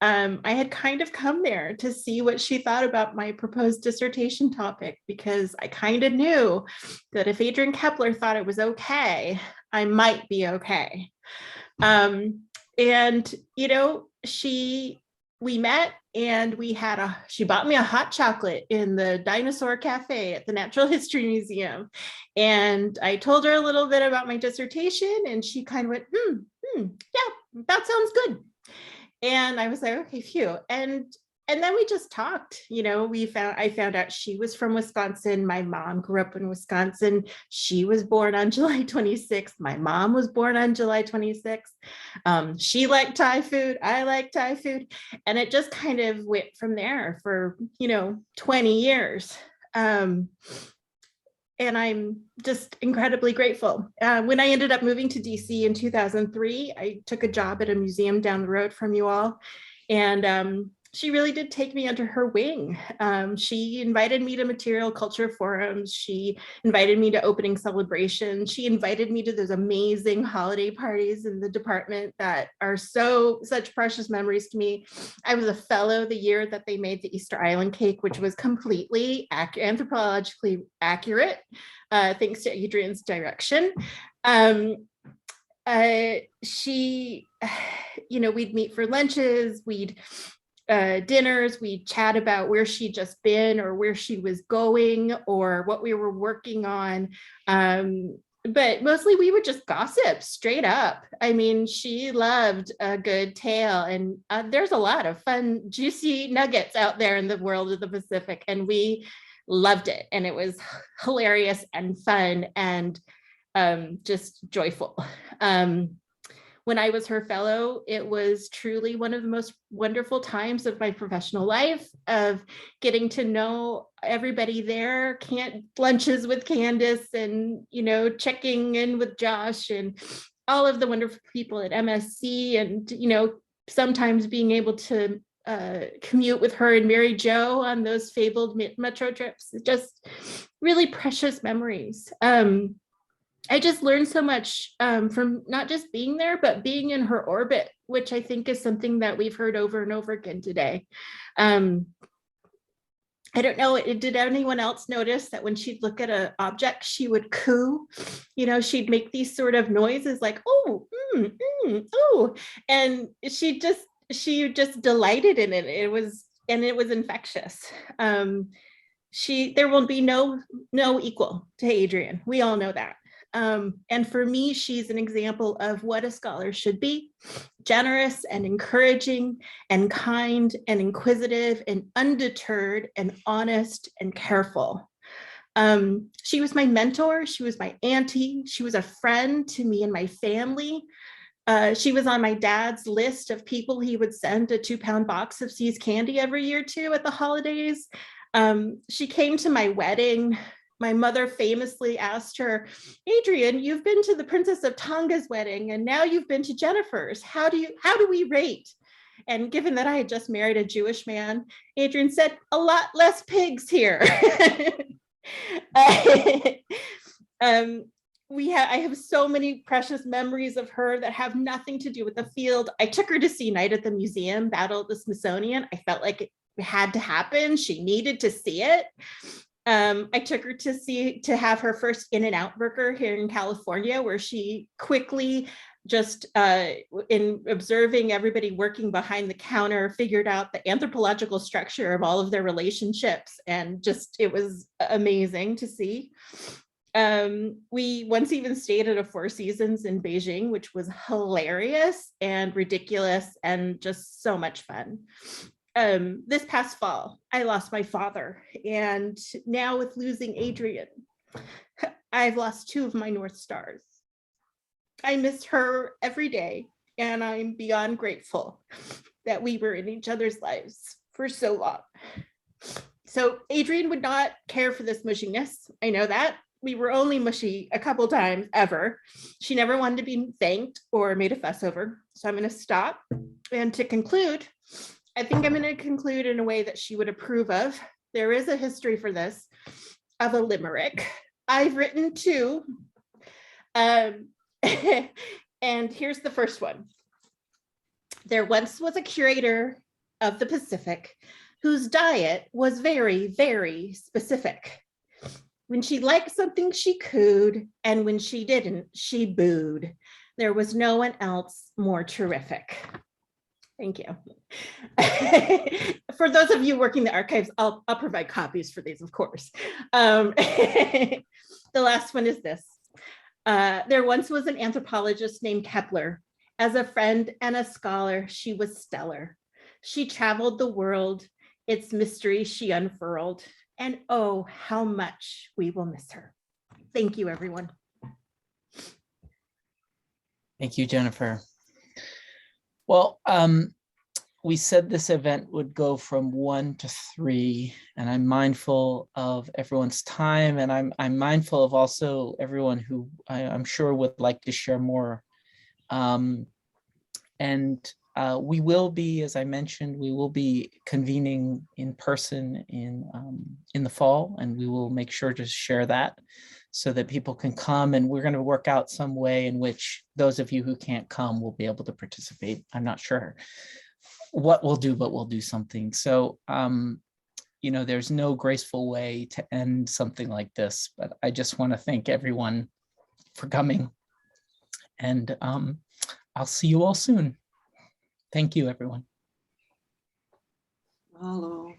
I had kind of come there to see what she thought about my proposed dissertation topic, because I kind of knew that if Adrienne Kaeppler thought it was okay, I might be okay. And, you know, we met, and she bought me a hot chocolate in the Dinosaur Cafe at the Natural History Museum. And I told her a little bit about my dissertation, and she kind of went, yeah, that sounds good. And I was like, okay, phew. And then we just talked, you know, I found out she was from Wisconsin. My mom grew up in Wisconsin. She was born on July 26th. My mom was born on July 26th. She liked Thai food. I like Thai food. And it just kind of went from there for, 20 years. And I'm just incredibly grateful. When I ended up moving to DC in 2003, I took a job at a museum down the road from you all. And she really did take me under her wing. She invited me to material culture forums. She invited me to opening celebrations. She invited me to those amazing holiday parties in the department that are such precious memories to me. I was a fellow the year that they made the Easter Island cake, which was completely anthropologically accurate, thanks to Adrienne's direction. We'd meet for lunches, dinners, we'd chat about where she'd just been or where she was going or what we were working on. But mostly we would just gossip straight up. I mean, she loved a good tale, and there's a lot of fun, juicy nuggets out there in the world of the Pacific, and we loved it. And it was hilarious and fun and just joyful. When I was her fellow, it was truly one of the most wonderful times of my professional life, of getting to know everybody there, lunches with Candice, and, checking in with Josh and all of the wonderful people at MSC, and, sometimes being able to commute with her and Mary Jo on those fabled metro trips. Just really precious memories. I just learned so much from not just being there, but being in her orbit, which I think is something that we've heard over and over again today. I I don't know, did anyone else notice that when she'd look at an object, she would coo? You know, she'd make these sort of noises like, oh, oh, and she just delighted in it. It was infectious. There will be no equal to Adrienne. We all know that. And for me, she's an example of what a scholar should be: generous and encouraging and kind and inquisitive and undeterred and honest and careful. She was my mentor. She was my auntie. She was a friend to me and my family. She was on my dad's list of people he would send a 2-pound box of See's candy every year to at the holidays. She came to my wedding. My mother famously asked her, Adrienne, you've been to the Princess of Tonga's wedding and now you've been to Jennifer's. How do we rate? And given that I had just married a Jewish man, Adrienne said, a lot less pigs here. I have so many precious memories of her that have nothing to do with the field. I took her to see Night at the Museum, Battle at the Smithsonian. I felt like it had to happen. She needed to see it. I took her to have her first In-N-Out burger here in California, where she quickly, just in observing everybody working behind the counter, figured out the anthropological structure of all of their relationships. And just, it was amazing to see. We once even stayed at a Four Seasons in Beijing, which was hilarious and ridiculous and just so much fun. This past fall, I lost my father, and now with losing Adrienne, I've lost 2 of my North Stars. I miss her every day, and I'm beyond grateful that we were in each other's lives for so long. So Adrienne would not care for this mushiness. I know that. We were only mushy a couple times ever. She never wanted to be thanked or made a fuss over. So I'm going to stop. And to conclude, I think I'm going to conclude in a way that she would approve of. There is a history for this, of a limerick. I've written 2. And here's the first one. There once was a curator of the Pacific whose diet was very, very specific. When she liked something, she cooed, and when she didn't, she booed. There was no one else more terrific. Thank you. For those of you working the archives, I'll provide copies for these, of course. The last one is this. There once was an anthropologist named Kaeppler. As a friend and a scholar, she was stellar. She traveled the world, its mysteries she unfurled, and oh, how much we will miss her. Thank you, everyone. Thank you, Jennifer. Well, we said this event would go from 1 to 3, and I'm mindful of everyone's time, and I'm mindful of also everyone who I'm sure would like to share more. We will be, as I mentioned, we will be convening in person in the fall, and we will make sure to share that so that people can come, and we're going to work out some way in which those of you who can't come will be able to participate. I'm not sure what we'll do, but we'll do something. So, you know, there's no graceful way to end something like this, but I just want to thank everyone for coming, and I'll see you all soon. Thank you, everyone. Hello.